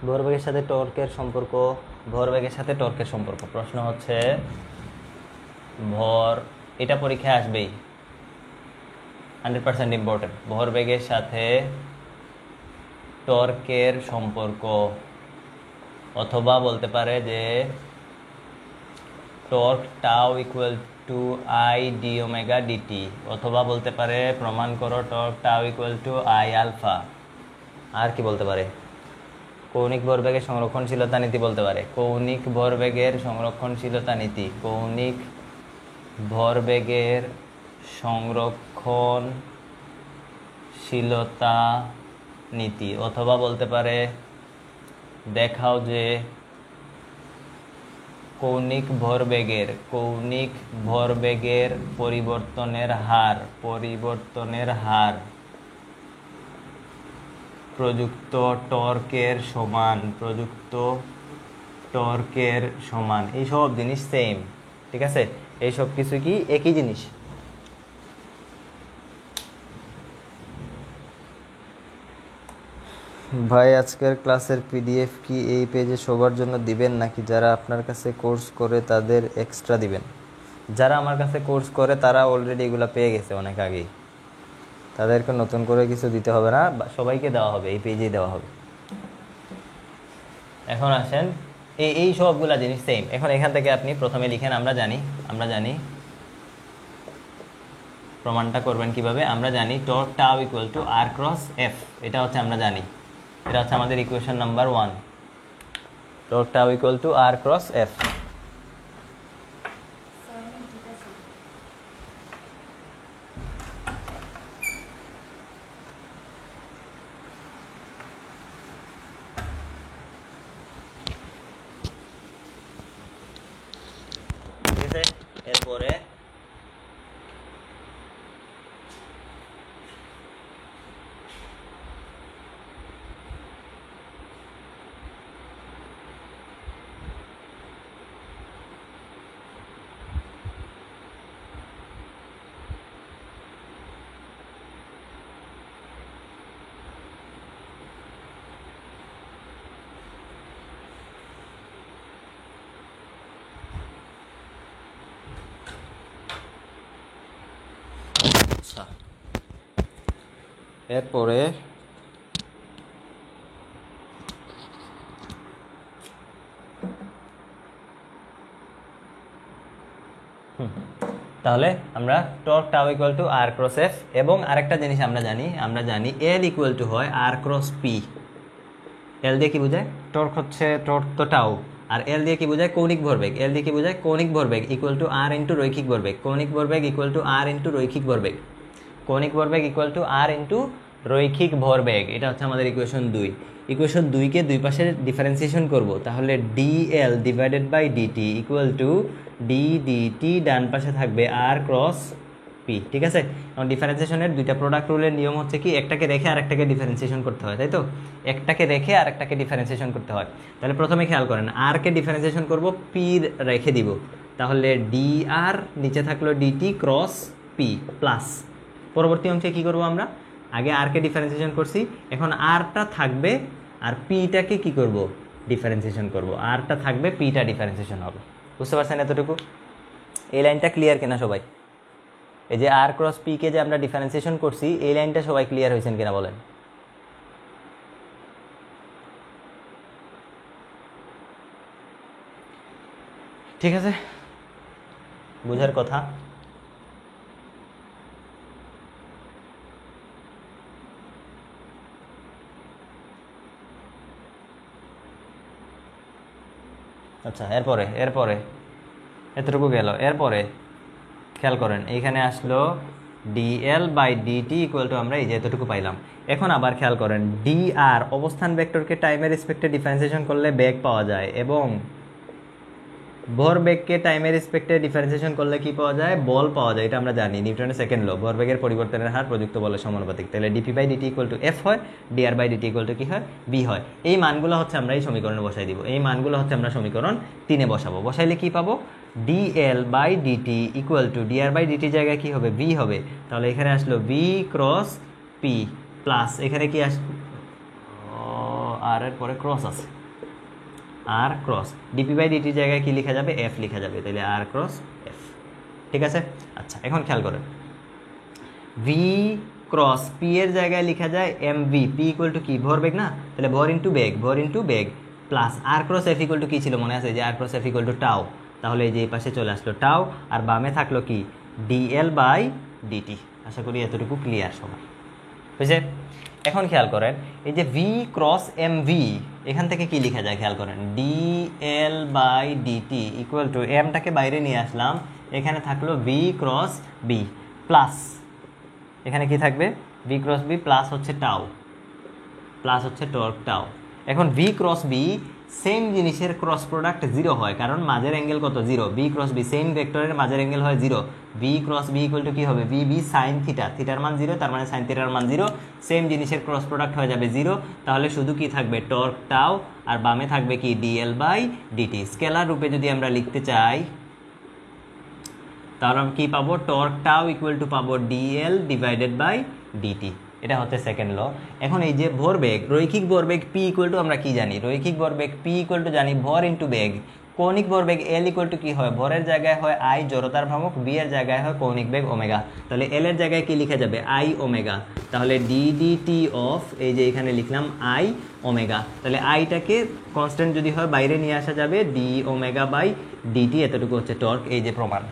ভরবেগের সাথে টর্কের সম্পর্ক, ভরবেগের সাথে টর্কের সম্পর্ক। প্রশ্ন হচ্ছে ভর, এটা পরীক্ষায় আসবেই, 100% ইম্পর্টেন্ট। ভরবেগের সাথে টর্কের সম্পর্ক, অথবা বলতে পারে যে torque tau equal to I d omega dt, অথবা বলতে পারে প্রমাণ করো torque tau equal to I alpha. আর কি বলতে পারে? কৌণিক ভরবেগের সংরক্ষণশীলতা নীতি বলতে পারে। কৌণিক ভরবেগের সংরক্ষণশীলতা নীতি, কৌণিক ভরবেগের সংরক্ষণশীলতা নীতি, অথবা বলতে পারে দেখাও যে কৌণিক ভরবেগের পরিবর্তনের হার প্রযুক্ত টর্কের সমান এইসব জিনিস সেম, ঠিক আছে? এইসব কিছু কি একই জিনিস। ভাই আজকের ক্লাসের পিডিএফ কি এই পেজে সবার জন্য দিবেন নাকি যারা আপনার কাছে কোর্স করে তাদের এক্সট্রা দিবেন? যারা আমার কাছে কোর্স করে তারা অলরেডি এগুলো পেয়ে গেছে অনেক আগেই, তাদেরকে নতুন করে কিছু দিতে হবে না, সবাইকে দেওয়া হবে, এই পেজেই দেওয়া হবে। এখন আসেন, এই সবগুলা জিনিস সেম। এখন এখান থেকে আপনি প্রথমে লিখেন আমরা জানি প্রমাণটা করবেন কিভাবে। আমরা জানি torque tau equal to R cross F, এটা হচ্ছে আমরা জানি, এটা হচ্ছে আমাদের equation number 1। Torque tau equal to R cross F. এরপরে এরপরে তাহলে আমরা torque tau equal to R cross F, এবং আরেকটা জিনিস আমরা জানি এল ইকুয়াল টু হয় আর ক্রস পি। এল দিয়ে কি বোঝায়? টর্ক হচ্ছে টর্ক তো টাউ, আর এল দিয়ে কি বোঝায়? কৌণিক ভরবেগ। এল দিয়ে কি বোঝায়? কৌণিক ভরবেগ ইকুয়াল টু আর ইন্টু রৈখিক ভরবেগ। কৌণিক ভরবেগ ইকুয়াল টু আর ইন্টু রৈখিক ভরবেগ। কৌণিক ভরবেগ ইকুয়াল টু আর ইন্টু রৈখিক ভরবেগ। এটা হচ্ছে আমাদের ইকুয়েশন 2। ইকুয়েশন 2-কে দুই পাশে ডিফারেন্সিয়েশন করব, তাহলে dl divided by DT equal to d dt, ডান পাশে থাকবে আর ক্রস পি, ঠিক আছে? এবং ডিফারেন্সিয়েশনের দুইটা প্রোডাক্ট রুলের নিয়ম হচ্ছে কি, একটাকে রেখে আরেকটাকে ডিফারেন্সিয়েশন করতে হয়, তাই তো? একটাকে রেখে আরেকটাকে ডিফারেন্সিয়েশন করতে হয়। তাহলে প্রথমে খেয়াল করেন, আর কে ডিফারেন্সিয়েশন করব, পি রেখে দিব, তাহলে ডি আর নিচে থাকলো ডিটি ক্রস পি প্লাস। পরবর্তী অংশে কি করব আমরা? আগে আর কে ডিফারেন্সিয়েশন করছি, এখন আরটা থাকবে আর পিটাকে কি করব? ডিফারেন্সিয়েশন করব। আরটা থাকবে, পিটা ডিফারেন্সিয়েশন হবে। বুঝতে পারছেন এতটুকু? এই লাইনটা ক্লিয়ার কিনা সবাই? এই যে আর ক্রস পি কে যে আমরা ডিফারেন্সিয়েশন করছি, এই লাইনটা সবাই ক্লিয়ার হয়েছেন কিনা বলেন? ঠিক আছে, বুঝার কথা। আচ্ছা, এরপরে এতটুকু গেল। এরপরে খেয়াল করেন, এইখানে আসলো DL by DT equal to আমরা এই যে এতটুকু পাইলাম। এখন আবার খেয়াল করেন, ডি আর অবস্থান ভেক্টরকে টাইমের রেসপেক্টে ডিফারেন্সিয়েশন করলে বেগ পাওয়া যায়, এবং ভরবেগকে টাইমের রেসপেক্টে ডিফারেন্সিয়েশন করলে কি পাওয়া যায়? বল পাওয়া যায়। এটা আমরা জানি, নিউটনের সেকেন্ড ল, ভরবেগের পরিবর্তনের হার প্রযুক্ত বলের সমানুপাতিক। তাহলে dp by DT equal to f হয়, dr by DT equal to কি হয়? বি হয়। এই মানগুলো হচ্ছে আমরা এই সমীকরণে বসাই দিব। এই মানগুলো হচ্ছে আমরা সমীকরণ 3-এ বসাবো। বসাইলে কি পাবো? DL by DT equal to DR by DT জায়গায় কি হবে? ভি হবে। তাহলে এখানে আসলো ভি ক্রস পি প্লাস এখানে কি আসলো? আর এর পরে ক্রস আছে, আর ক্রস ডিপি বাই ডিটির জায়গায় কি লেখা যাবে? এফ লেখা যাবে। তাহলে আর ক্রস এফ, ঠিক আছে? আচ্ছা, এখন খেয়াল করেন, ভি ক্রস পি এর জায়গায় লেখা যায় M V. P equal to কি? ভরবেগ না? তাহলে ভর ইন্টু বেগ plus R cross F equal to কি ছিল মনে আছে? যে R cross F equal to tau. তাহলে এই যে এই পাশে চলে আসলো টাও, আর বামে থাকলো কি? DL by DT. আশা করি এতটুকু ক্লিয়ার সবাই, বুঝছে? এখন খেয়াল করেন, এই যে ভি ক্রস এম ভি, এখান থেকে কি লেখা যায় খেয়াল করেন? Dl by DT equal to এমটাকে বাইরে নিয়ে আসলাম, এখানে থাকলো ভি ক্রস বি প্লাস এখানে কি থাকবে? ভি ক্রস বি প্লাস হচ্ছে টাও, প্লাস হচ্ছে টর্ক টাও। এখন ভি ক্রস বি সেম জিনিসের ক্রস প্রোডাক্ট 0 হয়, কারণ মাঝের অ্যাঙ্গেল কত 0, বি ক্রস বি, সেম ভেক্টরের মাঝের অ্যাঙ্গেল হয় 0, B cross B equal to কি হবে, বি বি সাইন থিটা, থিটার মান 0, তার মানে সাইন থিটার মান 0, সেম জিনিসের ক্রস প্রোডাক্ট হয়ে যাবে 0, তাহলে শুধু কি থাকবে টর্ক টাও, আর বামে থাকবে কি ডিএল বাই ডিটি। স্কেলার রূপে যদি আমরা লিখতে চাই তাহলে আমরা কি পাবো, টর্ক টাও ইকুয়াল টু পাবো ডিএল ডিভাইডেড বাই ডিটি। এটা হচ্ছে সেকেন্ড ল। এখন এই যে ভরবেগ, রৈখিক ভরবেগ পি ইকুয়াল টু আমরা কি জানি, রৈখিক ভরবেগ পি ইকুয়াল টু জানি ভর ইন্টু বেগ। কৌণিক ভরবেগ এল ইকুয়াল টু কি হয়, ভরের জায়গায় হয় আই জড়তার ভ্রামক, বি এর জায়গায় হয় কৌণিক বেগ ওমেগা, তাহলে এল এর জায়গায় কি লিখা যাবে আই ওমেগা, তাহলে ডিডিটি অফ এই যে এখানে লিখলাম আই ওমেগা, তাহলে আইটাকে কনস্ট্যান্ট যদি হয় বাইরে নিয়ে আসা যাবে, ডি ওমেগা বাই ডিটি, এতটুকু হচ্ছে টর্ক। এই যে প্রমাণ,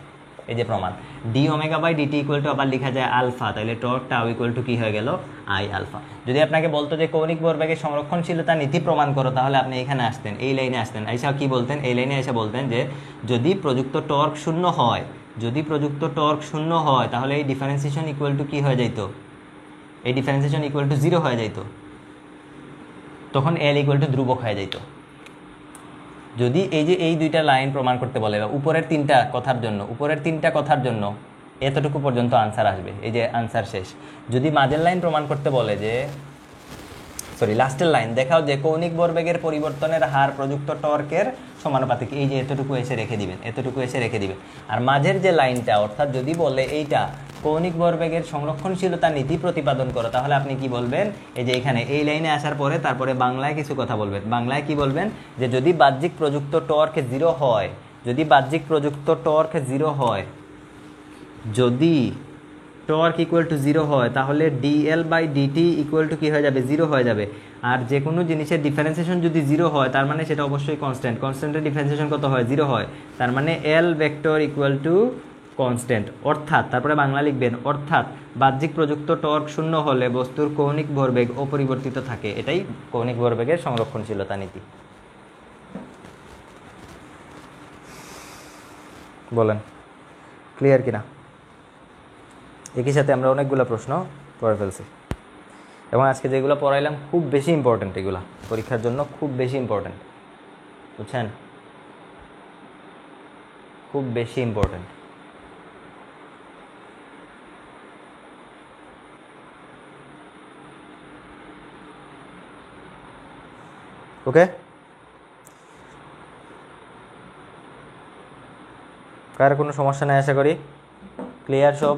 এই যে প্রমাণ, D omega by DT equal to আবার লেখা যায় আলফা, তাহলে টর্ক টাও ইকুয়াল টু কি হয়ে গেল আই আলফা। যদি আপনাকে বলতো যে কৌণিক ভরবেগের সংরক্ষণশীলতা নীতি প্রমাণ করো, তাহলে আপনি এখানে আসতেন, এই লাইনে আসতেন, আইসা কি বলতেন, এই লাইনে এসে বলতেন যে যদি প্রযুক্ত টর্ক শূন্য হয়, যদি প্রযুক্ত টর্ক শূন্য হয় তাহলে এই ডিফারেন্সিয়েশন ইকুয়াল টু কি হয়ে যাইত, এই ডিফারেন্সিয়েশন ইকুয়াল টু 0 হয়ে যাইত, তখন এল ইকুয়াল টু ধ্রুবক হয়ে যাইত। যদি এই যে এই দুইটা লাইন প্রমাণ করতে বলে, উপরের তিনটা কথার জন্য, উপরের তিনটা কথার জন্য এতটুকু পর্যন্ত আনসার আসবে, এই যে আনসার শেষ। যদি মাঝের লাইন প্রমাণ করতে বলে যে, সরি লাস্টের লাইন দেখাও যে কৌণিক ভরবেগের পরিবর্তনের হার প্রযুক্ত টর্কের সমানুপাতিক, এই যে এতটুকু এসে রেখে দিবেন, এতটুকু এসে রেখে দিবেন। আর মাঝের যে লাইনটা, অর্থাৎ যদি বলে এইটা কৌণিক ভরবেগের সংরক্ষণশীলতা নীতি প্রতিপাদন করো, তাহলে আপনি কি বলবেন, এই যে এখানে এই লাইনে আসার পরে তারপরে বাংলায় কিছু কথা বলবেন। বাংলায় কি বলবেন, যে যদি বাহ্যিক প্রযুক্ত টর্ক 0 হয়, যদি বাহ্যিক প্রযুক্ত টর্ক 0 হয়, যদি টর্ক ইকুয়াল টু 0 হয়, তাহলে DL by DT equal to কি হয়ে যাবে, 0 হয়ে যাবে। আর যে কোনো জিনিসের ডিফারেন্সিয়েশন যদি 0 হয়, তার মানে সেটা অবশ্যই কনস্ট্যান্ট, কনস্ট্যান্টের ডিফারেন্সিয়েশন কত হয়, 0 হয়, তার মানে এল ভেক্টর ইকুয়াল টু কনস্ট্যান্ট। অর্থাৎ তারপরে বাংলা লিখবেন, অর্থাৎ বাহ্যিক প্রযুক্ত টর্ক শূন্য হলে বস্তুর কৌণিক ভরবেগ অপরিবর্তিত থাকে, এটাই কৌণিক ভরবেগের সংরক্ষণশীলতা নীতি। বলেন ক্লিয়ার কিনা? একই সাথে আমরা অনেকগুলো প্রশ্ন পড়ে ফেলছি, এবং আজকে যেগুলো পড়াইলাম খুব বেশি ইম্পর্টেন্ট, এগুলো পরীক্ষার জন্য খুব বেশি ইম্পর্টেন্ট, বুঝছেন, খুব বেশি ইম্পর্টেন্ট। ওকে, কার কোনো সমস্যা নেই আশা করি, ক্লিয়ার সব?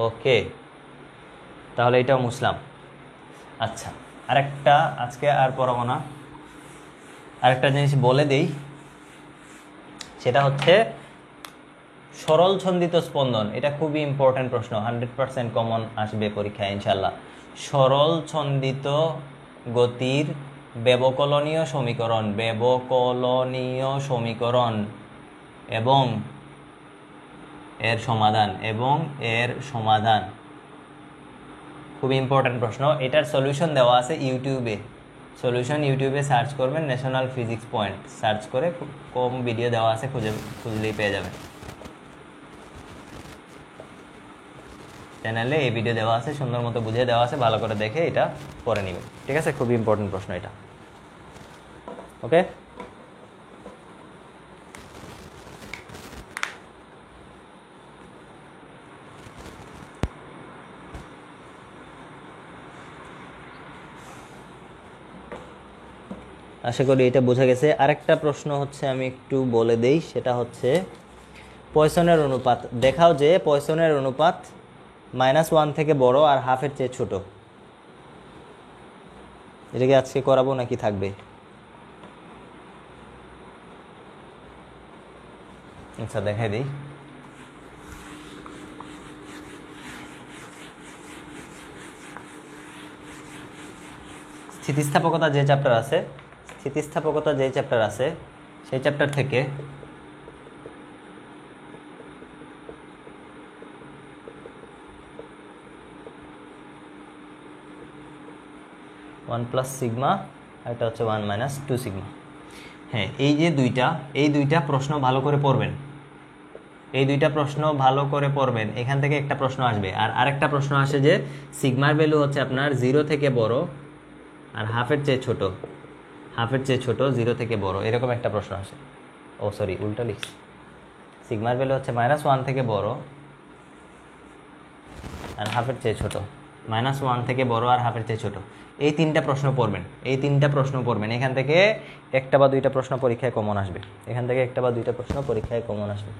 ওকে, তাহলে এটাও মুছলাম। আচ্ছা, আরেকটা, আজকে আর পড়াবো না, আরেকটা জিনিস বলে দেই, সেটা হচ্ছে সরল ছন্দিত স্পন্দন। এটা খুবই ইম্পর্টেন্ট প্রশ্ন, 100% কমন আসবে পরীক্ষায় ইনশাল্লাহ। সরল ছন্দিত গতির ব্যবকলনীয় সমীকরণ, ব্যবকলনীয় সমীকরণ এবং এর সমাধান, এবং এর সমাধান খুব ইম্পর্টেন্ট প্রশ্ন। এটার সলিউশন দেওয়া আছে ইউটিউবে, সলিউশন ইউটিউবে সার্চ করবেন, ন্যাশনাল ফিজিক্স পয়েন্ট সার্চ করে খুব কম ভিডিও দেওয়া আছে, খুঁজলেই পেয়ে যাবেন। চ্যানেলে এই ভিডিও দেওয়া আছে, সুন্দর মতো বুঝিয়ে দেওয়া আছে, ভালো করে দেখে এটা পড়ে নেবেন, ঠিক আছে? খুবই ইম্পর্টেন্ট প্রশ্ন এটা। ওকে, আশা করি এটা বোঝা গেছে। আরেকটা প্রশ্ন হচ্ছে, আমি একটু বলে দেই, সেটা হচ্ছে পয়সনের অনুপাত দেখাও যে পয়সনের অনুপাত -1 থেকে বড় আর হাফের চেয়ে ছোট। এটাকে আজকে করাবো নাকি থাকবে? আচ্ছা, দেখাই দিই। স্থিতিস্থাপকতা যে চ্যাপ্টার আছে, স্থিতিস্থাপকতা যে চ্যাপ্টার আছে, সেই চ্যাপ্টার থেকে 1 প্লাস সিগমা, আর এটা হচ্ছে 1 মাইনাস 2 সিগমা। হ্যাঁ, এই যে দুইটা প্রশ্ন ভালো করে পড়বেন, এই দুইটা প্রশ্ন ভালো করে পড়বেন, এখান থেকে একটা প্রশ্ন আসবে। আর আরেকটা প্রশ্ন আসে যে সিগমার ভ্যালু হচ্ছে আপনার 0 থেকে বড় আর হাফের চেয়ে ছোট, হাফের চেয়ে ছোট, 0 থেকে বড়, এরকম একটা প্রশ্ন আসে। ও সরি, উল্টো লিখছি। সিগমার ভ্যালু হচ্ছে -1 থেকে বড় আর হাফের চেয়ে ছোট, -1 থেকে বড় আর হাফের চেয়ে ছোট, এই তিনটা প্রশ্ন পড়বেন। এখান থেকে একটা বা দুইটা প্রশ্ন পরীক্ষায় কমন আসবে।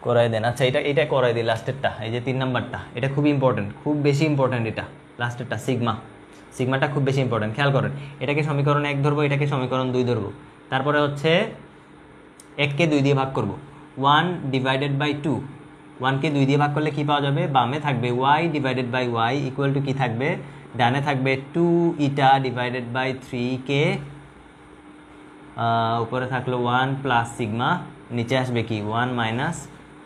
করাই দেন। আচ্ছা, এটা করাই দিই লাস্টেরটা, এই যে 3 নাম্বারটা, এটা খুব ইম্পর্টেন্ট, খুব বেশি ইম্পর্টেন্ট। এটা লাস্টেরটা সিগমাটা খুব বেশি ইম্পর্টেন্ট, খেয়াল করেন। এটাকে সমীকরণ 1 ধরবো, এটাকে সমীকরণ 2 ধরবো, তারপরে হচ্ছে 1কে 2 দিয়ে ভাগ করব, 1 ডিভাইডেড বাই 2, 1কে 2 দিয়ে ভাগ করলে কি পাওয়া যাবে? বামে থাকবে y divided by y equal to কি থাকবে? ডানে থাকবে 2 ইটা ডিভাইডেড বাই 3k, উপরে থাকলো 1 প্লাস সিগমা, নিচে আসবে কি 1 মাইনাস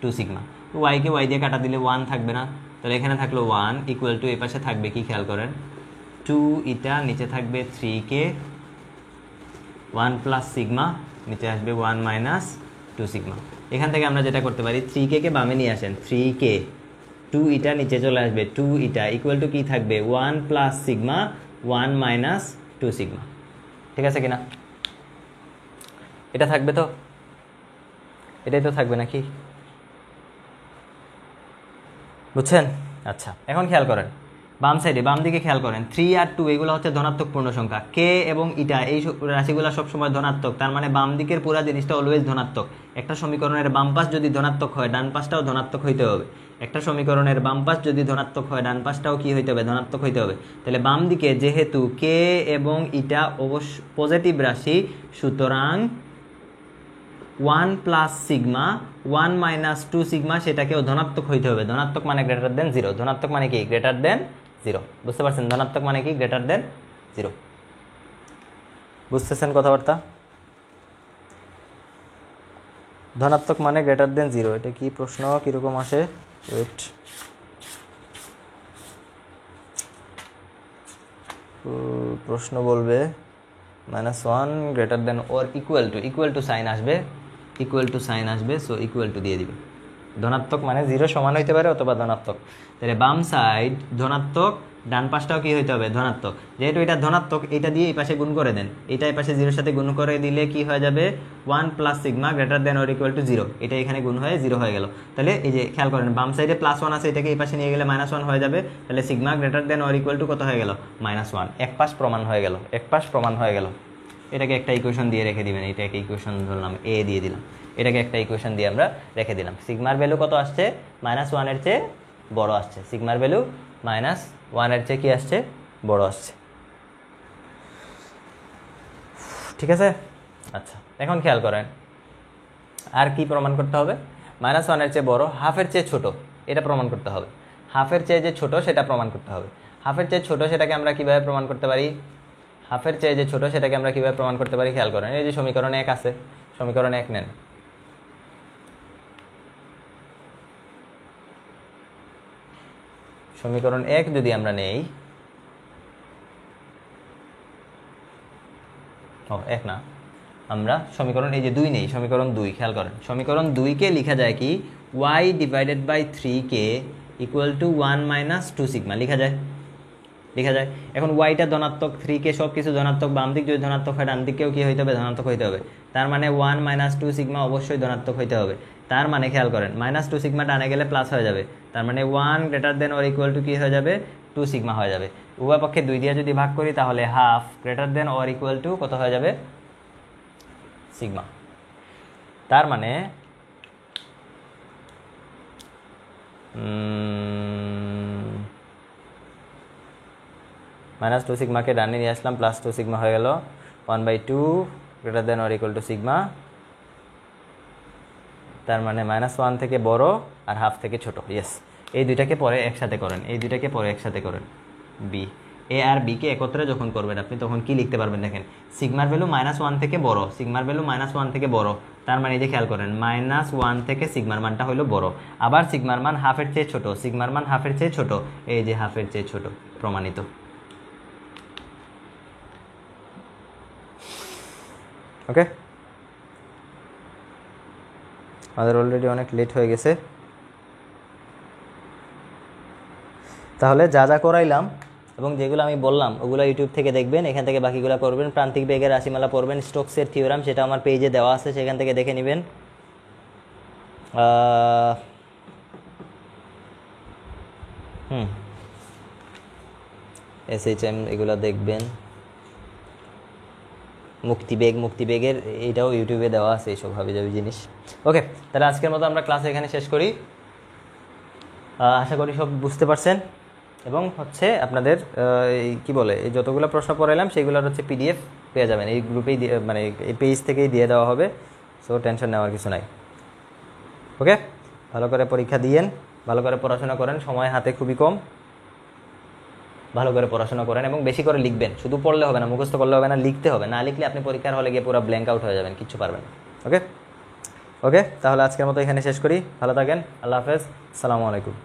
2 সিগমা। ওয়াইকে ওয়াই দিয়ে কাটা দিলে 1 থাকবে না, তাহলে এখানে থাকলো 1 ইকুয়াল টু, এই পাশে থাকবে কি খেয়াল করেন, 2 ইটা, নিচে থাকবে 3k, 1 প্লাস সিগমা, নিচে আসবে 1 মাইনাস 2 সিগমা। এখান থেকে আমরা যেটা করতে পারি, 3k কে বামে নিয়ে আসেন, 3k, 2 ইটা নিচে চলে আসবে, 2 ইটা ইকুয়াল টু কি থাকবে 1 প্লাস সিগমা, 1 মাইনাস 2 সিগমা। ঠিক আছে কিনা? এটা থাকবে তো? এটাই তো থাকবে নাকি? বুঝছেন? আচ্ছা, এখন খেয়াল করেন বাম সাইডে, বাম দিকে খেয়াল করেন, 3 আর 2 এগুলো হচ্ছে ধনাত্মক পূর্ণ সংখ্যা, কে এবং ইটা এই রাশিগুলো সবসময় ধনাত্মক, তার মানে বাম দিকের পুরো জিনিসটা অলওয়েজ ধনাত্মক। একটা সমীকরণের বাম পাশ যদি ধনাত্মক হয়, ডান পাশটাও ধনাত্মক হইতে হবে। একটা সমীকরণের বাম পাশ যদি ধনাত্মক হয়, ডান পাশটাও কি হইতে হবে? ধনাত্মক হইতে হবে। তাহলে বাম দিকে যেহেতু কে এবং ইটা অবশ্য পজিটিভ রাশি, সুতরাং 1 প্লাস সিগমা, 1 মাইনাস 2 সিগমা, সেটাকেও ধনাত্মক হইতে হবে। ধনাত্মক মানে গ্রেটার দেন 0। ধনাত্মক মানে কি? Greater than 0। বুঝতে পারছেন? ধনাত্মক মানে কি? Greater than 0। বুঝতেছেন কথাবার্তা? ধনাত্মক মানে গ্রেটার দেন 0। এটা কি প্রশ্ন কিরকম আসে? ওয়েট, প্রশ্ন বলবে -1 greater than or equal to sign আসবে, সো ইকুয়াল টু দিয়ে দিবে। ধনাত্মক মানে 0 সমান হইতে পারে অথবা ধনাত্মক। তাহলে বাম সাইড ধনাত্মক, ডান পাশটাও কি হইতে হবে? ধনাত্মক। যেহেতু এটা ধনাত্মক, এটা দিয়ে এই পাশে গুণ করে দেন, এটা এই পাশে 0-এর সাথে গুণ করে দিলে কি হয়ে যাবে? 1 plus sigma greater than or equal to 0। এটা এখানে গুণ হয়ে 0 হয়ে গেল। তাহলে এই যে খেয়াল করেন, বাম সাইডে +1 আছে, এটাকে এই পাশে নিয়ে গেলে -1 হয়ে যাবে। তাহলে sigma greater than or equal to কত হয়ে গেল? -1। এক পাশ প্রমাণ হয়ে গেল। এটাকে একটা ইকুয়েশন দিয়ে রেখে দিবেন, এটাকে ইকুয়েশন ধরলাম এ দিয়ে দিলাম, এটাকে একটা ইকুয়েশন দিয়ে আমরা রেখে দিলাম। সিগমার ভ্যালু কত আসছে? -1 এর চেয়ে বড় আসছে। সিগমার ভ্যালু -1 এর চেয়ে কি আসছে? বড় আসছে। ঠিক আছে? আচ্ছা, এখন খেয়াল করেন আর কি প্রমাণ করতে হবে? -1 এর চেয়ে বড়, হাফের চেয়ে ছোট, এটা প্রমাণ করতে হবে। হাফের চেয়ে যে ছোট সেটা প্রমাণ করতে হবে। হাফের চেয়ে ছোট সেটাকে আমরা কিভাবে প্রমাণ করতে পারি? খেয়াল করেন, এই যে সমীকরণ 1 আছে, সমীকরণ 1 নেন। সমীকরণ 1 যদি আমরা নেই, 1 না, আমরা সমীকরণ এই যে 2 নেই, সমীকরণ 2 খেয়াল করেন। সমীকরণ 2কে লেখা যায় কি? y divided by 3k equal to 1 minus 2 sigma লেখা যায়। এখন ওয়াইটা ধনাত্মক, 3k সব কিছু ধনাত্মক, বাম দিক যদি ধনাত্মক হয়, ডান দিকেও কি হইতে হবে? ধনাত্মক হইতে হবে। তার মানে 1 মাইনাস 2 সিগমা অবশ্যই ধনাত্মক হইতে হবে। তার মানে খেয়াল করেন, -2 সিগমা ডানে গেলে প্লাস হয়ে যাবে, তার মানে 1 greater than or equal to কি হয়ে যাবে? 2 সিগমা হয়ে যাবে। উভয় পক্ষে 2 দিয়ে যদি ভাগ করি, তাহলে half greater than or equal to কত হয়ে যাবে? সিগমা। তার মানে -2 সিগমাকে ডানে নিয়ে আসলাম, +2 সিগমা হয়ে গেল, 1/2 greater than or equal to sigma. তার মানে -1 থেকে বড় আর হাফ থেকে ছোট। ইয়েস, এই দুইটাকে পরে একসাথে করেন, বি, এ আর বি কে একত্রে যখন করবেন আপনি, তখন কি লিখতে পারবেন? দেখেন, সিগমার ভ্যালু -1 থেকে বড়, তার মানে এই যে খেয়াল করেন, -1 থেকে সিগমার মানটা হলো বড়। আবার সিগমার মান হাফের চেয়ে ছোট, এই যে হাফের চেয়ে ছোট, প্রমাণিত। ওকে, আমাদের অলরেডি অনেক লেট হয়ে গেছে। তাহলে যা করাইলাম এবং যেগুলো আমি বললাম ওগুলো ইউটিউব থেকে দেখবেন, এখান থেকে বাকিগুলো করবেন। প্রান্তিক বেগের রাশিমালা পড়বেন, স্টোকসের থিওরাম, সেটা আমার পেজে দেওয়া আছে, সেখান থেকে দেখে নেবেন। SHM এগুলো দেখবেন। মুক্তিবেগের এইটাও ইউটিউবে দেওয়া আছে, এইসব হাবিজাবি জিনিস। ওকে, তাহলে আজকের মতো আমরা ক্লাস এখানে শেষ করি। আশা করি সব বুঝতে পারছেন, এবং হচ্ছে আপনাদের কি বলে এই যতগুলো প্রশ্ন পড়াইলাম সেইগুলোর হচ্ছে PDF পেয়ে যাবেন, এই গ্রুপেই মানে এই পেজ থেকেই দিয়ে দেওয়া হবে। সো টেনশন নেওয়ার কিছু নাই। ওকে, ভালো করে পরীক্ষা দিয়েন, ভালো করে পড়াশোনা করেন, সময় হাতে খুবই কম। ভালো করে পড়াশোনা করেন এবং বেশি করে লিখবেন। শুধু পড়লে হবে না, মুখস্থ করলে হবে না, লিখতে হবে। না লিখলে আপনি পরীক্ষার হলে গিয়ে পুরো ব্ল্যাঙ্ক আউট হয়ে যাবেন, কিচ্ছু পারবেন না। ওকে, তাহলে আজকের মতো এখানে শেষ করি। ভালো থাকেন, আল্লাহ হাফেজ, আসসালামু আলাইকুম।